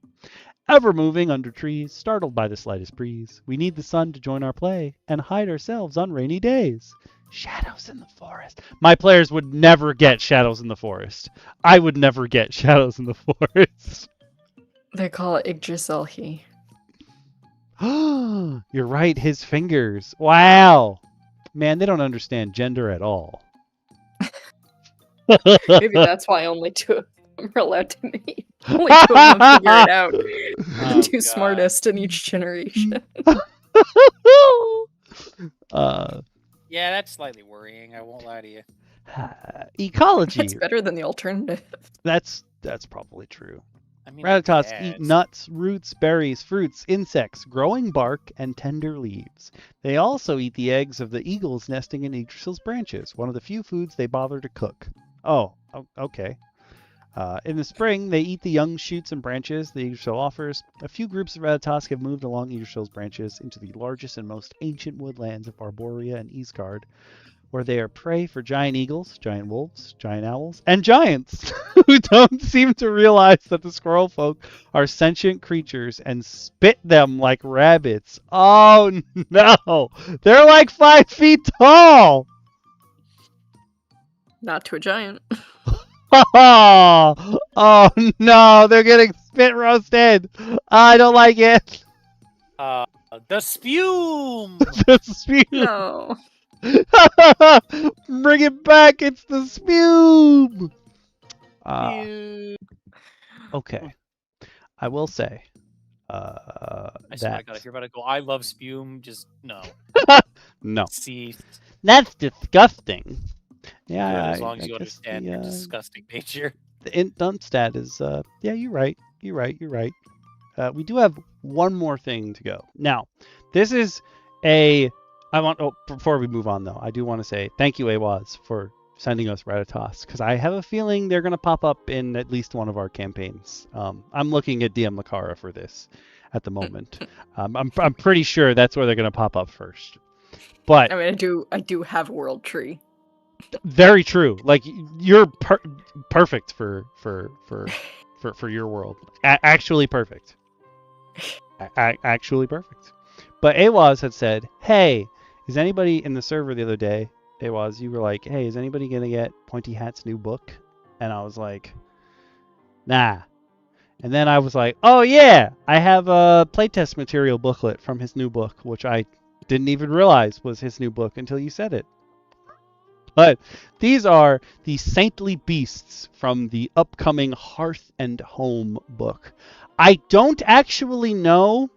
Ever moving under trees, startled by the slightest breeze. We need the sun to join our play and hide ourselves on rainy days. Shadows in the forest. My players would never get shadows in the forest. I would never get shadows in the forest. They call it Yggdrasil. You're right, his fingers. Wow. Man, they don't understand gender at all. Maybe that's why only two of them are allowed to meet. Only two of them figure it out. The two smartest in each generation. Yeah, that's slightly worrying. I won't lie to you. Ecology. It's better than the alternative. That's probably true. I mean, Ratatosk eat nuts, roots, berries, fruits, insects, growing bark, and tender leaves. They also eat the eggs of the eagles nesting in Yggdrasil's branches, one of the few foods they bother to cook. Oh, okay. In the spring, they eat the young shoots and branches the Yggdrasil offers. A few groups of Ratatosk have moved along Yggdrasil's branches into the largest and most ancient woodlands of Arborea and Isgard, where they are prey for giant eagles, giant wolves, giant owls, and giants who don't seem to realize that the squirrel folk are sentient creatures and spit them like rabbits. Oh no! They're like 5 feet tall! Not to a giant. Oh no, they're getting spit roasted. I don't like it. The spume. The spume. No. Bring it back. It's the spume. Okay. I will say I swear to God, if you're about to go, I love spume, just no. No. See, That's disgusting. Yeah, as long as you understand your disgusting nature. The int dump stat is yeah, you're right. You're right. We do have one more thing to go. Now, this is before we move on though, I do want to say thank you, Awaz, for sending us Ratatosk, because I have a feeling they're going to pop up in at least one of our campaigns. I'm looking at DM Lacara for this at the moment. I'm pretty sure that's where they're going to pop up first. But I mean, I do have a world tree. very true. Like you're perfect for your world. Actually perfect. Actually perfect. But Awaz had said, "Hey, is anybody in the server the other day?" Awaz, you were like, "Hey, is anybody gonna get Pointy Hat's new book?" And I was like, "Nah." And then I was like, "Oh yeah, I have a playtest material booklet from his new book, which I didn't even realize was his new book until you said it." But these are the Saintly Beasts from the upcoming Hearth and Home book. I don't actually know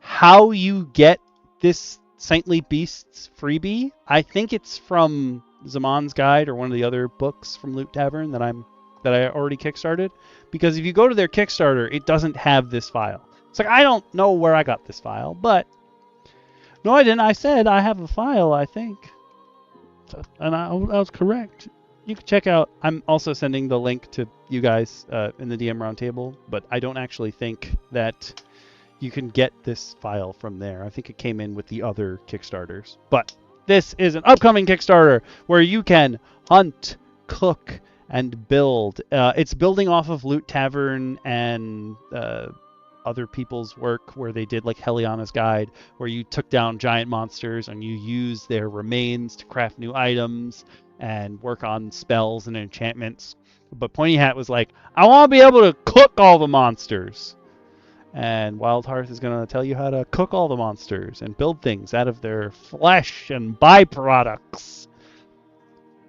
how you get this Saintly Beasts freebie. I think it's from Zaman's Guide or one of the other books from Loot Tavern that I already kickstarted. Because if you go to their Kickstarter, it doesn't have this file. It's like, I don't know where I got this file, but no, I didn't. I said I have a file, I think. And I was correct. You can check out. I'm also sending the link to you guys in the DM Roundtable, but I don't actually think that you can get this file from there. I think it came in with the other Kickstarters. But this is an upcoming Kickstarter where you can hunt, cook, and build. It's building off of Loot Tavern and other people's work where they did like Heliana's Guide, where you took down giant monsters and you used their remains to craft new items and work on spells and enchantments. But Pointy Hat was like, I want to be able to cook all the monsters. And Wild Hearth is going to tell you how to cook all the monsters and build things out of their flesh and byproducts.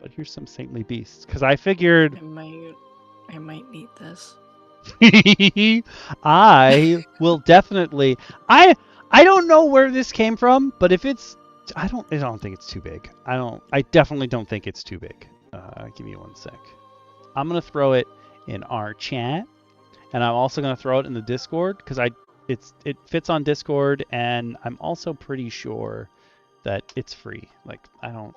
But here's some Saintly Beasts, because I figured I might need this. I will definitely. I don't know where this came from, but if it's, I don't think it's too big. I definitely don't think it's too big. Give me one sec. I'm gonna throw it in our chat, and I'm also gonna throw it in the Discord because it fits on Discord, and I'm also pretty sure that it's free. Like I don't.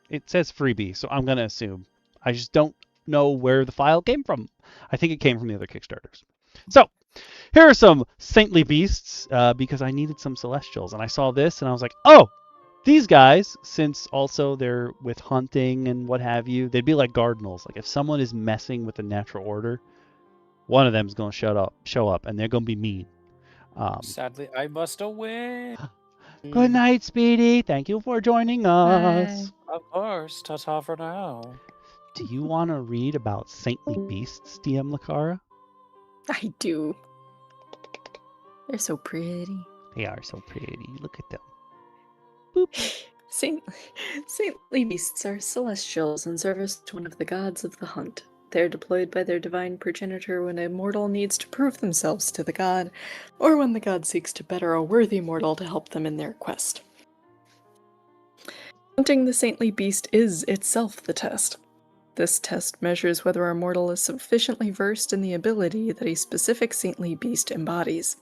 It says freebie, so I'm gonna assume. I just don't know where the file came from. I think it came from the other Kickstarters. So here are some Saintly Beasts because I needed some Celestials, and I saw this and I was like, oh, these guys, since also they're with hunting and what have you, they'd be like Cardinals. Like if someone is messing with the natural order, one of them is going to show up, and they're going to be mean. Sadly, I must win. Good night, Speedy. Thank you for joining us. Of course. Ta-ta for now. Do you want to read about Saintly Beasts, DM Lacara? I do. They're so pretty. They are so pretty. Look at them. Boop. Saintly beasts are celestials in service to one of the gods of the hunt. They are deployed by their divine progenitor when a mortal needs to prove themselves to the god, or when the god seeks to better a worthy mortal to help them in their quest. Hunting the saintly beast is itself the test. This test measures whether a mortal is sufficiently versed in the ability that a specific saintly beast embodies.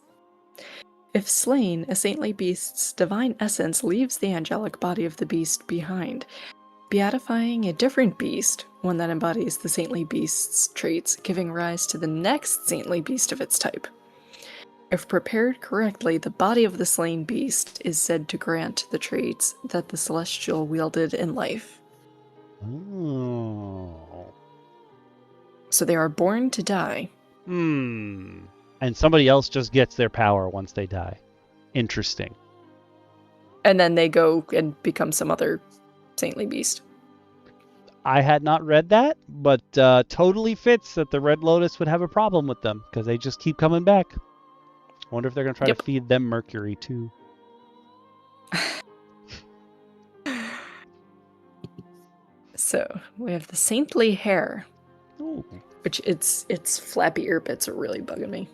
If slain, a saintly beast's divine essence leaves the angelic body of the beast behind, beatifying a different beast, one that embodies the saintly beast's traits, giving rise to the next saintly beast of its type. If prepared correctly, the body of the slain beast is said to grant the traits that the celestial wielded in life. Oh. So they are born to die. And somebody else just gets their power once they die. Interesting. And then they go and become some other saintly beast. I had not read that, but totally fits that the Red Lotus would have a problem with them because they just keep coming back. I wonder if they're going to try to feed them mercury too. So we have the saintly hair, Ooh. which its flappy ear bits are really bugging me.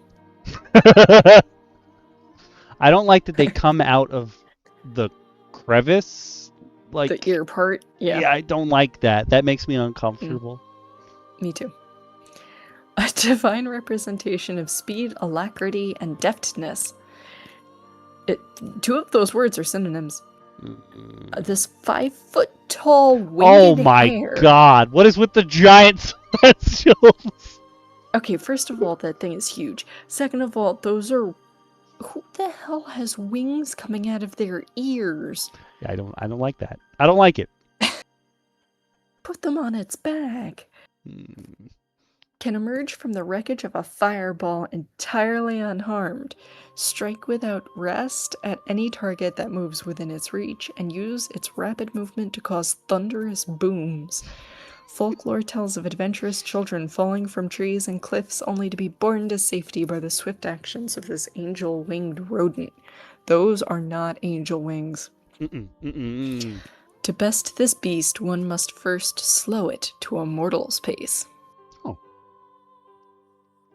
I don't like that they come out of the crevice, like The ear part, yeah, I don't like that. That makes me uncomfortable. Me too. A divine representation of speed, alacrity, and deftness. Two of those words are synonyms. Mm. This 5-foot-tall Oh winged my hare. god! What is with the giant celestials? Okay, first of all, that thing is huge. Second of all, those are... Who the hell has wings coming out of their ears? Yeah, I don't like that. I don't like it. Put them on its back. Mm. Can emerge from the wreckage of a fireball entirely unharmed. Strike without rest at any target that moves within its reach, and use its rapid movement to cause thunderous booms. Folklore tells of adventurous children falling from trees and cliffs only to be borne to safety by the swift actions of this angel-winged rodent. Those are not angel wings. To best this beast, one must first slow it to a mortal's pace. Oh.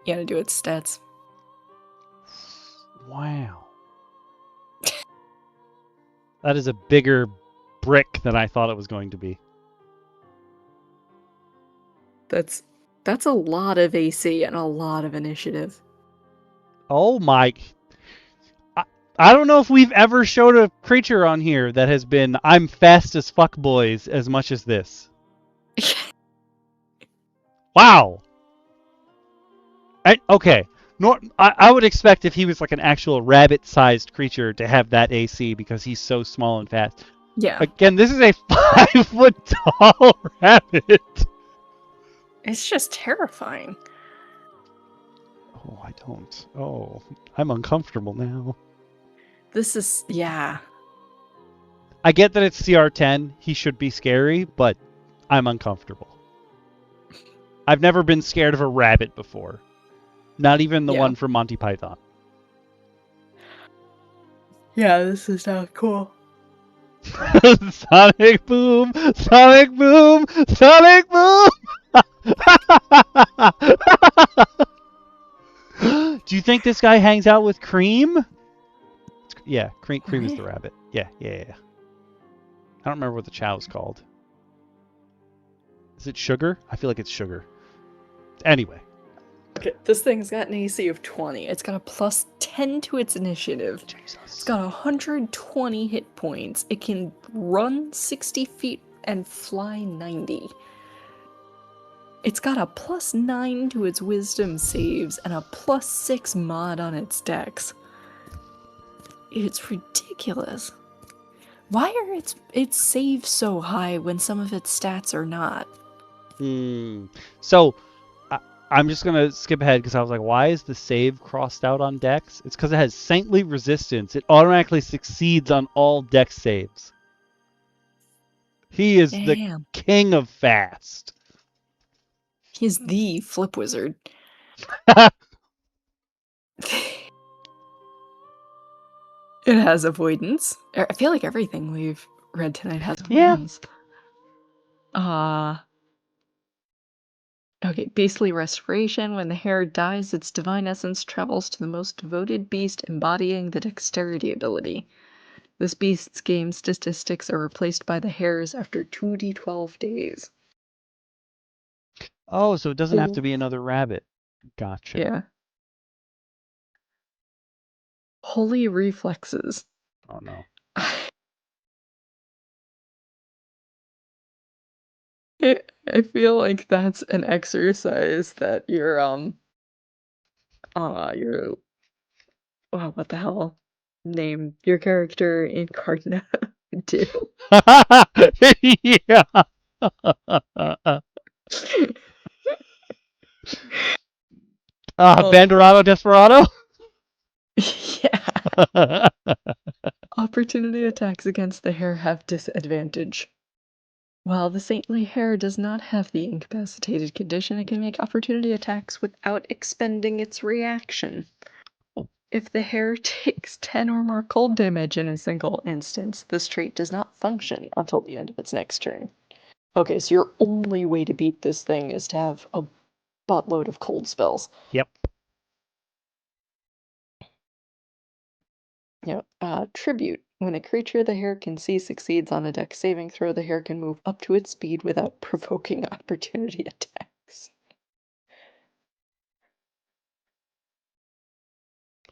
You gotta do its stats. Wow. That is a bigger brick than I thought it was going to be. That's a lot of AC and a lot of initiative. Oh my... I don't know if we've ever showed a creature on here that has been I'm fast as fuck boys as much as this. Wow. Okay. I would expect if he was like an actual rabbit-sized creature to have that AC because he's so small and fast. Yeah. Again, this is a 5-foot-tall rabbit. It's just terrifying. Oh, I don't. Oh, I'm uncomfortable now. This is, yeah. I get that it's CR10. He should be scary, but I'm uncomfortable. I've never been scared of a rabbit before. Not even the one from Monty Python. Yeah, this is not cool. Sonic boom! Sonic boom! Sonic boom! Do you think this guy hangs out with Cream? Yeah, Cream is the rabbit. Yeah. I don't remember what the chow's called. Is it Sugar? I feel like it's Sugar. Anyway. Okay, this thing's got an AC of 20. It's got a plus 10 to its initiative. Jesus. It's got 120 hit points. It can run 60 feet and fly 90. It's got a plus 9 to its wisdom saves and a plus 6 mod on its dex. It's ridiculous. Why are its saves so high when some of its stats are not? So, I'm just going to skip ahead because I was like, why is the save crossed out on dex? It's because it has Saintly Resistance. It automatically succeeds on all dex saves. He is the king of fast. He's the flip wizard. It has avoidance. I feel like everything we've read tonight has avoidance. Okay, beastly restoration. When the hare dies, its divine essence travels to the most devoted beast embodying the dexterity ability. This beast's game statistics are replaced by the hare's after 2d12 days. Oh, so it doesn't have to be another rabbit. Gotcha. Yeah. Holy reflexes. Oh no. I feel like that's an exercise that your what the hell name your character in Cardinal do. Yeah. Bandorado Desperado? Yeah. Opportunity attacks against the hare have disadvantage. While the saintly hare does not have the incapacitated condition, it can make opportunity attacks without expending its reaction. If the hare takes 10 or more cold damage in a single instance, this trait does not function until the end of its next turn. Okay, so your only way to beat this thing is to have a buttload of cold spells. Yep. Tribute. When a creature the hare can see succeeds on a dex saving throw, the hare can move up to its speed without provoking opportunity attacks.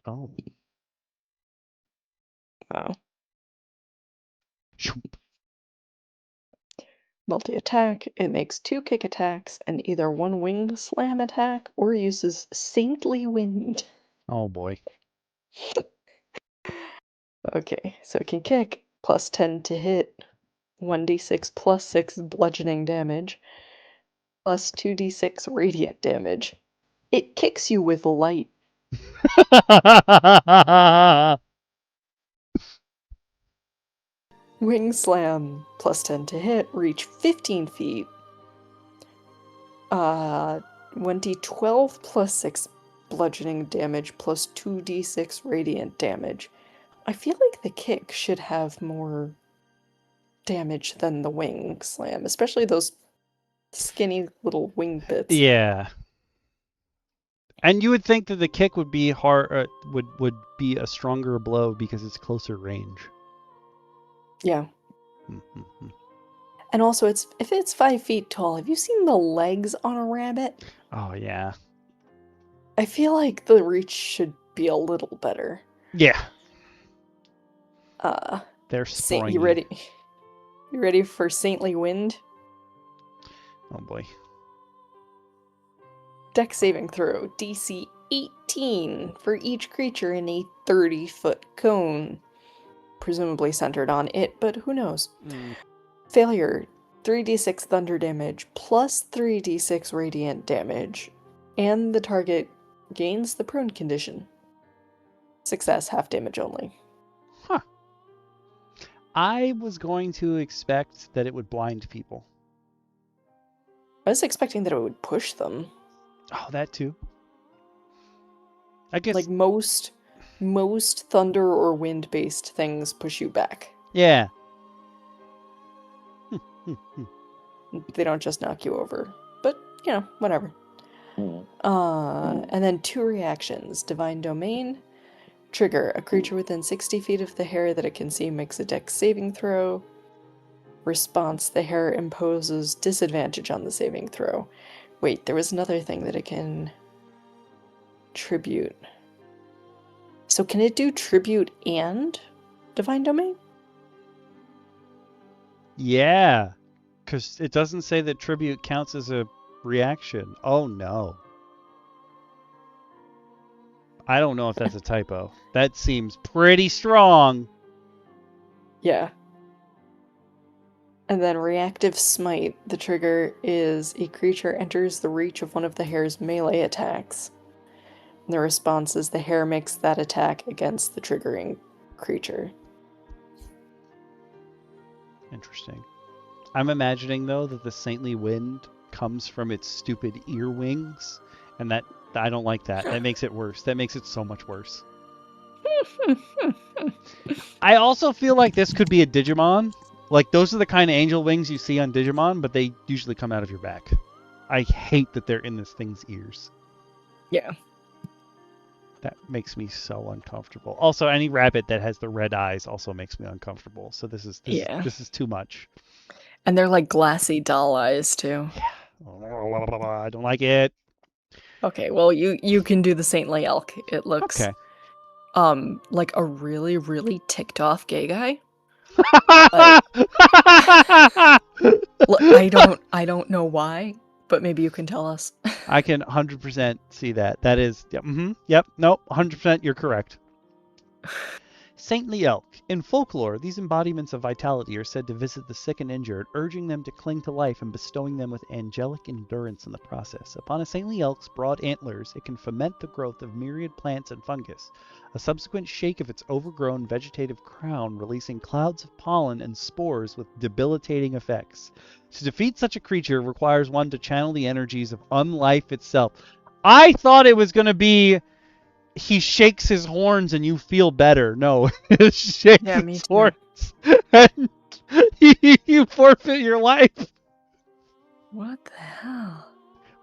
Oh. Wow. Multi-attack, it makes 2 kick attacks and either 1 wing slam attack or uses Saintly Wind. Oh boy. Okay, so it can kick, plus 10 to hit, 1d6 plus 6 bludgeoning damage, plus 2d6 radiant damage. It kicks you with light. Wing slam, plus 10 to hit, reach 15 feet. 1d12 plus 6 bludgeoning damage, plus 2d6 radiant damage. I feel like the kick should have more damage than the wing slam, especially those skinny little wing bits. Yeah. And you would think that the kick would be would be a stronger blow because it's closer range. Yeah. Mm-hmm. And also, if it's 5 feet tall, have you seen the legs on a rabbit? Oh yeah. I feel like the reach should be a little better. Yeah. They're You springy. ready? You ready for Saintly Wind? Oh boy. Dex saving throw, DC 18 for each creature in a 30-foot cone. Presumably centered on it, but who knows? Failure, 3d6 thunder damage, plus 3d6 radiant damage, and the target gains the prone condition. Success, half damage only. Huh. I was going to expect that it would blind people. I was expecting that it would push them. Oh, that too. I guess. Like most thunder or wind-based things push you back. Yeah. They don't just knock you over. But, you know, whatever. And then 2 reactions. Divine Domain. Trigger. A creature within 60 feet of the hare that it can see makes a dex saving throw. Response. The hare imposes disadvantage on the saving throw. Wait, there was another thing that it can tribute. So can it do tribute and Divine Domain? Yeah. Because it doesn't say that tribute counts as a reaction. Oh no. I don't know if that's a typo. That seems pretty strong. Yeah. And then Reactive Smite. The trigger is a creature enters the reach of one of the hare's melee attacks. And the response is the hare makes that attack against the triggering creature. Interesting. I'm imagining, though, that the Saintly Wind comes from its stupid ear wings. And that I don't like that. That makes it worse. That makes it so much worse. I also feel like this could be a Digimon. Like, those are the kind of angel wings you see on Digimon, but they usually come out of your back. I hate that they're in this thing's ears. Yeah. That makes me so uncomfortable. Also, any rabbit that has the red eyes also makes me uncomfortable. So this is too much. And they're like glassy doll eyes, too. Yeah. I don't like it. Okay, well, you can do the Saintly Elk. It looks Okay. like a really, really ticked off gay guy. I don't know why, but maybe you can tell us. I can 100% see that. That is, yep, nope, 100% you're correct. Saintly Elk. In folklore, these embodiments of vitality are said to visit the sick and injured, urging them to cling to life and bestowing them with angelic endurance in the process. Upon a saintly elk's broad antlers, it can foment the growth of myriad plants and fungus, a subsequent shake of its overgrown vegetative crown releasing clouds of pollen and spores with debilitating effects. To defeat such a creature requires one to channel the energies of unlife itself. I thought it was going to be he shakes his horns and you feel better. No, he shakes his horns and you forfeit your life. What the hell?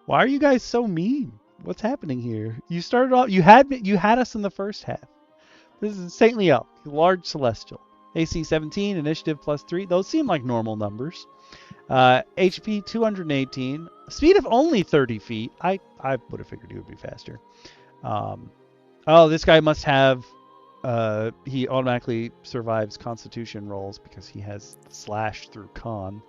Why are you guys so mean? What's happening here? You started off. You had us in the first half. This is Saintly Elk, large celestial, AC 17, initiative +3. Those seem like normal numbers. HP 218, speed of only 30 feet. I would have figured he would be faster. Oh, this guy must have he automatically survives Constitution rolls because he has slash through con.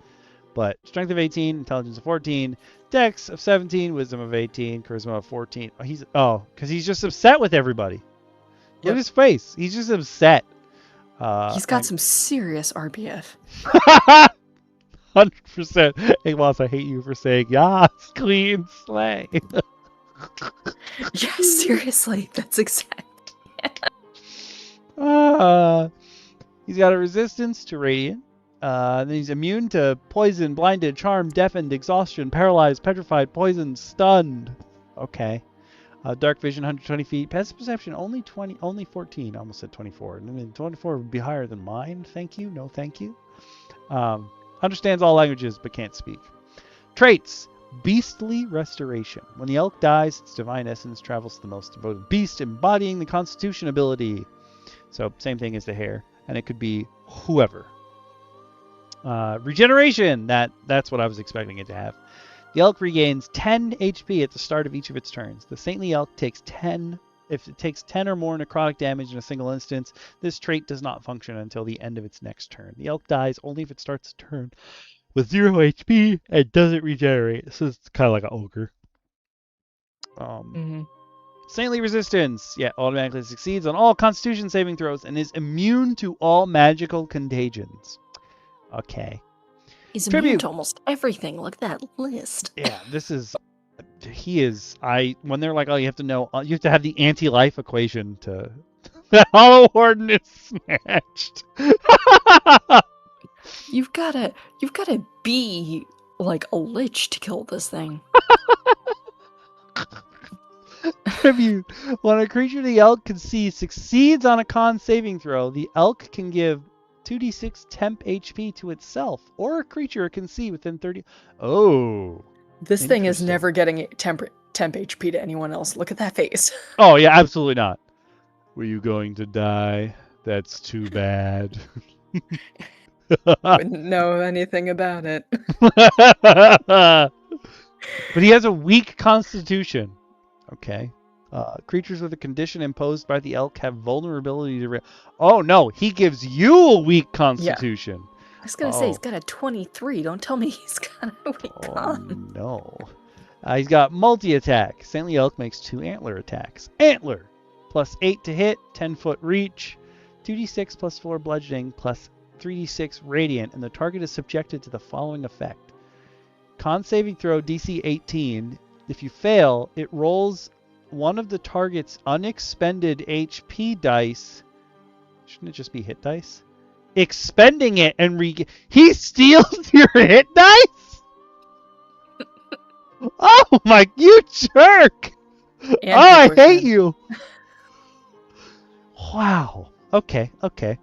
But strength of 18, intelligence of 14, dex of 17, wisdom of 18, charisma of 14. Because he's just upset with everybody. Look at his face. He's just upset. He's got some serious RBF. 100%. Hey, Moss, I hate you for saying, yes, clean slay. Yeah, seriously, that's exact. He's got a resistance to radiant. Then he's immune to poison, blinded, charmed, deafened, exhaustion, paralyzed, petrified, poisoned, stunned. Okay. Dark vision, 120 feet. Passive perception, only 14. I almost said 24. I mean, 24 would be higher than mine. Thank you. No, thank you. Understands all languages, but can't speak. Traits. Beastly restoration. When the elk dies, its divine essence travels to the most devoted beast, embodying the Constitution ability. So, same thing as the hare. And it could be whoever. Regeneration. That's what I was expecting it to have. The elk regains 10 HP at the start of each of its turns. The saintly elk takes 10. If it takes 10 or more necrotic damage in a single instance, this trait does not function until the end of its next turn. The elk dies only if it starts a turn with 0 HP and doesn't regenerate. So it's kind of like an ogre. Saintly resistance. Yeah, automatically succeeds on all Constitution saving throws and is immune to all magical contagions. Okay. He's immune to almost everything. Look at that list. Yeah, when they're like, oh, you have to have the anti-life equation to the Hollow Warden is smashed. You've gotta be like a lich to kill this thing. Tribute. When a creature the elk can see succeeds on a con saving throw, the elk can give 2d6 temp HP to itself, or a creature it can see within 30. Oh. This thing is never getting temp HP to anyone else. Look at that face. Oh, yeah, absolutely not. Were you going to die? That's too bad. Wouldn't know anything about it. But he has a weak constitution. Okay. Creatures with a condition imposed by the elk have vulnerability to... Oh, no. He gives you a weak constitution. Yeah. I was going to say, he's got a 23. Don't tell me he's got a weak con. No. He's got multi-attack. Saintly elk makes 2 antler attacks. Antler! Plus 8 to hit, 10-foot reach, 2d6 plus 4 bludgeoning, plus 3d6 radiant, and the target is subjected to the following effect. Con saving throw DC 18. If you fail, it rolls one of the target's unexpended HP dice. Shouldn't it just be hit dice? Expending it and he steals your hit dice? Oh my, you jerk! And I hate you! Wow. Okay. And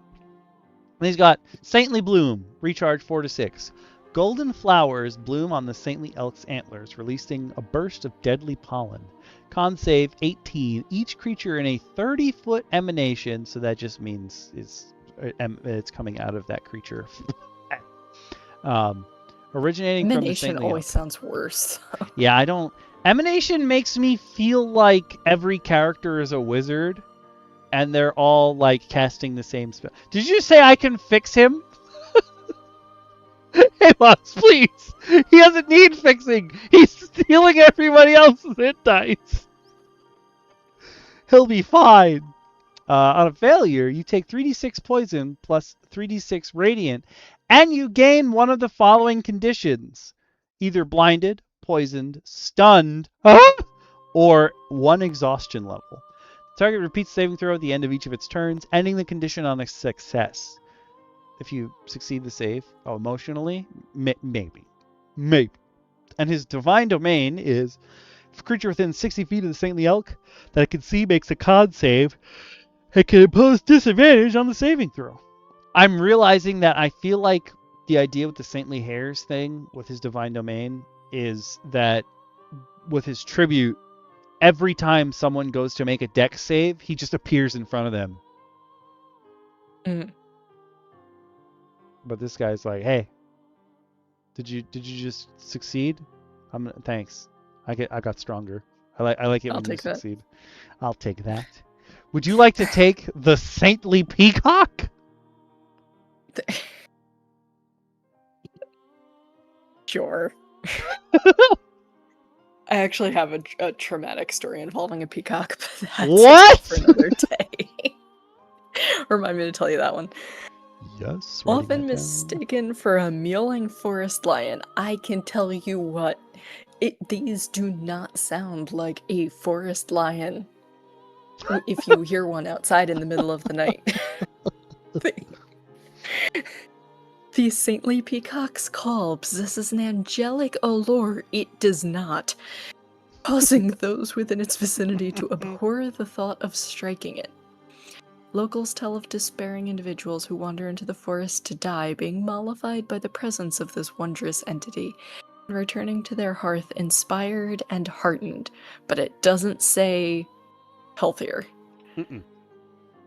he's got Saintly Bloom, recharge 4 to 6. Golden flowers bloom on the saintly elk's antlers, releasing a burst of deadly pollen. Con save 18. Each creature in a 30-foot emanation, so that just means it's coming out of that creature. Originating from the saintly always elk. Sounds worse. Yeah, I don't... Emanation makes me feel like every character is a wizard, and they're all like casting the same spell. Did you say I can fix him? Hey, Moss, please. He doesn't need fixing. He's stealing everybody else's hit dice. He'll be fine. On a failure, you take 3d6 poison plus 3d6 radiant, and you gain one of the following conditions. Either blinded, poisoned, stunned, or 1 exhaustion level. The target repeats saving throw at the end of each of its turns, ending the condition on a success. If you succeed the save, emotionally, maybe. And his divine domain is, if a creature within 60 feet of the saintly elk that it can see makes a con save, it can impose disadvantage on the saving throw. I'm realizing that I feel like the idea with the saintly hares thing with his divine domain is that with his tribute, every time someone goes to make a dex save, he just appears in front of them. But this guy's like, hey, did you just succeed? Thanks. I got stronger. I like it when you succeed. I'll take that. Would you like to take the saintly peacock? Sure. I actually have a traumatic story involving a peacock, but that's What? for another day. Remind me to tell you that one. Yes. Often mistaken for a mewling forest lion, I can tell you what, these do not sound like a forest lion. If you hear one outside in the middle of the night. The saintly peacock's call possesses an angelic allure it does not, causing those within its vicinity to abhor the thought of striking it. Locals tell of despairing individuals who wander into the forest to die, being mollified by the presence of this wondrous entity, and returning to their hearth inspired and heartened, but it doesn't say healthier. Mm-mm.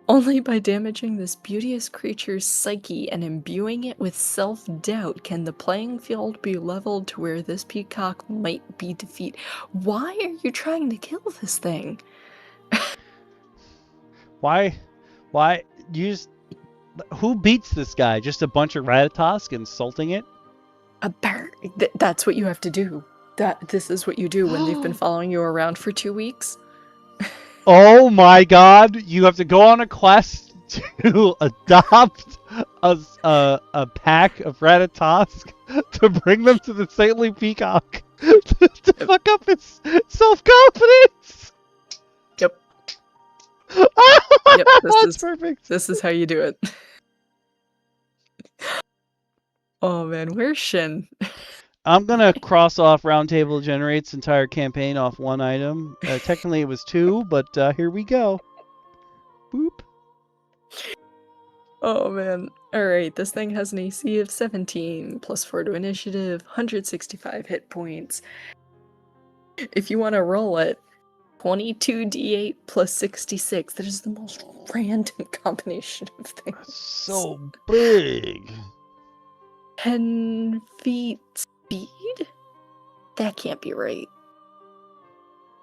Only by damaging this beauteous creature's psyche and imbuing it with self-doubt can the playing field be leveled to where this peacock might be defeated. Why are you trying to kill this thing? Why? You just... Who beats this guy? Just a bunch of Ratatosk insulting it? That's what you have to do. This is what you do when they've been following you around for 2 weeks. Oh my god, you have to go on a quest to adopt a pack of Ratatosk to bring them to the saintly peacock to fuck up its self-confidence. Yep. Yep, That's perfect. This is how you do it. Oh man, where's Shin? I'm gonna cross off Roundtable generates entire campaign off one item. Technically it was 2, but here we go. Boop. Oh man. Alright, this thing has an AC of 17, plus 4 to initiative, 165 hit points. If you want to roll it, 22d8 plus 66. That is the most random combination of things. That's so big. 10 feet speed? That can't be right.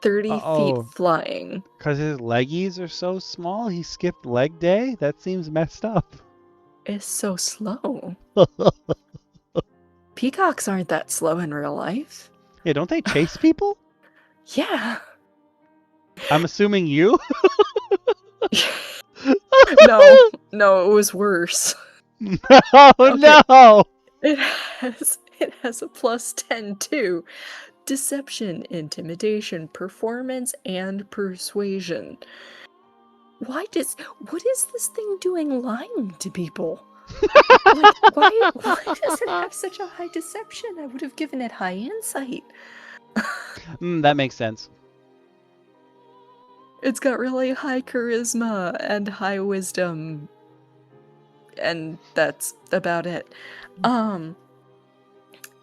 30 feet flying. Because his leggies are so small, he skipped leg day? That seems messed up. It's so slow. Peacocks aren't that slow in real life. Yeah, don't they chase people? Yeah. I'm assuming you? No, it was worse. No, Okay. no! It has a plus 10 too. Deception, intimidation, performance, and persuasion. What is this thing doing lying to people? Like, why does it have such a high deception? I would have given it high insight. That makes sense. It's got really high charisma and high wisdom. And that's about it.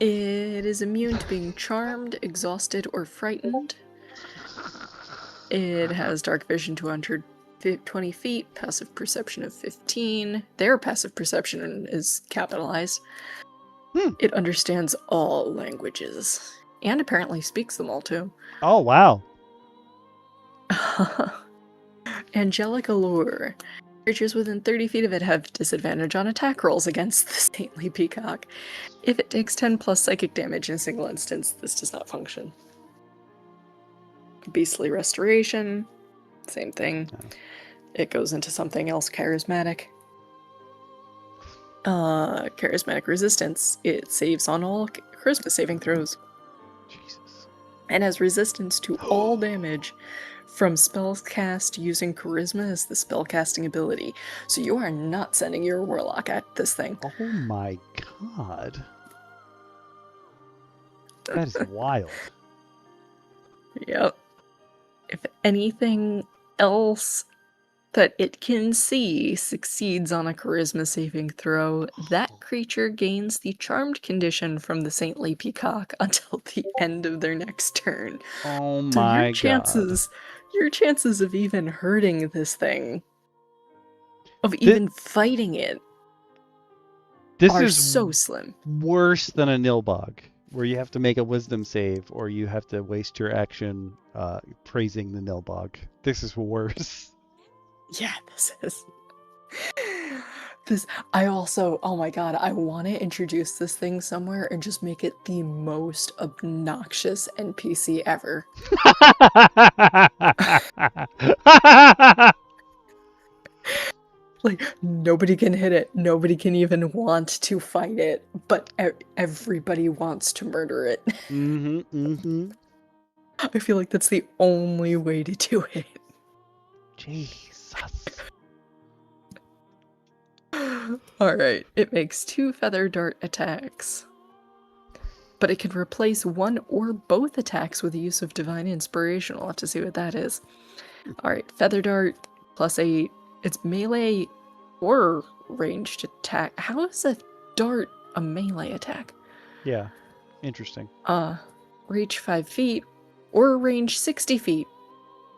It is immune to being charmed, exhausted, or frightened. It has dark vision to 120 feet, passive perception of 15. Their passive perception is capitalized. It understands all languages. And apparently speaks them all too. Oh, wow. Angelic allure. Creatures within 30 feet of it have disadvantage on attack rolls against the saintly peacock. If it takes 10 plus psychic damage in a single instance, this does not function. Beastly restoration. Same thing. It goes into something else charismatic. Charismatic resistance. It saves on all charisma saving throws. Jesus. And has resistance to all damage from spells cast using charisma as the spellcasting ability. So you are not sending your warlock at this thing. Oh my god. That is wild. Yep. If anything else that it can see succeeds on a charisma saving throw, that creature gains the charmed condition from the saintly peacock until the end of their next turn. Oh So my your chances of even hurting this thing, of even fighting it, are so slim. Worse than a nilbog, where you have to make a wisdom save or you have to waste your action praising the nilbog. This is worse. Yeah, this is. This. I also. Oh my god! I want to introduce this thing somewhere and just make it the most obnoxious NPC ever. Like, nobody can hit it. Nobody can even want to fight it, but everybody wants to murder it. I feel like that's the only way to do it. Jesus. Alright, it makes 2 feather dart attacks. But it can replace 1 or both attacks with the use of Divine Inspiration. We'll have to see what that is. Alright, feather dart plus 8. It's melee or ranged attack. How is a dart a melee attack? Yeah, interesting. Reach 5 feet or range 60 feet.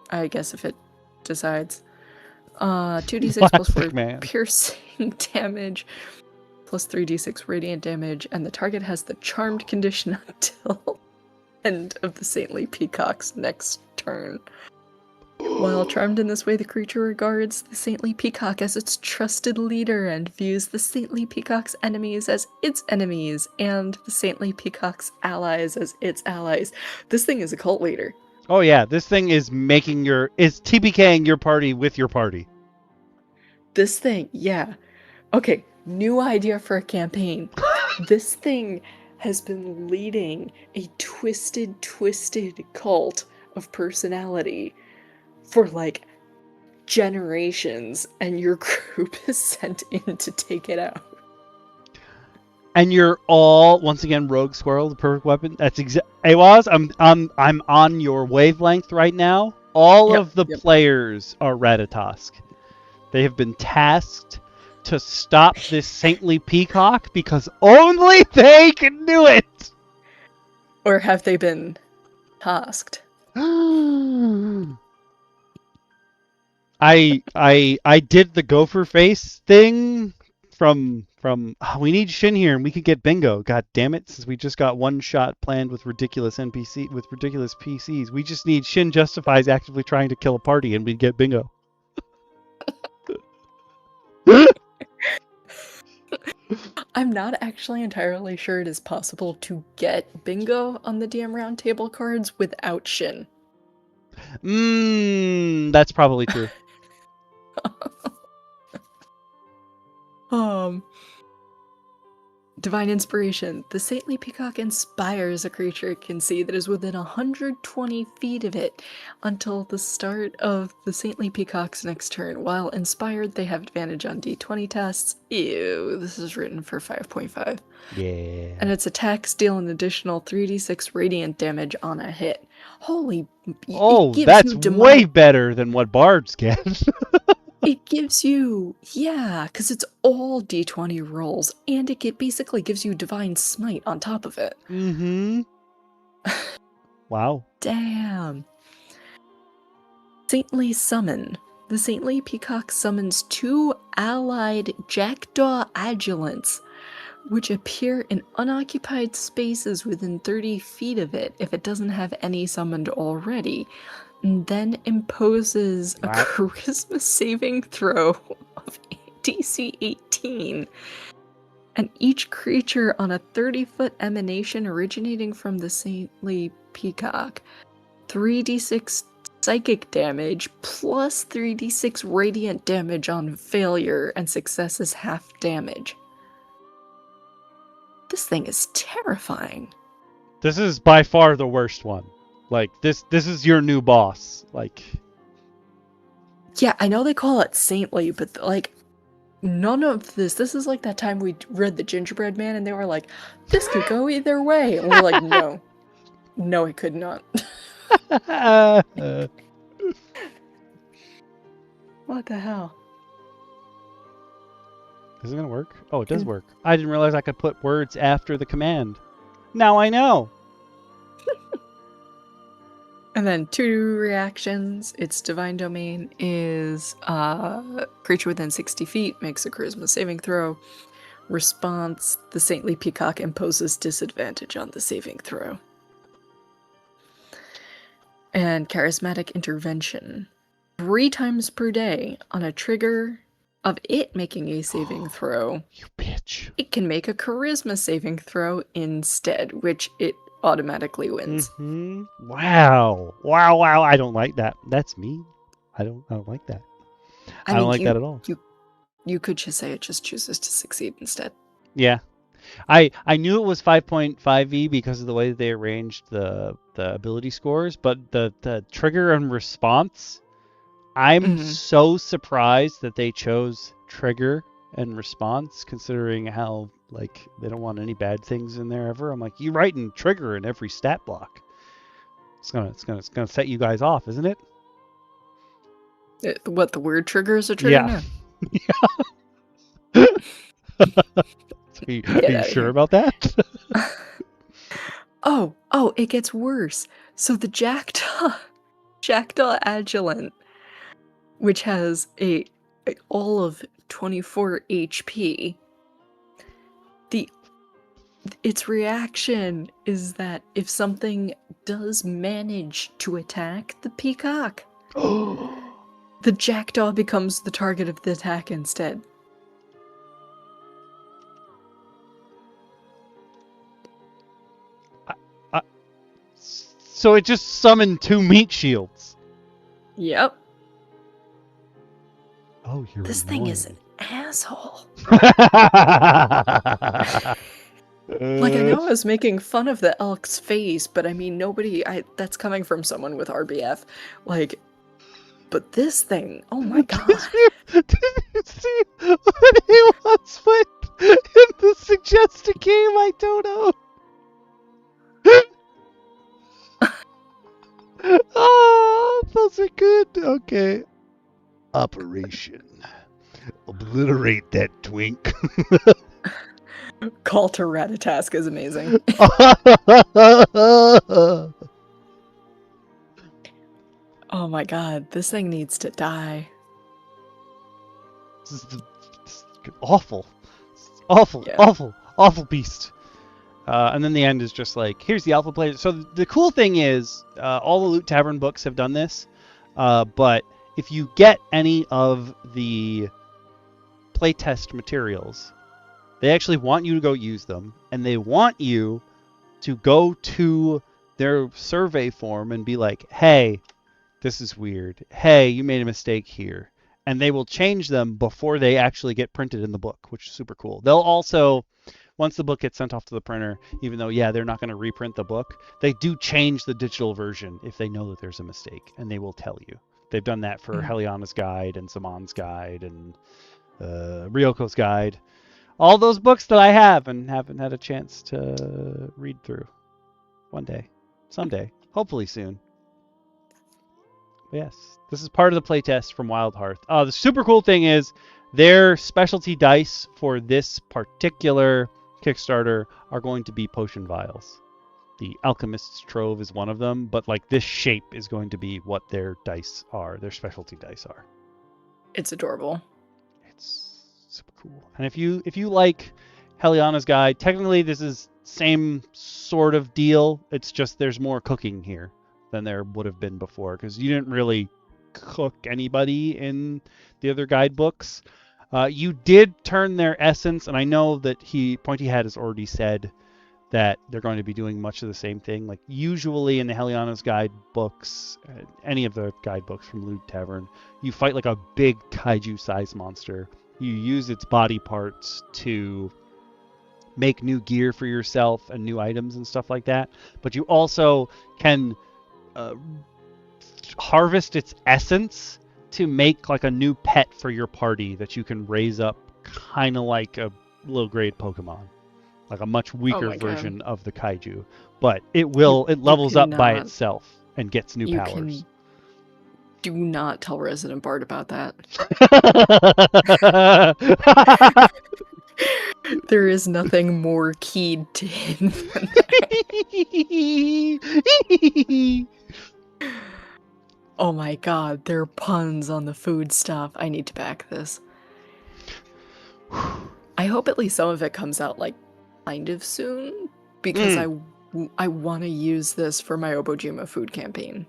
I guess if it decides. 2d6 plus 4 man. piercing damage plus 3d6 radiant damage, and the target has the charmed condition until end of the Saintly Peacock's next turn. While charmed in this way, the creature regards the Saintly Peacock as its trusted leader and views the Saintly Peacock's enemies as its enemies, and the Saintly Peacock's allies as its allies. This thing is a cult leader. Oh yeah, this thing is is TPKing your party with your party. This thing, yeah. Okay, new idea for a campaign. This thing has been leading a twisted cult of personality for like generations, and your group is sent in to take it out. And you're all once again rogue squirrel, the perfect weapon. That's Awaz, I'm on your wavelength right now. All of the players are Ratatosk. They have been tasked to stop this saintly peacock because only they can do it. Or have they been tasked? I did the gopher face thing from we need Shin here and we could get bingo. God damn it, since we just got one shot planned with ridiculous PCs. We just need Shin justifies actively trying to kill a party and we'd get bingo. I'm not actually entirely sure it is possible to get bingo on the DM Roundtable cards without Shin. That's probably true. Divine Inspiration. The Saintly Peacock inspires a creature it can see that is within 120 feet of it until the start of the Saintly Peacock's next turn. While inspired, they have advantage on d20 tests. Ew, this is written for 5.5. Yeah. And its attacks deal an additional 3d6 radiant damage on a hit. Holy... that's way better than what bards get. It gives you, yeah, because it's all d20 rolls, and it basically gives you Divine Smite on top of it. Mm-hmm. Wow. Damn. Saintly Summon. The Saintly Peacock summons 2 allied Jackdaw Adulants, which appear in unoccupied spaces within 30 feet of it if it doesn't have any summoned already. And then imposes a charisma saving throw of DC 18. And each creature on a 30-foot emanation originating from the Saintly Peacock, 3d6 psychic damage plus 3d6 radiant damage on failure, and success is half damage. This thing is terrifying. This is by far the worst one. Like, this is your new boss. Like... Yeah, I know they call it saintly, but, like, none of this is like that time we read The Gingerbread Man and they were like, this could go either way. And we're like, no. No, it could not. What the hell? Is it gonna work? Oh, it does work. I didn't realize I could put words after the command. Now I know. And then 2 reactions. Its Divine Domain is creature within 60 feet makes a charisma saving throw. Response, the Saintly Peacock imposes disadvantage on the saving throw. And Charismatic Intervention. 3 times per day on a trigger of it making a saving throw, You bitch. it can make a charisma saving throw instead, which it automatically wins. Mm-hmm. Wow. Wow. I don't like that. That's me. I don't like that. I don't like that at all. You could just say it just chooses to succeed instead. Yeah. I knew it was 5.5e because of the way they arranged the ability scores, but the trigger and response, I'm so surprised that they chose trigger and response, considering how like they don't want any bad things in there ever. I'm like, you writing trigger in every stat block. It's gonna set you guys off, isn't it? What, the word trigger is a trigger now? Yeah. Are you sure about that? Oh, it gets worse. So the Jackdaw Adjulant, which has all of 24 HP, its reaction is that if something does manage to attack the peacock, the Jackdaw becomes the target of the attack instead. So it just summoned 2 meat shields. Yep. Oh, you're This annoying. thing is an asshole. Like, I know I was making fun of the elk's face, but I mean, that's coming from someone with RBF. Like, but this thing, oh my god. Did you see what he wants put in the suggested game? I don't know. Oh, those are good. Okay. Operation. Obliterate that twink. Call to Ratatosk is amazing. Oh my god, this thing needs to die. This is awful. Awful, Yeah. awful beast. And then the end is just like, here's the alpha player. So the cool thing is, all the Loot Tavern books have done this, but if you get any of the playtest materials, they actually want you to go use them, and they want you to go to their survey form and be like, hey, this is weird. Hey, you made a mistake here. And they will change them before they actually get printed in the book, which is super cool. They'll also, once the book gets sent off to the printer, even though, yeah, they're not going to reprint the book, they do change the digital version if they know that there's a mistake, and they will tell you. They've done that for Heliana's Guide and Saman's Guide and Ryoko's Guide. All those books that I have and haven't had a chance to read through. One day. Someday. Hopefully soon. But yes. This is part of the playtest from Wild Hearth. The super cool thing is their specialty dice for this particular Kickstarter are going to be potion vials. The Alchemist's Trove is one of them, but like this shape is going to be what their dice are, their specialty dice are. It's adorable. It's super cool. And if you like Heliana's Guide, technically this is same sort of deal. It's just there's more cooking here than there would have been before, because you didn't really cook anybody in the other guidebooks. You did turn their essence, and I know that Pointy Hat has already said that they're going to be doing much of the same thing. Like usually in the Heliana's Guide books, any of the guidebooks from Loot Tavern, you fight like a big kaiju-sized monster. You use its body parts to make new gear for yourself and new items and stuff like that. But you also can harvest its essence to make like a new pet for your party that you can raise up, kind of like a low grade Pokemon, like a much weaker version of the kaiju. But it levels up by itself and gets new powers. Do not tell Resident Bard about that. There is nothing more keyed to him than that. Oh my god, there are puns on the food stuff. I need to back this. I hope at least some of it comes out like kind of soon, because I want to use this for my Obojima food campaign.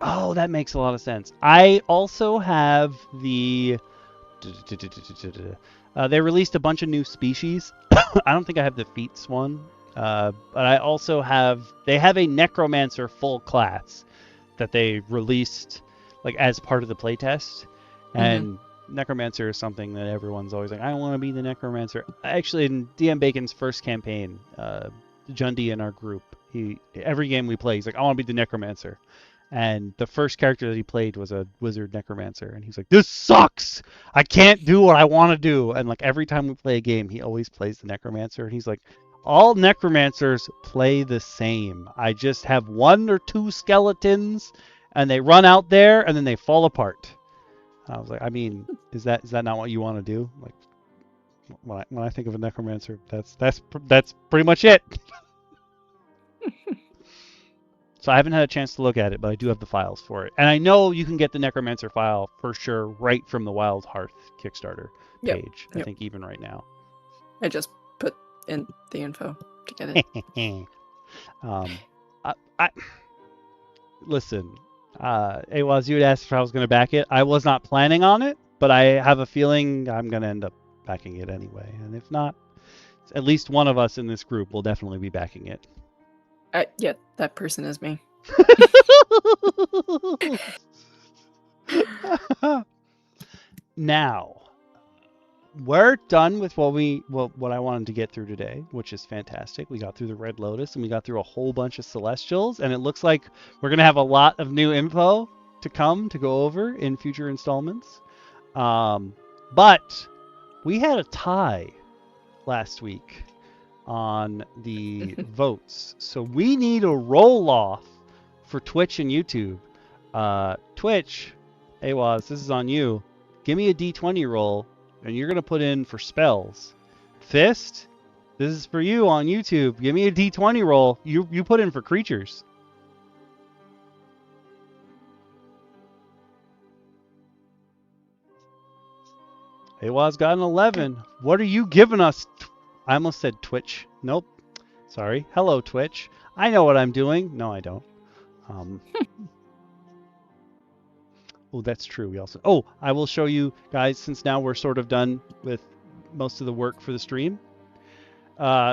Oh, that makes a lot of sense. I also have the. They released a bunch of new species. I don't think I have the feats one, but I also have. They have a necromancer full class that they released like as part of the playtest, and necromancer is something that everyone's always like, I want to be the necromancer. Actually, in DM Bacon's first campaign, Jundi in our group, every game we play, he's like, I want to be the necromancer. And the first character that he played was a wizard necromancer, and he's like, this sucks, I can't do what I want to do. And like every time we play a game, he always plays the necromancer, and he's like, all necromancers play the same. I just have 1 or 2 skeletons, and they run out there, and then they fall apart. I was like, I mean, is that not what you want to do? Like, when I think of a necromancer, that's pretty much it. So I haven't had a chance to look at it, but I do have the files for it, and I know you can get the necromancer file for sure right from the Wild Hearth Kickstarter page. I think even right now. I just put in the info to get it. I listen. Awaz, you had asked if I was going to back it. I was not planning on it, but I have a feeling I'm going to end up backing it anyway. And if not, at least one of us in this group will definitely be backing it. Yeah, that person is me. Now, we're done with what I wanted to get through today, which is fantastic. We got through the Red Lotus, and we got through a whole bunch of Celestials, and it looks like we're going to have a lot of new info to go over in future installments. But we had a tie last week on the votes, so we need a roll-off for Twitch and YouTube. Twitch, Awaz, this is on you. Give me a D20 roll, and you're going to put in for spells. Fist, this is for you on YouTube. Give me a D20 roll. You put in for creatures. Awaz got an 11. What are you giving us? I almost said Twitch. Nope. Sorry. Hello, Twitch. I know what I'm doing. No, I don't. Oh, that's true. We also... Oh, I will show you guys, since now we're sort of done with most of the work for the stream.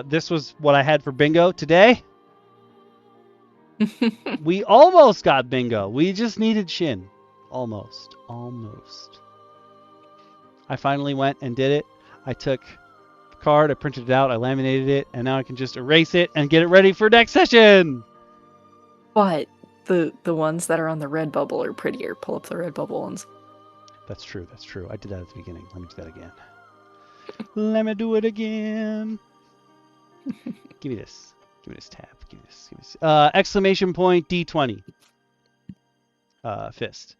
This was what I had for bingo today. We almost got bingo. We just needed Shin. Almost. I finally went and did it. I took the card, I printed it out, I laminated it, and now I can just erase it and get it ready for next session. But the ones that are on the red bubble are prettier. Pull up the red bubble ones. That's true. I did that at the beginning. Let me do that again. Let me do it again. Give me this. Give me this tab. Give me this. Exclamation point D20. Fist.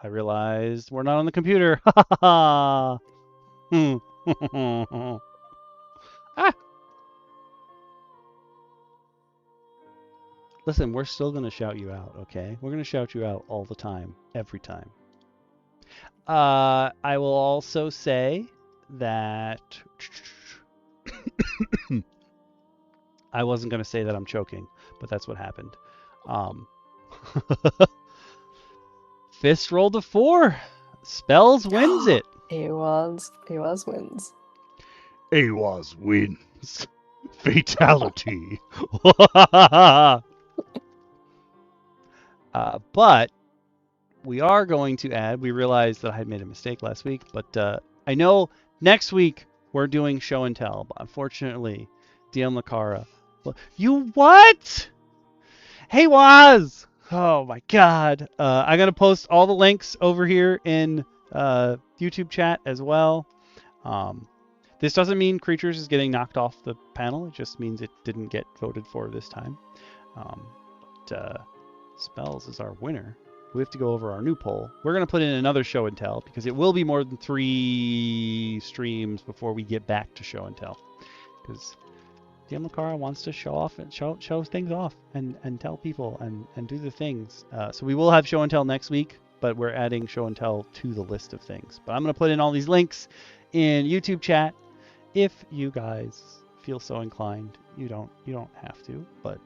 I realized we're not on the computer. Ah. Listen, we're still going to shout you out, okay? We're going to shout you out all the time, every time. I will also say that I wasn't going to say that I'm choking, but that's what happened. Fist rolled a 4. Spells wins it. Awaz wins. Awaz wins. Fatality. But we are going to add, we realized that I had made a mistake last week, but I know next week we're doing show and tell, but unfortunately, DM Lacara. You what? Hey, Waz! Oh my god. I'm going to post all the links over here in YouTube chat as well. This doesn't mean Creatures is getting knocked off the panel. It just means it didn't get voted for this time. Spells is our winner. We have to go over our new poll. We're going to put in another show and tell because it will be more than 3 streams before we get back to show and tell. Because DM Lacara wants to show off and show things off and tell people and do the things. So we will have show and tell next week, but we're adding show and tell to the list of things. But I'm going to put in all these links in YouTube chat if you guys feel so inclined you don't have to, but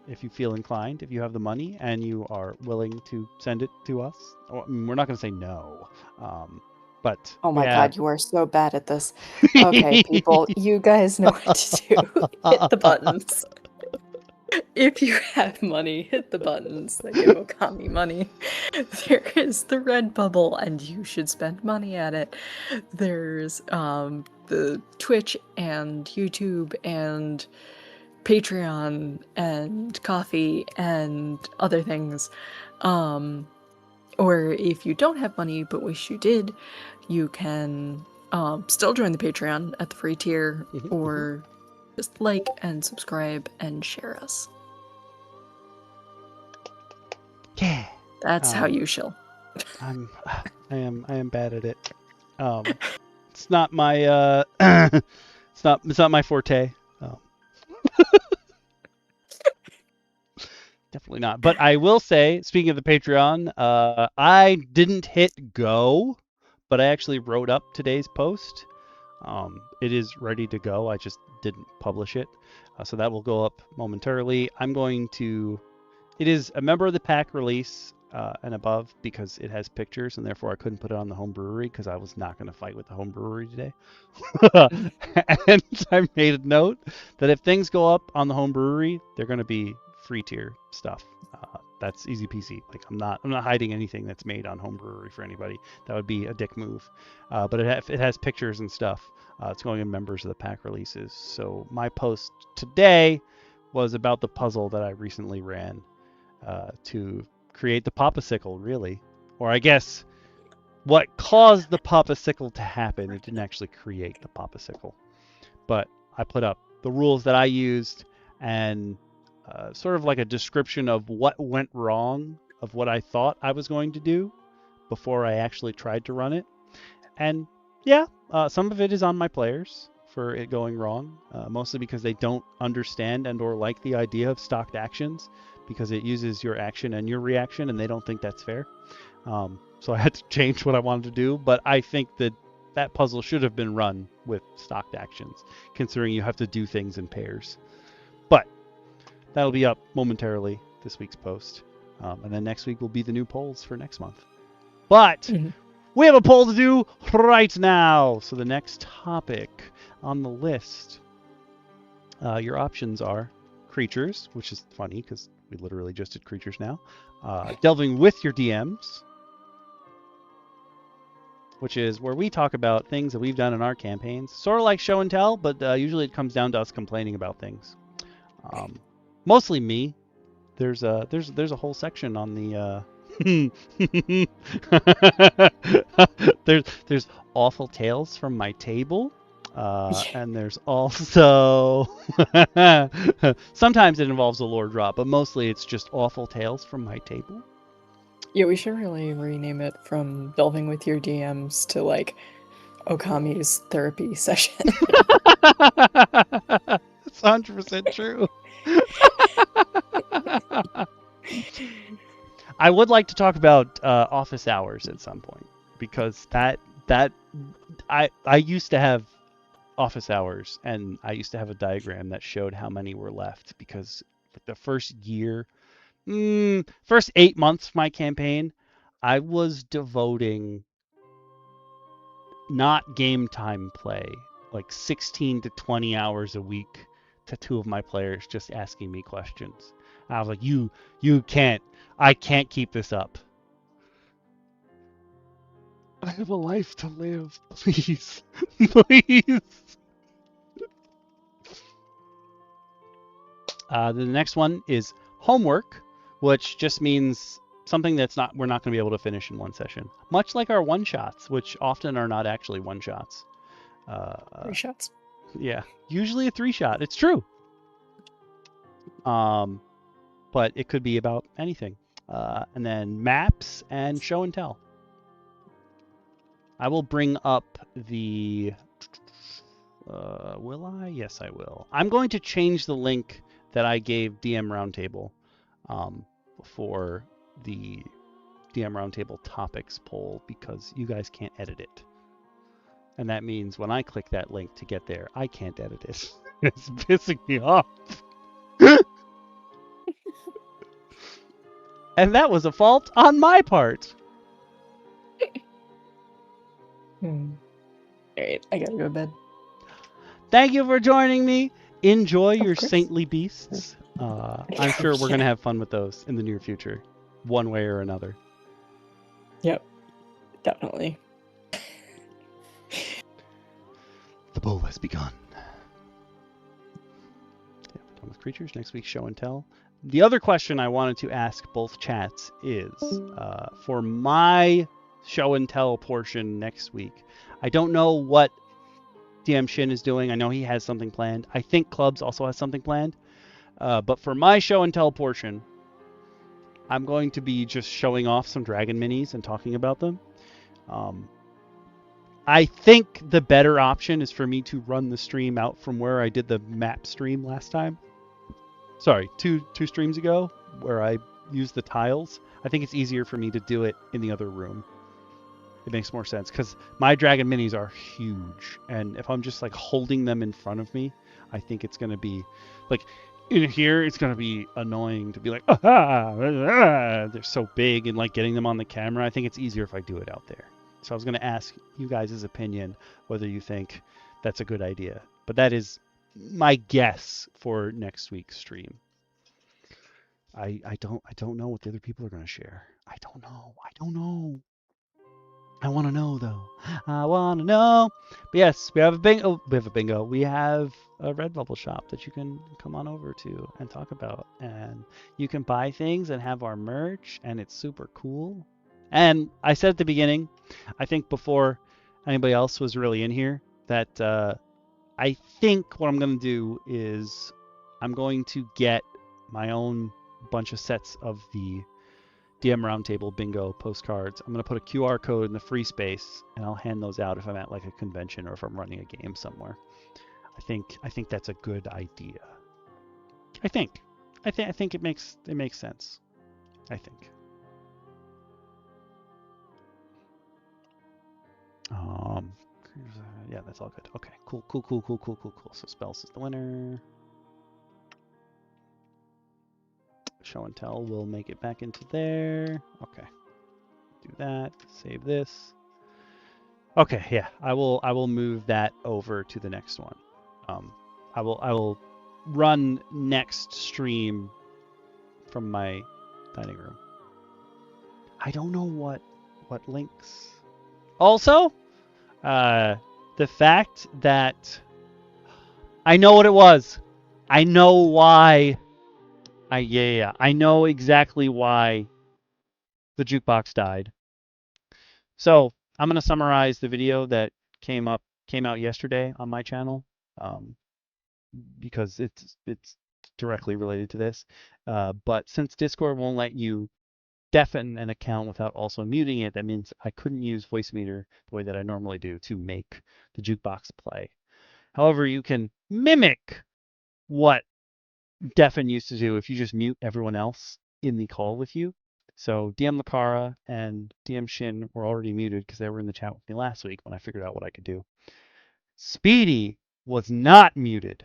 if you feel inclined, if you have the money and you are willing to send it to us, or, I mean, we're not going to say no, but Oh my yeah. god, you are so bad at this. Okay, people, you guys know what to do. Hit the buttons. If you have money, hit the buttons that give Okami money. There is the red bubble, and you should spend money at it. There's the Twitch and YouTube and Patreon and coffee and other things. Or if you don't have money but wish you did, you can still join the Patreon at the free tier, or just like and subscribe and share us. Yeah. That's how you shill. I am bad at it. It's not my it's not my forte. Definitely not. But I will say, speaking of the Patreon, I didn't hit go, but I actually wrote up today's post. It is ready to go. I just didn't publish it. So that will go up momentarily. It is a member of the pack release and above, because it has pictures, and therefore I couldn't put it on the home brewery because I was not going to fight with the home brewery today. And I made a note that if things go up on the home brewery, they're going to be free tier stuff. That's easy peasy. Like I'm not hiding anything that's made on home brewery for anybody. That would be a dick move. But it has pictures and stuff. It's going in members of the pack releases. So my post today was about the puzzle that I recently ran to create the Popasicle, really. Or I guess what caused the Popasicle to happen. It didn't actually create the Popasicle. But I put up the rules that I used and sort of like a description of what went wrong, of what I thought I was going to do before I actually tried to run it. And yeah, some of it is on my players for it going wrong, mostly because they don't understand and or like the idea of stocked actions, because it uses your action and your reaction, and they don't think that's fair. So I had to change what I wanted to do, but I think that puzzle should have been run with stocked actions, considering you have to do things in pairs. But that'll be up momentarily, this week's post. And then next week will be the new polls for next month. But we have a poll to do right now. So the next topic on the list, your options are creatures, which is funny because we literally just did creatures now. Delving with your DMs, which is where we talk about things that we've done in our campaigns. Sort of like show and tell, but usually it comes down to us complaining about things. Mostly me. There's a whole section on the there's awful tales from my table, and there's also sometimes it involves a lore drop, but mostly it's just awful tales from my table. Yeah, we should really rename it from Delving with Your DMs to like Okami's therapy session. It's 100% true. I would like to talk about office hours at some point, because that I used to have office hours, and I used to have a diagram that showed how many were left, because the first year, first 8 months of my campaign, I was devoting not game time play, like 16 to 20 hours a week to two of my players just asking me questions. I was like, I can't keep this up. I have a life to live, please. Please. The next one is homework, which just means something we're not going to be able to finish in one session. Much like our one-shots, which often are not actually one-shots. 3 shots. Yeah, usually a 3-shot. It's true. But it could be about anything. And then maps and show and tell. I will bring up the... will I? Yes, I will. I'm going to change the link that I gave DM Roundtable for the DM Roundtable topics poll, because you guys can't edit it. And that means when I click that link to get there, I can't edit it. It's pissing me off. And that was a fault on my part. Alright, I gotta go to bed. Thank you for joining me. Enjoy Of your course. saintly beasts. I'm sure we're going to have fun with those in the near future, one way or another. Yep, definitely. The bowl has begun. Yeah, done with creatures. Next week's show and tell. The other question I wanted to ask both chats is for my show and tell portion next week. I don't know what DM Shin is doing. I know he has something planned. I think Clubs also has something planned. But for my show and tell portion, I'm going to be just showing off some dragon minis and talking about them. I think the better option is for me to run the stream out from where I did the map stream last time. Sorry, two streams ago, where I used the tiles. I think it's easier for me to do it in the other room. It makes more sense because my dragon minis are huge, and if I'm just like holding them in front of me, I think it's gonna be like in here. It's gonna be annoying to be like, they're so big, and like getting them on the camera. I think it's easier if I do it out there. So I was gonna ask you guys' opinion whether you think that's a good idea, but that is my guess for next week's stream. I don't know what the other people are gonna share. I don't know. I want to know though. I want to know. But yes, we have a bingo. We have a Redbubble shop that you can come on over to and talk about, and you can buy things and have our merch, and it's super cool. And I said at the beginning, I think before anybody else was really in here, that I think what I'm going to do is I'm going to get my own bunch of sets of the DM Roundtable bingo postcards. I'm going to put a QR code in the free space, and I'll hand those out if I'm at like a convention or if I'm running a game somewhere. I think that's a good idea. I think it makes sense. I think. Yeah, that's all good. Okay, cool. So Spells is the winner. Show and tell will make it back into there. Okay. Do that. Save this. Okay, yeah. I will move that over to the next one. I will run next stream from my dining room. I don't know what links. Also, the fact that I know what it was. I know why. I know exactly why the jukebox died. So I'm gonna summarize the video that came out yesterday on my channel, because it's directly related to this. But since Discord won't let you deafen an account without also muting it, that means I couldn't use Voicemeeter the way that I normally do to make the jukebox play. However, you can mimic what deafen used to do if you just mute everyone else in the call with you. So DM Lacara and DM Shin were already muted because they were in the chat with me last week when I figured out what I could do. Speedy was not muted.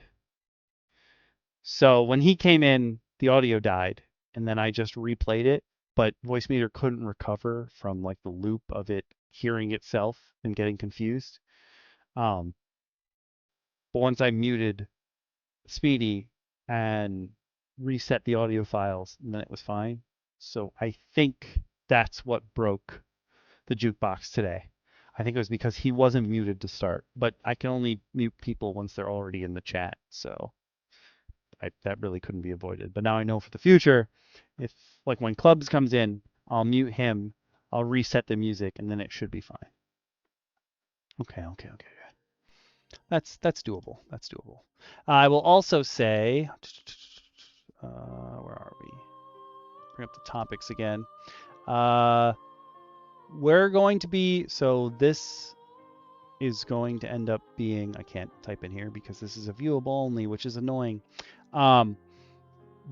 So when he came in, the audio died, and then I just replayed it, but Voicemeeter couldn't recover from like the loop of it hearing itself and getting confused. But once I muted Speedy and reset the audio files, and then it was fine. So I think that's what broke the jukebox today. I think it was because he wasn't muted to start, but I can only mute people once they're already in the chat, so that really couldn't be avoided. But now I know for the future, if like when Clubs comes in, I'll mute him, I'll reset the music, and then it should be fine. Okay. That's doable. That's doable. I will also say, where are we? Bring up the topics again. We're going to be, so this is going to end up being, I can't type in here because this is a viewable only, which is annoying.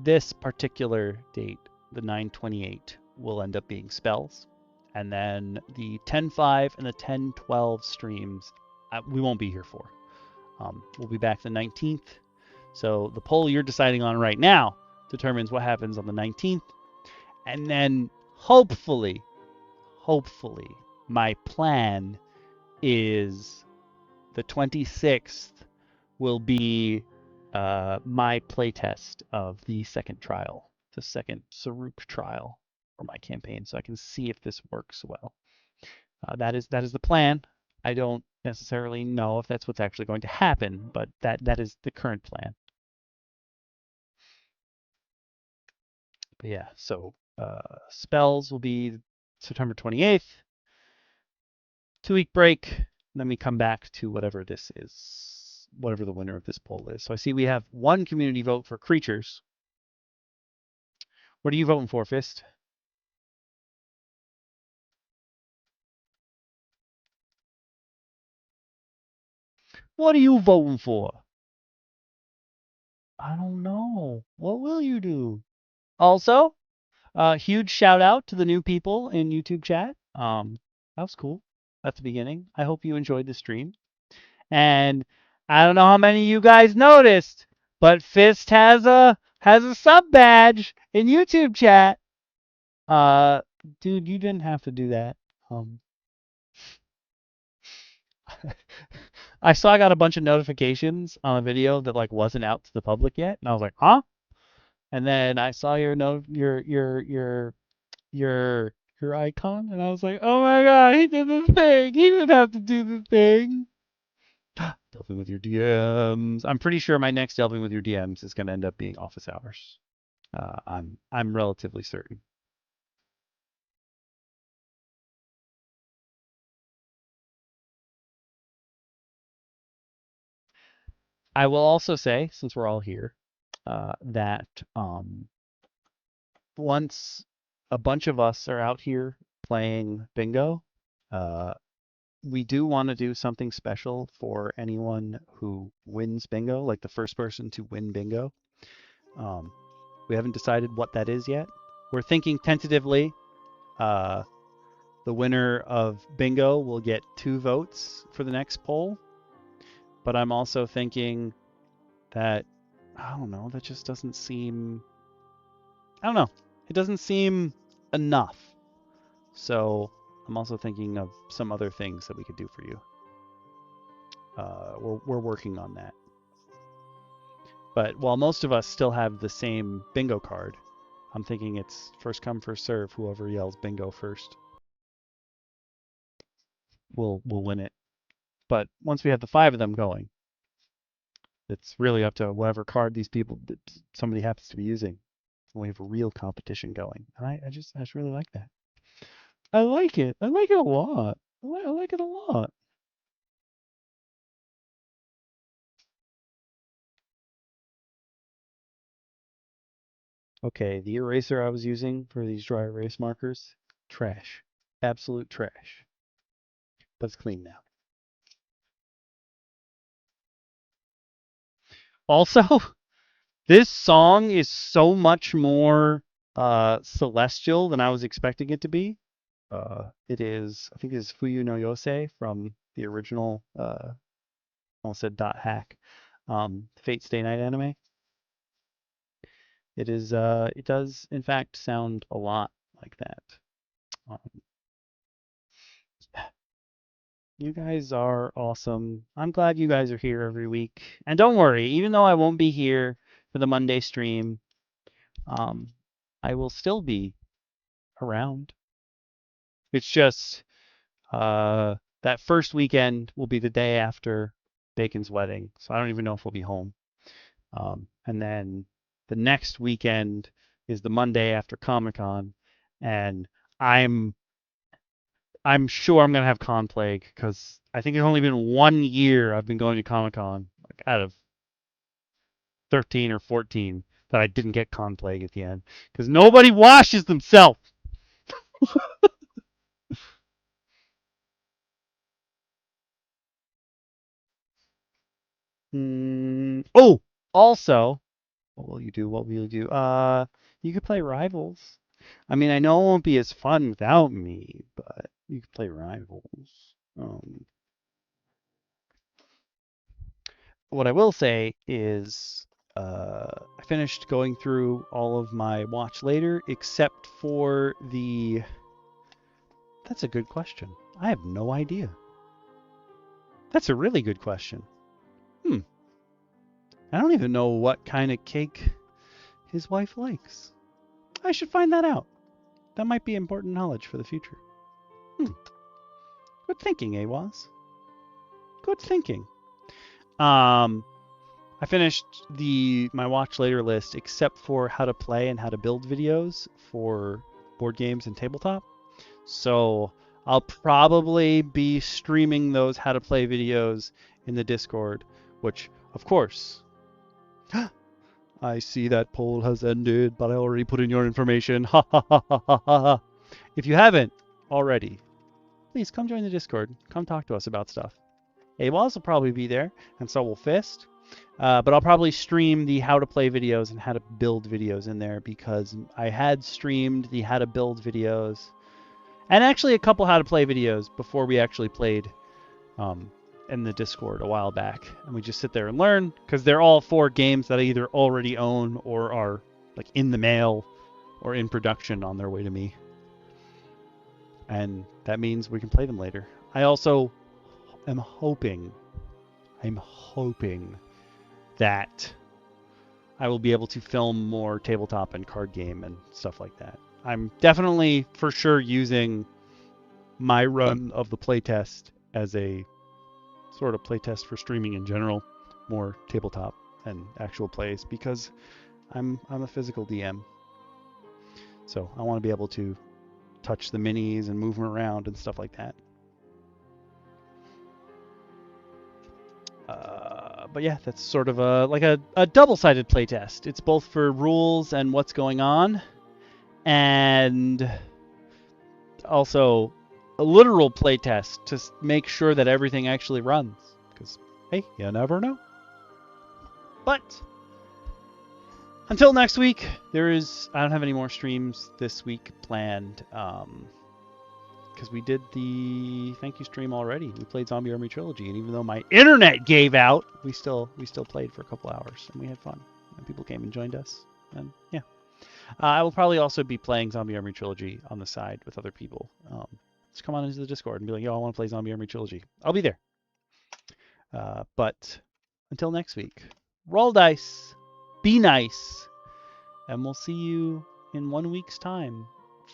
This particular date, the 9/28, will end up being spells. And then the 10/5 and the 10/12 streams, we won't be here for. We'll be back the 19th. So the poll you're deciding on right now determines what happens on the 19th. And then hopefully, my plan is the 26th will be my playtest of the second trial, the second Saruk trial for my campaign, so I can see if this works well. That is the plan. I don't necessarily know if that's what's actually going to happen, but that is the current plan. But yeah, so spells will be September 28th, 2-week break, then we come back to whatever this is, whatever the winner of this poll is. So I see we have one community vote for creatures. What are you voting for, Fist? What are you voting for? I don't know. What will you do? Also, huge shout out to the new people in YouTube chat. That was cool at the beginning. I hope you enjoyed the stream. And I don't know how many of you guys noticed, but Fist has a sub badge in YouTube chat. Dude, you didn't have to do that. I saw I got a bunch of notifications on a video that like wasn't out to the public yet, and I was like, huh? And then I saw your your icon, and I was like, oh my god, he did the thing. He didn't have to do the thing. Delving with your DMs. I'm pretty sure my next delving with your DMs is going to end up being office hours. I'm relatively certain. I will also say, since we're all here, that once a bunch of us are out here playing bingo, we do want to do something special for anyone who wins bingo, like the first person to win bingo. We haven't decided what that is yet. We're thinking tentatively, the winner of bingo will get 2 votes for the next poll. But I'm also thinking that, I don't know, that just doesn't seem, I don't know, it doesn't seem enough. So I'm also thinking of some other things that we could do for you. We're working on that. But while most of us still have the same bingo card, I'm thinking it's first come, first serve. Whoever yells bingo first will win it. But once we have the 5 of them going, it's really up to whatever card somebody happens to be using. We have a real competition going. And I just really like that. I like it. I like it a lot. I like it a lot. Okay, the eraser I was using for these dry erase markers, trash. Absolute trash. But it's clean now. Also, this song is so much more celestial than I was expecting it to be. It is, I think it is Fuyu no Yousei from the original, almost said dot hack, Fate Stay Night anime. It is, it does in fact sound a lot like that. You guys are awesome. I'm glad you guys are here every week. And don't worry, even though I won't be here for the Monday stream, I will still be around. It's just that first weekend will be the day after Bacon's wedding, so I don't even know if we'll be home. And then the next weekend is the Monday after Comic-Con, and I'm sure I'm gonna have con plague because I think it's only been 1 year I've been going to Comic-Con, like out of 13 or 14, that I didn't get con plague at the end because nobody washes themselves. Oh, also, what will you do? What will you do? You could play Rivals. I mean, I know it won't be as fun without me, but you could play Rivals. What I will say is I finished going through all of my watch later, except for the... That's a good question. I have no idea. That's a really good question. I don't even know what kind of cake his wife likes. I should find that out. That might be important knowledge for the future. Good thinking, Awaz. Good thinking. I finished my watch later list except for how to play and how to build videos for board games and tabletop. So I'll probably be streaming those how to play videos in the Discord, which, of course, I see that poll has ended, but I already put in your information. Ha ha ha ha ha ha. If you haven't already, please come join the Discord. Come talk to us about stuff. Awaz will probably be there, and so will Fist. But I'll probably stream the how to play videos and how to build videos in there, because I had streamed the how to build videos and actually a couple how to play videos before we actually played in the Discord a while back. And we just sit there and learn, because they're all 4 games that I either already own or are like in the mail or in production on their way to me. And that means we can play them later. I also am hoping that I will be able to film more tabletop and card game and stuff like that. I'm definitely for sure using my run of the playtest as a sort of playtest for streaming in general, more tabletop and actual plays, because I'm a physical DM. So I want to be able to touch the minis and move them around and stuff like that. But yeah, that's sort of a double-sided playtest. It's both for rules and what's going on, and also a literal playtest to make sure that everything actually runs. Because, hey, you never know. But until next week, I don't have any more streams this week planned. Because we did the thank you stream already. We played Zombie Army Trilogy, and even though my internet gave out, we still played for a couple hours, and we had fun. And people came and joined us, and yeah. I will probably also be playing Zombie Army Trilogy on the side with other people. Just come on into the Discord and be like, yo, I want to play Zombie Army Trilogy. I'll be there. But until next week, roll dice, be nice, and we'll see you in 1 week's time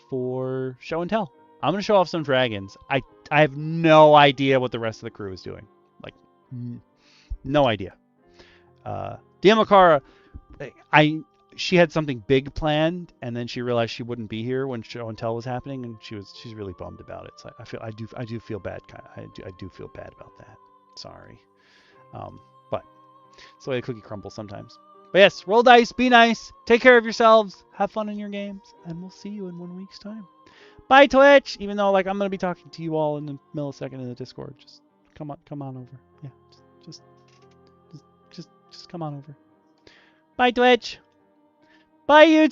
for show and tell. I'm going to show off some dragons. I have no idea what the rest of the crew is doing. Like, no idea. DM Lacara, she had something big planned, and then she realized she wouldn't be here when show and tell was happening, and she's really bummed about it. So I do feel bad. I do feel bad about that. Sorry. But it's the way the cookie crumbles sometimes. But yes, roll dice, be nice, take care of yourselves, have fun in your games, and we'll see you in 1 week's time. Bye, Twitch. Even though I'm gonna be talking to you all in a millisecond in the Discord, just come on over. Yeah, just come on over. Bye, Twitch. Bye, YouTube.